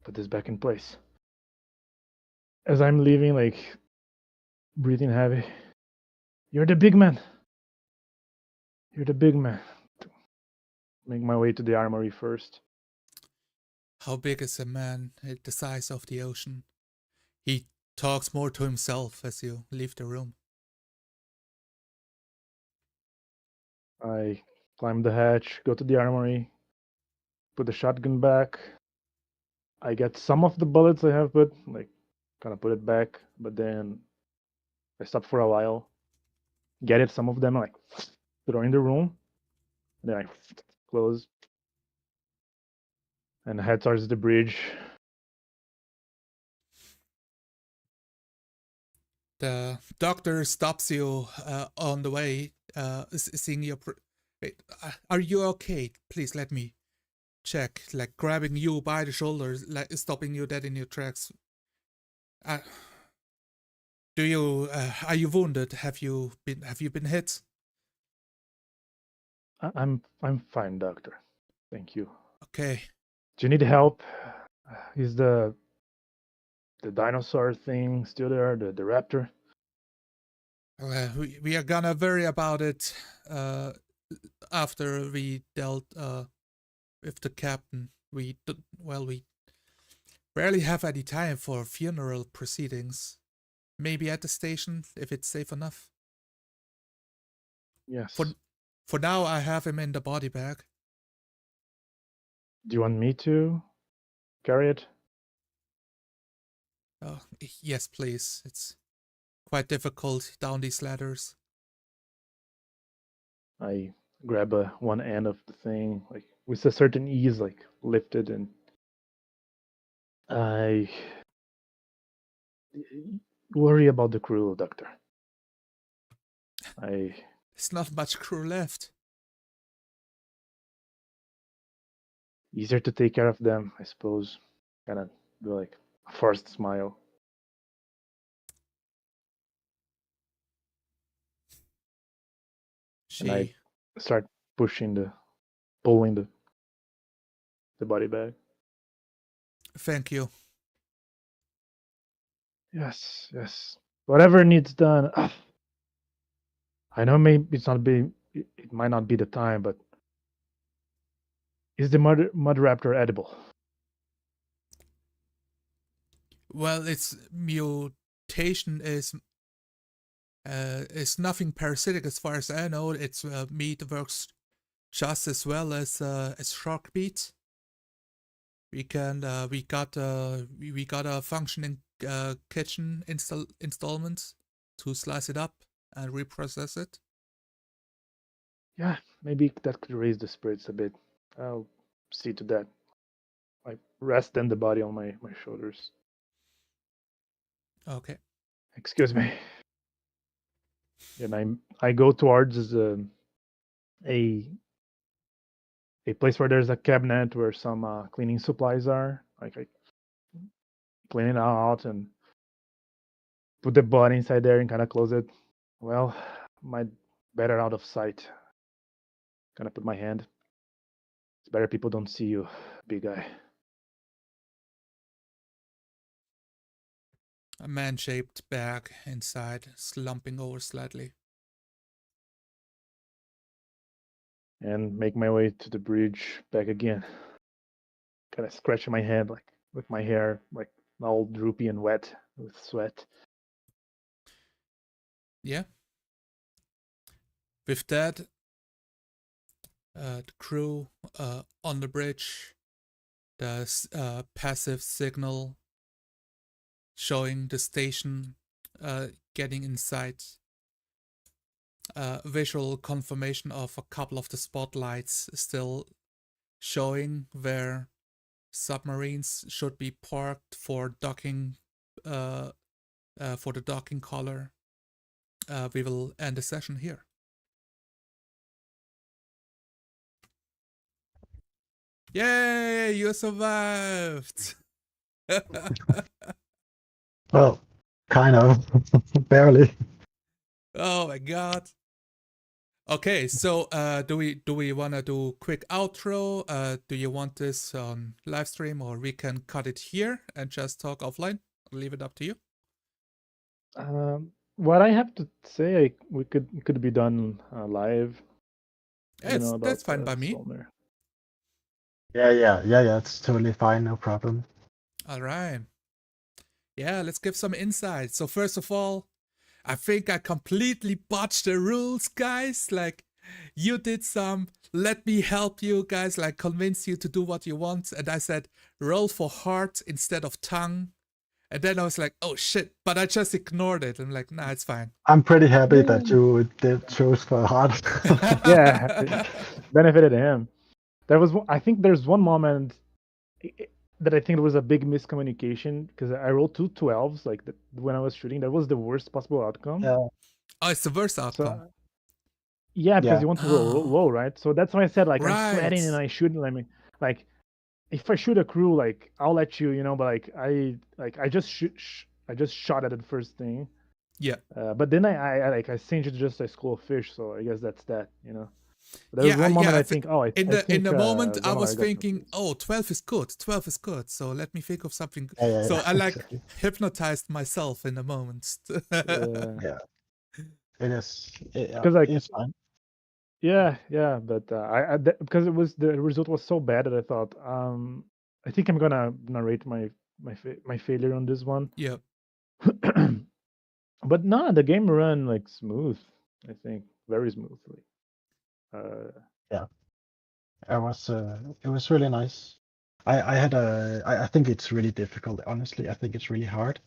put this back in place. As I'm leaving, like breathing heavy. You're the big man. You're the big man. Make my way to the armory first. How big is a man at the size of the ocean? He talks more to himself as you leave the room. I climb the hatch, go to the armory, put the shotgun back. I get some of the bullets I have put, like, kind of put it back, but then I stop for a while, get it, some of them, like, throw in the room, then I close and head towards the bridge. The doctor stops you on the way, seeing your. Wait, are you okay? Please let me check. Like grabbing you by the shoulders, like stopping you dead in your tracks. Do you? Are you wounded? Have you been hit? I'm fine, doctor. Thank you. Okay. Do you need help? Is the dinosaur thing still there? The raptor? We are gonna worry about it after we dealt with the captain. We barely have any time for funeral proceedings. Maybe at the station if it's safe enough. Yes. For now, I have him in the body bag. Do you want me to carry it? Oh, yes, please. It's quite difficult down these ladders. I grab one end of the thing, like with a certain ease, like lift it, and I worry about the crew, doctor. There's not much crew left. Easier to take care of them, I suppose. Kind of do like a forced smile. And I start pulling the body bag. Thank you. Yes. Whatever needs done. I know maybe it might not be the time, but is the mud raptor edible? Well, its mutation is nothing parasitic as far as I know. Its meat works just as well as shark meat. We got a functioning kitchen installment to slice it up and reprocess it. Yeah, maybe that could raise the spirits a bit. I'll see to that. I rest then the body on my shoulders. Okay. Excuse me. And I go towards a place where there's a cabinet where some cleaning supplies are. Like I clean it out and put the body inside there and kind of close it. Well, better out of sight. Kind of put my hand. It's better people don't see you, big guy. A man-shaped bag inside, slumping over slightly. And make my way to the bridge back again. Kind of scratching my head, like with my hair, like all droopy and wet with sweat. Yeah. With that, the crew on the bridge, the passive signal showing the station getting in sight. visual confirmation of a couple of the spotlights still showing where submarines should be parked for docking, for the docking collar. We will end the session here. Yay, you survived! Well, kind of, barely. Oh my god. Okay, so do we want to do quick outro? Do you want this on live stream, or we can cut it here and just talk offline? I'll leave it up to you. What I have to say, it could be done live. That's fine by me. Solmer. Yeah. It's totally fine, no problem. All right. Yeah, let's give some insight. So first of all, I think I completely botched the rules, guys. Like, you did some, let me help you guys, like convince you to do what you want. And I said, roll for heart instead of tongue. And then I was like, oh shit, but I just ignored it. I'm like, nah, it's fine. I'm pretty happy that you did choose for hard. Yeah, it benefited him. I think there's one moment that I think there was a big miscommunication, because I rolled 2 12s like when I was shooting. That was the worst possible outcome. Yeah. Oh, it's the worst outcome. So, yeah, because Yeah. you want to roll low, right? So that's why I said, like, I'm Right. sweating and I shouldn't. I mean, like, if I shoot a crew, like, I'll let you, but like I just shot at it first thing. Yeah. But then I changed it to just a school of fish. So I guess that's that. There was one moment I think, in the moment I Zohar was got thinking, confused. 12 is good. 12 is good. So let me think of something. Yeah, So I like exactly. hypnotized myself in the moment. Yeah. It is. Because like it's fine. Yeah, but because the result was so bad that I thought, I think I'm gonna narrate my failure on this one. Yeah. But no, the game ran like smooth. I think very smoothly. Yeah, it was really nice. I think it's really difficult. Honestly, I think it's really hard.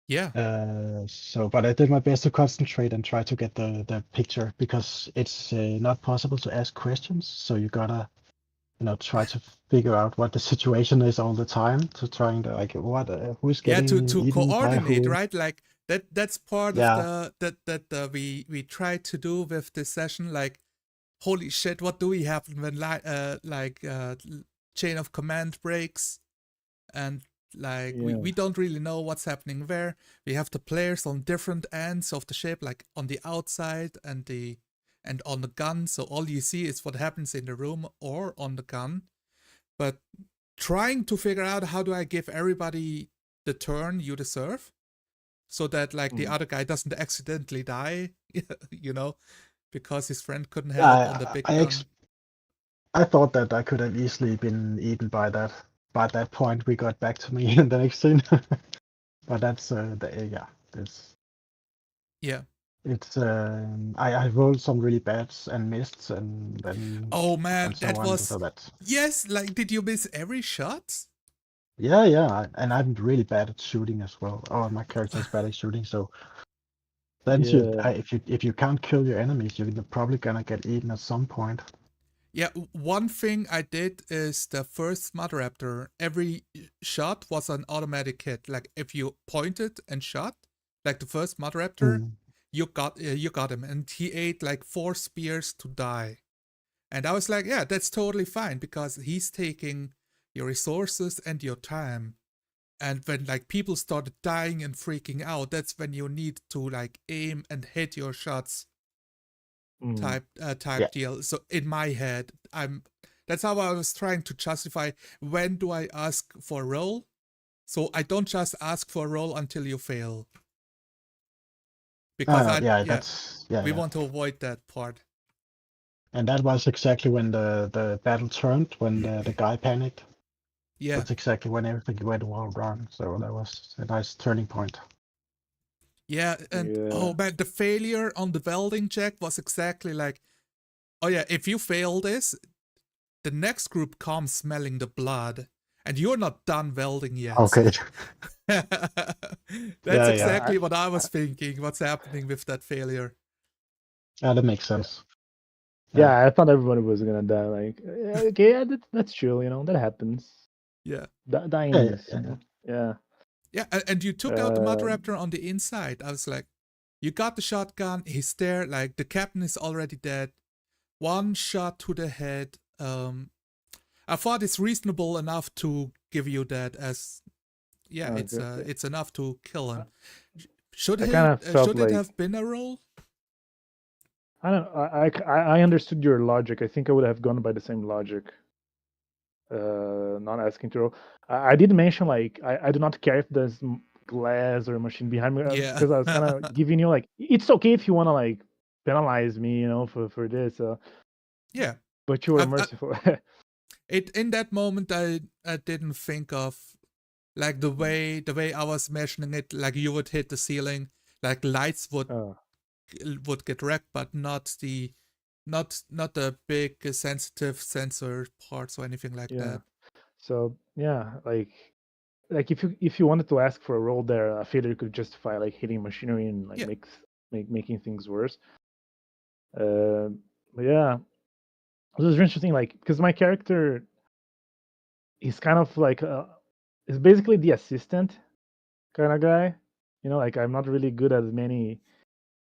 Yeah. But I did my best to concentrate and try to get the picture, because it's not possible to ask questions. So you gotta, try to figure out what the situation is all the time, to trying to who's getting to eaten by coordinate, who. right? Like that's part Yeah. of that we try to do with this session. Like, holy shit, what do we have when chain of command breaks, and like we don't really know what's happening there. We have the players on different ends of the ship, like on the outside and on the gun. So all you see is what happens in the room or on the gun. But trying to figure out, how do I give everybody the turn you deserve, so that like the other guy doesn't accidentally die, because his friend couldn't help on the big gun. I thought that I could have easily been eaten by that. By that point, we got back to me in the next scene. But that's it's I rolled some really bads and missed, and then Oh man, and so that on, was so that's yes. Like, did you miss every shot? yeah, and I'm really bad at shooting as well. Oh, my character is bad at shooting, so then if you can't kill your enemies, you're probably gonna get eaten at some point. Yeah, one thing I did is the first Mud Raptor, every shot was an automatic hit. Like, if you pointed and shot, like the first Mud Raptor, you got him, and he ate like 4 spears to die. And I was like, yeah, that's totally fine, because he's taking your resources and your time. And when like people started dying and freaking out, that's when you need to like aim and hit your shots. Type deal. So in my head, that's how I was trying to justify, when do I ask for a roll? So I don't just ask for a roll until you fail, because we want to avoid that part. And that was exactly when the battle turned, when the guy panicked. Yeah, that's exactly when everything went all wrong. So that was a nice turning point. Yeah, and oh man, the failure on the welding check was exactly like, oh yeah, if you fail this, the next group comes smelling the blood, and you're not done welding yet. Okay. That's exactly what I was thinking, what's happening with that failure. That makes sense. Yeah, I thought everybody was gonna die. Like, okay, yeah, that's chill. That happens. Yeah. Dying Yeah, is, yeah, yeah. Yeah, and you took out the Mud Um, Raptor on the inside. I was like, you got the shotgun, he's there, like the captain is already dead. One shot to the head. I thought it's reasonable enough to give you that as yeah, okay, okay. it's enough to kill him. Should I kind of felt should it like have been a roll? I don't. I understood your logic. I think I would have gone by the same logic. Not asking to roll. I did mention like I do not care if there's glass or a machine behind me Yeah. because I was kind of giving you like it's okay if you want to like penalize me, for this. Yeah. But you were I, merciful. in that moment I didn't think of like the way I was imagining it, like you would hit the ceiling, like lights would get wrecked, but not the big sensitive sensor parts or anything like Yeah. that. So yeah, like if you wanted to ask for a roll there, a failure could justify like hitting machinery and like Yeah. making things worse. But yeah, it was interesting, like because my character is kind of like is basically the assistant kind of guy. Like I'm not really good at many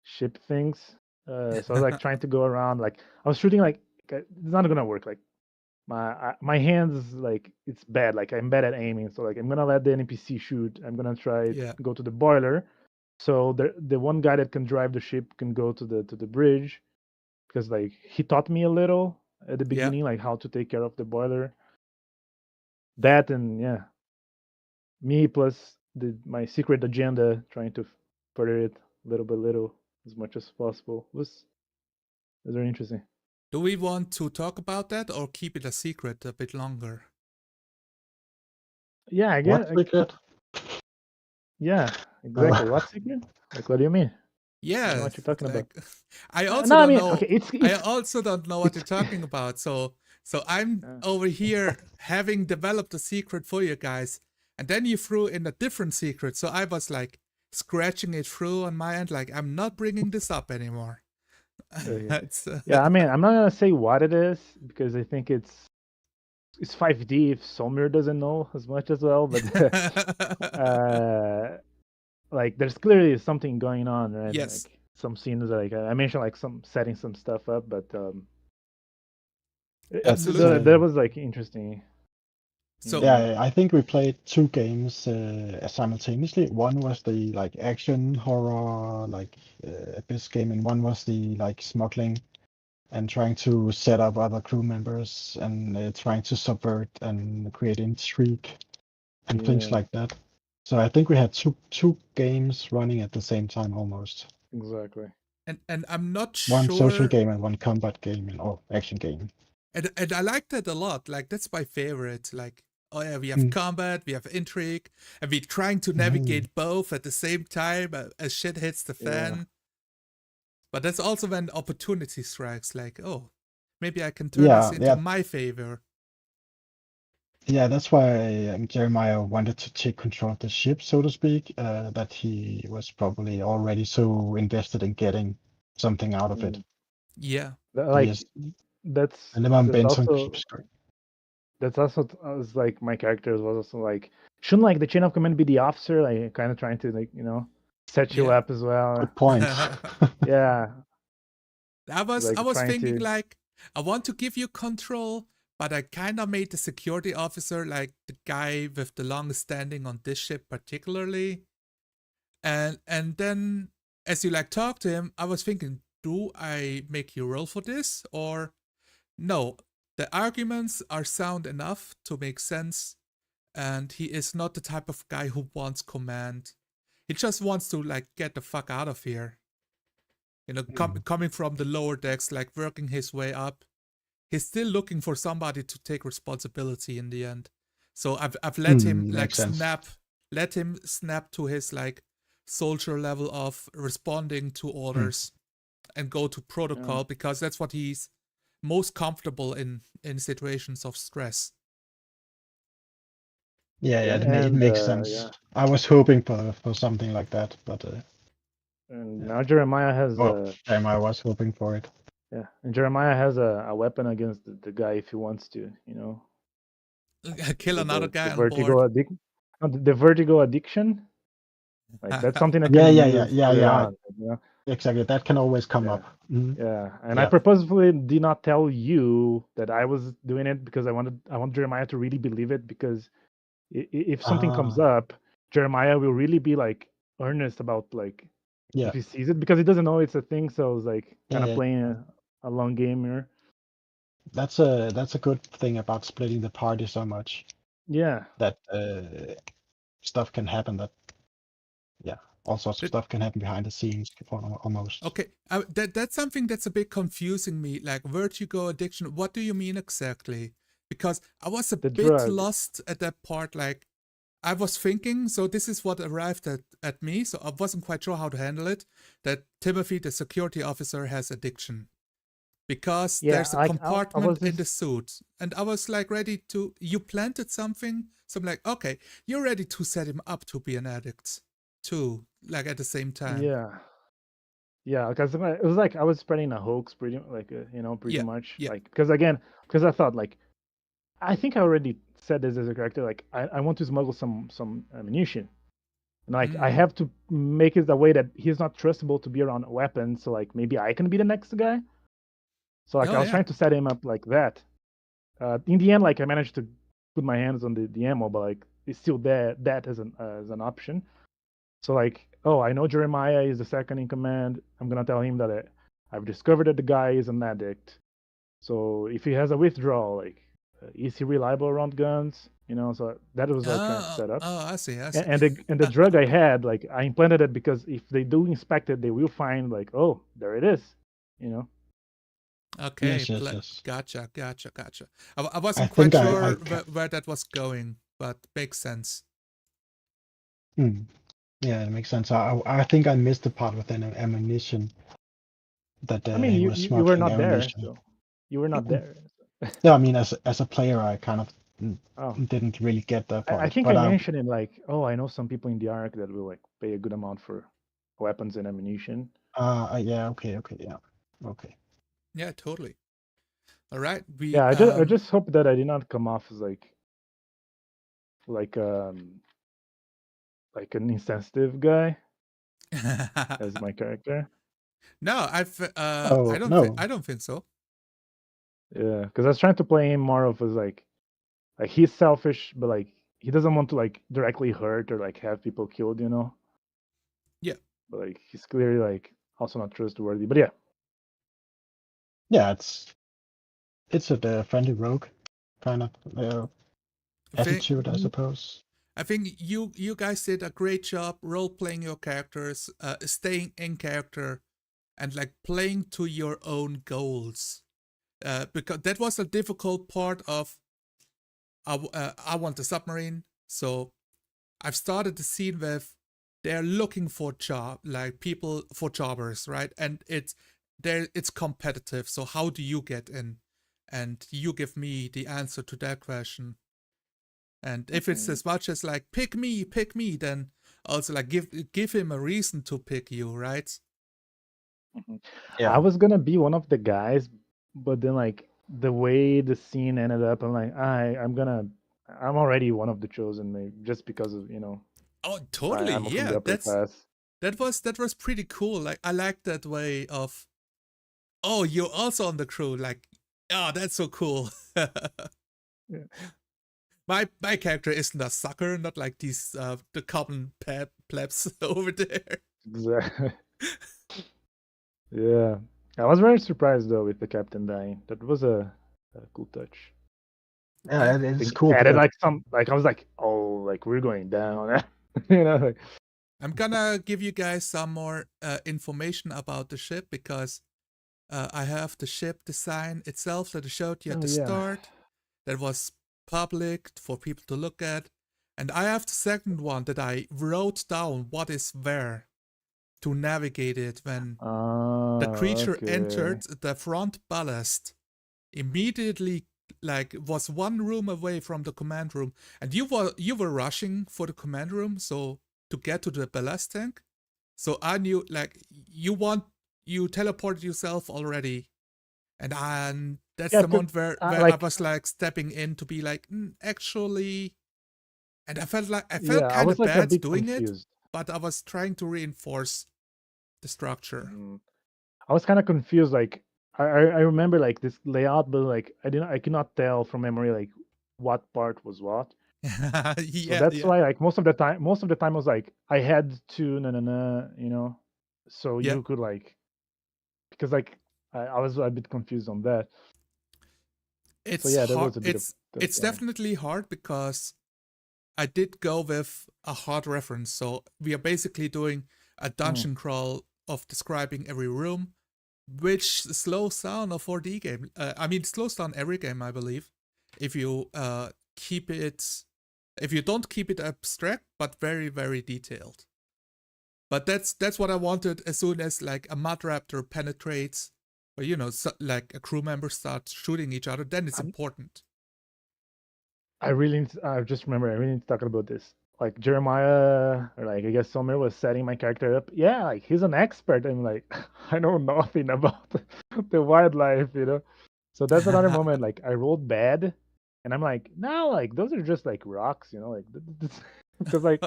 ship things. So I was like trying to go around. Like I was shooting like it's not gonna work. Like my hands like it's bad. Like I'm bad at aiming. So like I'm gonna let the NPC shoot. I'm gonna try Yeah. go to the boiler. So the one guy that can drive the ship can go to the bridge because like he taught me a little at the Yeah. beginning, like how to take care of the boiler. That and yeah, me plus my secret agenda trying to further it little by little as much as possible was very interesting. Do we want to talk about that or keep it a secret a bit longer? Yeah, I What guess. secret? Yeah, exactly. What secret? Like, what do you mean? I don't know Yeah, what you're talking about. like I also No, I don't mean, know. okay, I also don't know what it's you're talking about. So I'm uh, over here having developed a secret for you guys, and then you threw in a different secret. So I was like scratching it through on my end, like I'm not bringing this up anymore. okay. It's, Yeah, I mean, I'm not gonna say what it is because I think it's 5D if Somir doesn't know as much as well, but like there's clearly something going on, right? yes, Like some scenes, like I mentioned, like some setting some stuff up, but absolutely. that was like interesting. So Yeah, I think we played two games simultaneously. One was the like action horror like abyss game, and one was the like smuggling and trying to set up other crew members and trying to subvert and create intrigue and things Yeah, like that. So I think we had two games running at the same time almost. exactly. and I'm not One social sure. game and one combat game or action game. And I like that a lot. Like that's my favorite. Like, oh yeah, we have Mm. combat, we have intrigue, and we're trying to navigate both at the same time as shit hits the fan. Yeah. But that's also when opportunity strikes. Like, oh, maybe I can turn this into my favor. Yeah, that's why Jeremiah wanted to take control of the ship, so to speak. That he was probably already so invested in getting something out of it. Yeah. Like Yes. that's And then Benton also keeps going. was like my character was also like shouldn't like the chain of command be the officer, like kind of trying to like set you Yeah. up as well. Good point. Yeah, I was like trying thinking to like I want to give you control, but I kind of made the security officer like the guy with the longest standing on this ship particularly. And then as you like talk to him, I was thinking, do I make you roll for this or no? The arguments are sound enough to make sense, and he is not the type of guy who wants command. He just wants to like get the fuck out of here. You know, coming from the lower decks, like working his way up. He's still looking for somebody to take responsibility in the end. So I've let him like let him snap to his like soldier level of responding to orders and go to protocol because that's what he's most comfortable in situations of stress. Yeah, it makes sense. Yeah. I was hoping for something like that, but. Yeah. Yeah. And, I was hoping for something like that, but. And Yeah. now Jeremiah has Oh, damn, I was hoping for it. and Jeremiah has a weapon against the guy if he wants to, Kill with another guy the on board. the vertigo addiction. Like that's something that can Yeah, be yeah, yeah, used yeah, later yeah. on. Exactly. That can always come Yeah. up. Mhm. Yeah, and I Yeah. purposefully did not tell you that I was doing it because I want Jeremiah to really believe it, because if something comes Ah, up, Jeremiah will really be like earnest about like yeah, if he sees it, because he doesn't know it's a thing. So I was like kind of yeah. playing a long game here. That's a good thing about splitting the party so much Yeah, that stuff can happen. That yeah, all sorts of But stuff can happen behind the scenes almost. okay, that's something that's a bit confusing me. Like vertigo addiction. What do you mean exactly? Because I was a the bit drug. lost at that part. Like I was thinking, so this is what arrived at me. So I wasn't quite sure how to handle it. That Timothy, the security officer, has addiction because Yeah, there's a like I was compartment in the just suit, and I was like ready to. You planted something, so I'm like, okay, you're ready to set him up to be an addict too, like at the same time. yeah, because it was like I was spreading a hoax pretty like pretty Yeah, much yeah. like because I thought like I think I already said this as a character. Like, I want to smuggle some ammunition, and like I Mm. have to make it the way that he's not trustable to be around weapons. So like maybe I can be the next guy. So like Oh I was yeah. trying to set him up like that. In the end, like I managed to put my hands on the ammo, but like it's still there that as an option. So like, oh, I know Jeremiah is the second in command. I'm gonna tell him that I've discovered that the guy is an addict. So if he has a withdrawal, like, is he reliable around guns? So that was what I was trying to Oh, set up. oh, I see, I And, see. and the drug I had, like, I implanted it because if they do inspect it, they will find like, oh, there it is. You know. Okay, Yes, yes, yes. gotcha. I I wasn't quite think I sure where that was going, but makes sense. yeah, it makes sense. I think I missed the part with the ammunition that I mean, he you was you were smuggling not there, ammunition. so you were not there. No, I mean as a player, I kind of Oh, didn't really get that I part, think but I mentioned it like, oh, I know some people in the Ark that will like pay a good amount for weapons and ammunition. yeah, okay, yeah, okay. Yeah, totally. All right, we Yeah, I just hope that I did not come off as like like an insensitive guy as my character. No, Oh no, I don't think so. Yeah, because I was trying to play him more of as like he's selfish, but like he doesn't want to like directly hurt or like have people killed, Yeah. But like he's clearly like also not trustworthy. But yeah, yeah, it's a friendly rogue kind of attitude, I suppose. I think you guys did a great job role playing your characters, staying in character, and like playing to your own goals. Because that was a difficult part of I want a submarine, so I've started the scene with they're looking for people for jobbers, right? And it's competitive. So how do you get in? And you give me the answer to that question. And if it's as much as like pick me, then also like give him a reason to pick you, right? Yeah, I was gonna be one of the guys, but then like the way the scene ended up, I'm like, I'm already one of the chosen, maybe, just because of Oh, totally. I'm from the Yeah, upper class. that was pretty cool. Like I like that way of oh, you're also on the crew. Like, oh, that's so cool. Yeah. My character isn't a sucker, not like these the common plebs over there. Exactly. Yeah, I was very surprised though with the captain dying. That was a cool touch. yeah, I it's think cool added because like some like I was like, oh, like we're going down, like, I'm gonna give you guys some more information about the ship because I have the ship design itself that I showed you at oh the yeah. start. That was public for people to look at. And I have the second one that I wrote down what is where to navigate it when the creature Okay. entered the front ballast. Immediately, like, was one room away from the command room, and you were rushing for the command room, so to get to the ballast tank. So I knew like you teleported yourself already, and that's Yeah, the moment where I like was like stepping in to be like actually, and I felt yeah, I kind was of like a bad bit doing it, confused. but I was trying to reinforce the structure. Mhm. I was kind of confused. Like I remember like this layout, but like I could not tell from memory like what part was what. So Yeah, that's yeah, why like most of the time I was like I had to you know, so yeah. you could like because like I was a bit confused on that. So It's yeah, that hard. was a bit of the It's point. definitely hard because I did go with a hard reference. So we are basically doing a Mm. dungeon crawl of describing every room, which slows down a 4D game. I mean, it slows down every game, I believe, if you keep it, if you don't keep it abstract, but very, very detailed. But that's what I wanted. As soon as like a mud raptor penetrates, or like a crew member starts shooting each other, then it's I'm- important. I just remember I really need to talk about this. Like Jeremiah, or like I guess Sommer was setting my character up. Yeah, like he's an expert. I'm like, I know nothing about the wildlife, you know. So that's another moment. Like I rolled bad, and I'm like, no, like those are just like rocks, you know, like because like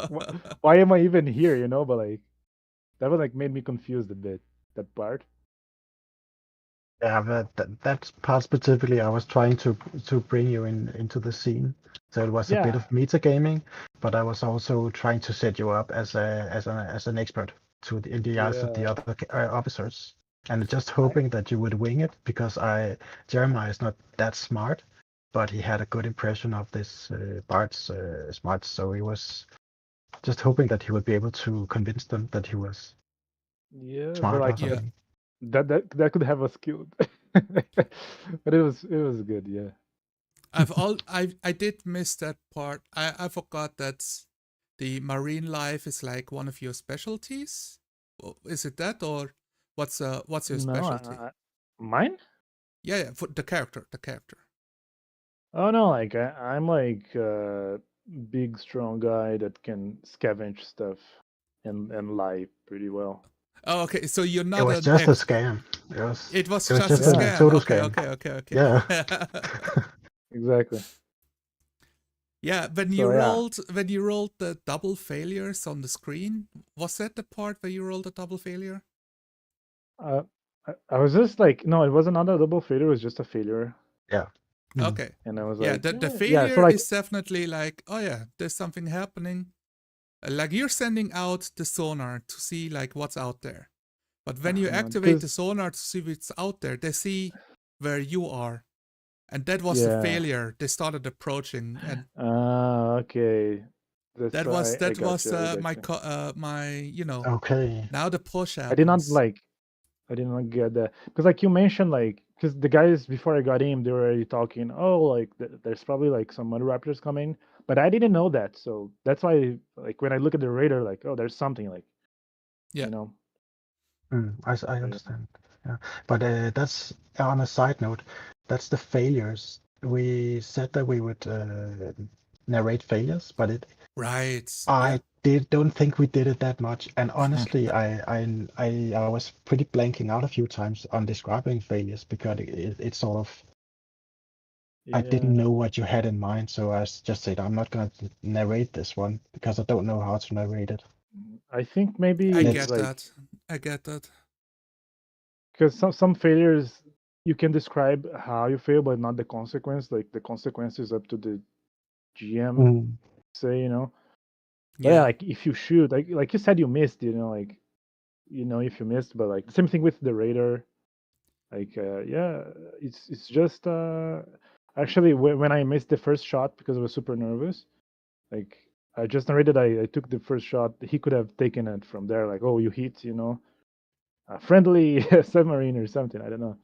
why am I even here, you know? But like that was like made me confused a bit. That part. Yeah, that part specifically, I was trying to bring you into the scene. So it was a bit Yeah. of metagaming, but I was also trying to set you up as an expert in the eyes of the Yeah. other officers, and just I hoping that you would wing it because Jeremiah is not that smart, but he had a good impression of this Bart's smarts, so he was just hoping that he would be able to convince them that he was yeah, but smart or like Yeah. something. that could have us killed. But it was good, yeah. I did miss that part. I forgot that the marine life is like one of your specialties. Is it that, or what's your No, specialty? mine? Yeah, for the character, Oh no, like I'm like a big strong guy that can scavenge stuff and lie pretty well. Oh, okay. So you're It not was an just a ex. scam. It was It was just a just a Yeah, scam. total Okay, scam. okay, okay, okay. Yeah. exactly. Yeah, So yeah, when you rolled the double failures on the screen, was that the part where you rolled a double failure? uh, I was just like, no, it wasn't another double failure. It was just a failure, Yeah. Mm. Okay. and I was Yeah, like, the yeah. So failure like, is definitely like, oh yeah, there's something happening. Like you're sending out the sonar to see like what's out there. But when you activate the because sonar to see what's out there, they see where you are. And that was the yeah. failure. They started approaching, and Okay. That's I that got was you. I got you. my Okay. now the push I did not happens. like. I did not get that because like you mentioned like because the guys before I got in they were already talking. Oh, like there's probably like some other raptors coming, but I didn't know that. So that's why like when I look at the radar, like oh, there's something like Yeah. you know. I Yeah. understand. Yeah. But that's on a side note, that's the failures. We said that we would narrate failures, but Right. Yeah. I don't think we did it that much. And honestly, I was pretty blanking out a few times on describing failures because it sort of I didn't Yeah. know what you had in mind, so I just said I'm not gonna narrate this one because I don't know how to narrate it. I think I And maybe it's get like that. I get that. because some failures you can describe how you fail, but not the consequence. Like the consequence is up to the GM, mm, say, you know. But yeah, Yeah. like if you shoot, like you said, you missed, you know, like if you missed, but like the same thing with the radar. Like yeah, it's just actually when I missed the first shot because I was super nervous. Like I just narrated, I took the first shot. He could have taken it from there. Like oh, you hit, a friendly submarine or something. I don't know.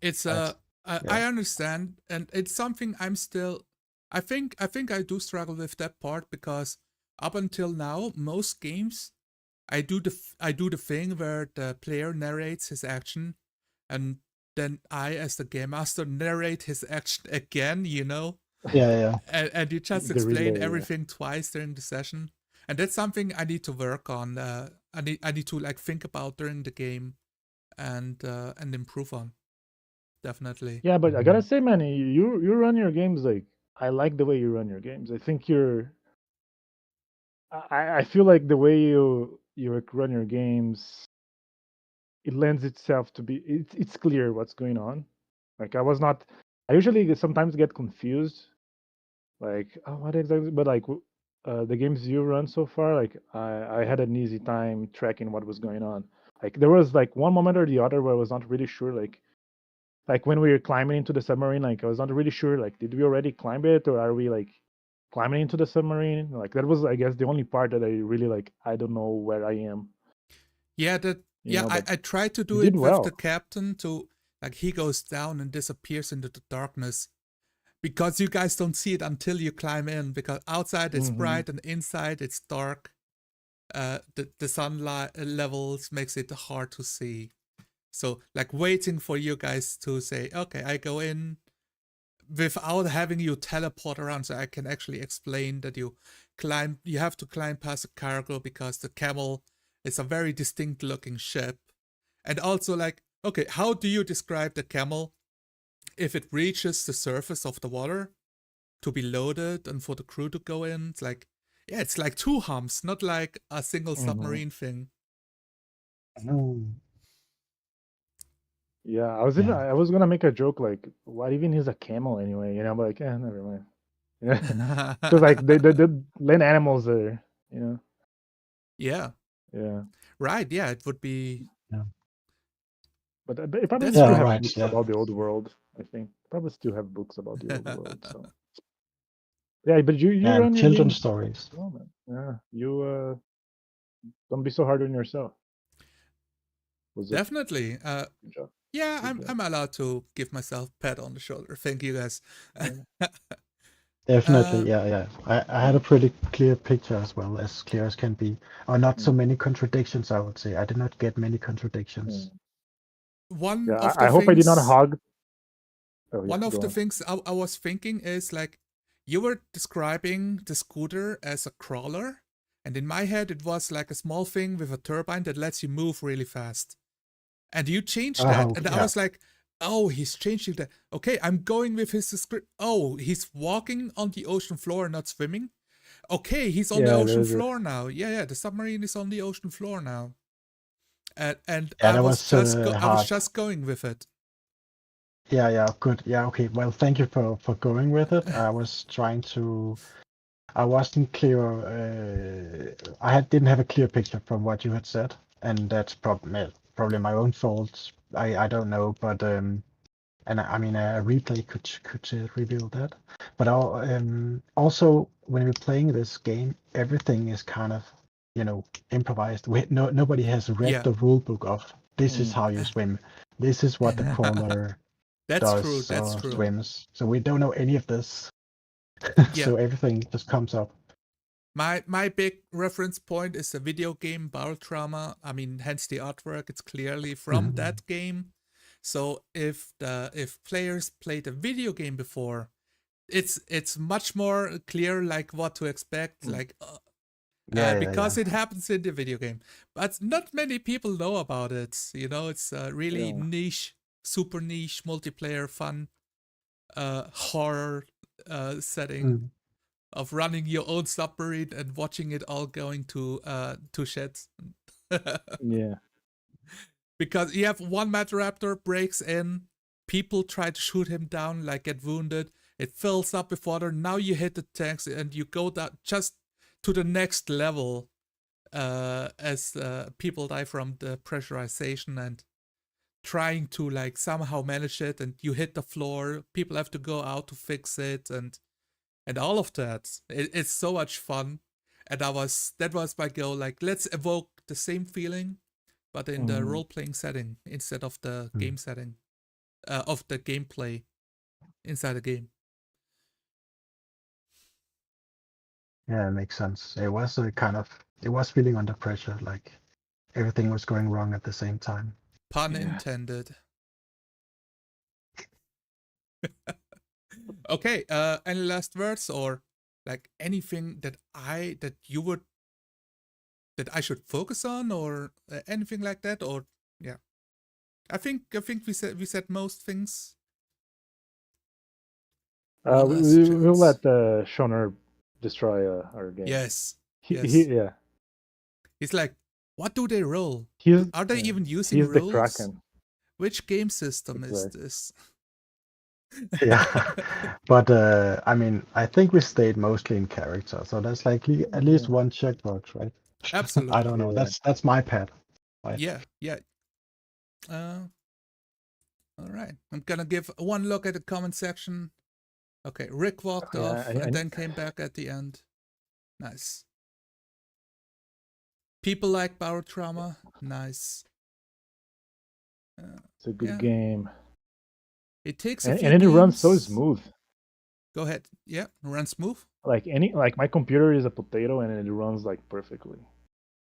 It's that's I yeah. understand, and it's something I'm still I think I do struggle with that part because up until now most games I do the thing where the player narrates his action, and then I as the game master narrate his action again, Yeah, yeah. and you just The explain relay. Yeah. everything twice during the session. And that's something I need to work on. I need to like think about during the game and improve on. Definitely. Yeah, but I gotta say, man, you run your games like I like the way you run your games. I think I feel like the way you run your games, it lends itself to be it's clear what's going on. Like I usually sometimes get confused, like oh what exactly, but like the games you run so far, like I had an easy time tracking what was going on. Like there was like one moment or the other where I was not really sure, like when we were climbing into the submarine, like I was not really sure, like did we already climb it or are we like climbing into the submarine? Like that was, I guess, the only part that I really like. I don't know where I am. Yeah, But I tried to you do did it with the well. captain to like he goes down and disappears into the darkness because you guys don't see it until you climb in because outside it's bright and inside it's dark. The sunlight levels makes it hard to see. So like waiting for you guys to say, okay, I go in without having you teleport around so I can actually explain that you have to climb past a cargo because the camel is a very distinct looking ship. And also like, okay, how do you describe the camel if it reaches the surface of the water to be loaded and for the crew to go in? It's like, yeah, it's like two humps, not like a single submarine thing. Yeah, I was gonna make a joke like, what even is a camel anyway? But like, never mind. Yeah, because like the land animals are, Yeah. Yeah. Right. Yeah, it would be. Yeah. But they probably That's still Yeah, right. have right. books Yeah. about the old world. I think probably still have books about the old world. So yeah, but you And run your children's games stories. well, man. Yeah, you don't be so hard on yourself. Was it Definitely. good job? Yeah, Good job. I'm allowed to give myself a pat on the shoulder. Thank you guys. Yeah. Definitely, yeah. I had a pretty clear picture as well, as clear as can be. Or not so many contradictions, I would say. I did not get many contradictions. One Yeah, of the I hope I did not things hog. Oh yeah, one of go the on. things I was thinking is like you were describing the scooter as a crawler, and in my head it was like a small thing with a turbine that lets you move really fast. And you changed that, Oh, and I yeah. was like, oh, he's changing that. Okay, I'm going with his script. Oh, he's walking on the ocean floor, not swimming. Okay, he's on the Yeah, ocean there's a floor now. Yeah, the submarine is on the ocean floor now. And Yeah, that was I was hard. just going with it. Yeah, good. Yeah, okay. Well, thank you for going with it. I wasn't clear. Didn't have a clear picture from what you had said, and that's probably my own fault. I don't know, but I mean a replay could reveal that. But also when we're playing this game, everything is kind of improvised. Nobody has read Yeah, the rule book of this is how you swim. This is what the crawler that's true. does That's or true. swims. So we don't know any of this. Yeah, So everything just comes up. my big reference point is the video game Barotrauma. I mean, hence the artwork. It's clearly from that game. So if players played a video game before, it's much more clear like what to expect. Like because it happens in the video game, but not many people know about it. It's a really yeah. niche, super niche multiplayer fun horror setting of running your own submarine and watching it all going to sheds. Yeah. Because you have one Mataraptor breaks in, people try to shoot him down, like get wounded. It fills up with water. Now you hit the tanks and you go down just to the next level as people die from the pressurization and trying to like somehow manage it. And you hit the floor. People have to go out to fix it and all of that. It's so much fun. And that was my goal. Like, let's evoke the same feeling, but in the role playing setting instead of the game setting, of the gameplay inside the game. Yeah, it makes sense. It was feeling under pressure, like everything was going wrong at the same time. Pun intended. Okay, any last words or like anything that you would that I should focus on, or anything like that? Or yeah, I think we said most things. One last We'll chance. let Shoner destroy our game. Yes. He, Yes. yeah. He's like, what do they roll? He's Are they yeah, even using he's the rolls? Kraken. Which game system is Exactly. this? Yeah, but I mean, I think we stayed mostly in character, so that's like at least one checkbox, right? Absolutely. I don't know. Yeah. That's my pet. Right? Yeah. All right. I'm gonna give one look at the comment section. Okay, Rick walked Yeah, off and then came back at the end. Nice. People like Barotrauma. Nice. It's a good yeah. game. It takes a And few it games. runs so smooth. Go ahead. Yeah, run smooth. Like my computer is a potato and it runs like perfectly.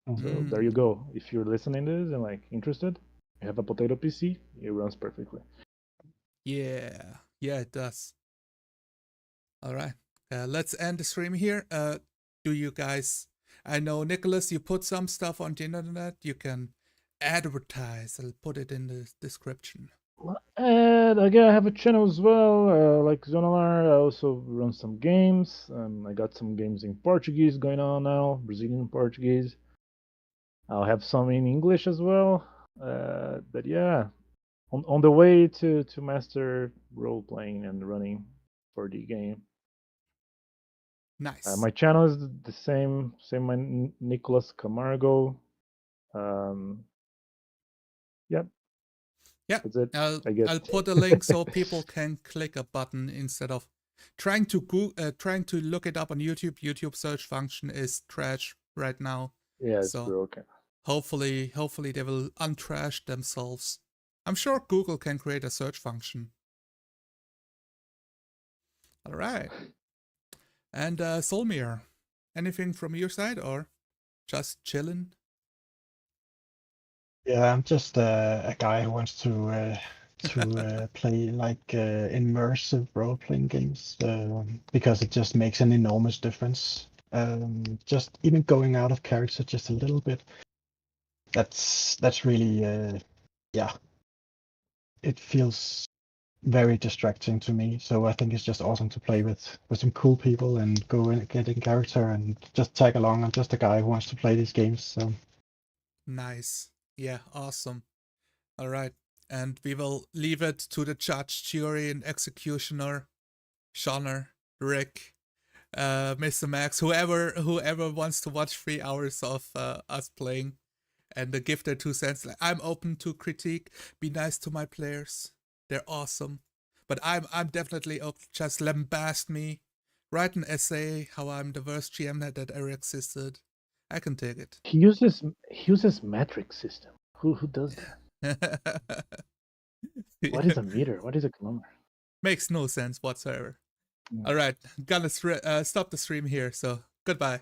So there you go. If you're listening to this and like interested, you have a potato PC, it runs perfectly. Yeah, it does. All right, let's end the stream here. Do you guys? I know, Nicholas, you put some stuff on the internet. You can advertise. I'll put it in the description. And again, I have a channel as well, like Zonalar. I also run some games. I got some games in Portuguese going on now, Brazilian Portuguese. I'll have some in English as well. But yeah, on the way to master role playing and running for the game. Nice. My channel is the same my Nicholas Camargo. Yep. Yeah, That's it. I guess. I'll put a link so people can click a button instead of trying to look it up on YouTube. YouTube search function is trash right now. Yeah, it's so broken. Hopefully they will untrash themselves. I'm sure Google can create a search function. All right. And Solmir, anything from your side or just chilling? Yeah, I'm just a guy who wants to play like immersive role-playing games because it just makes an enormous difference. Just even going out of character just a little bit. That's really yeah. It feels very distracting to me. So I think it's just awesome to play with some cool people and go and get in character and just tag along. I'm just a guy who wants to play these games. So Nice. Yeah, awesome. All right. And we will leave it to the judge, jury, and executioner, Shoner, Rick, Mr. Max, whoever wants to watch 3 hours of us playing and give their 2 cents. Like, I'm open to critique. Be nice to my players. They're awesome. But I'm definitely open. Just lambast me. Write an essay how I'm the worst GM that ever existed. I can take it. He uses metric system. Who does that? What is a meter? What is a kilometer? Makes no sense whatsoever. All right, gonna stop the stream here. So goodbye.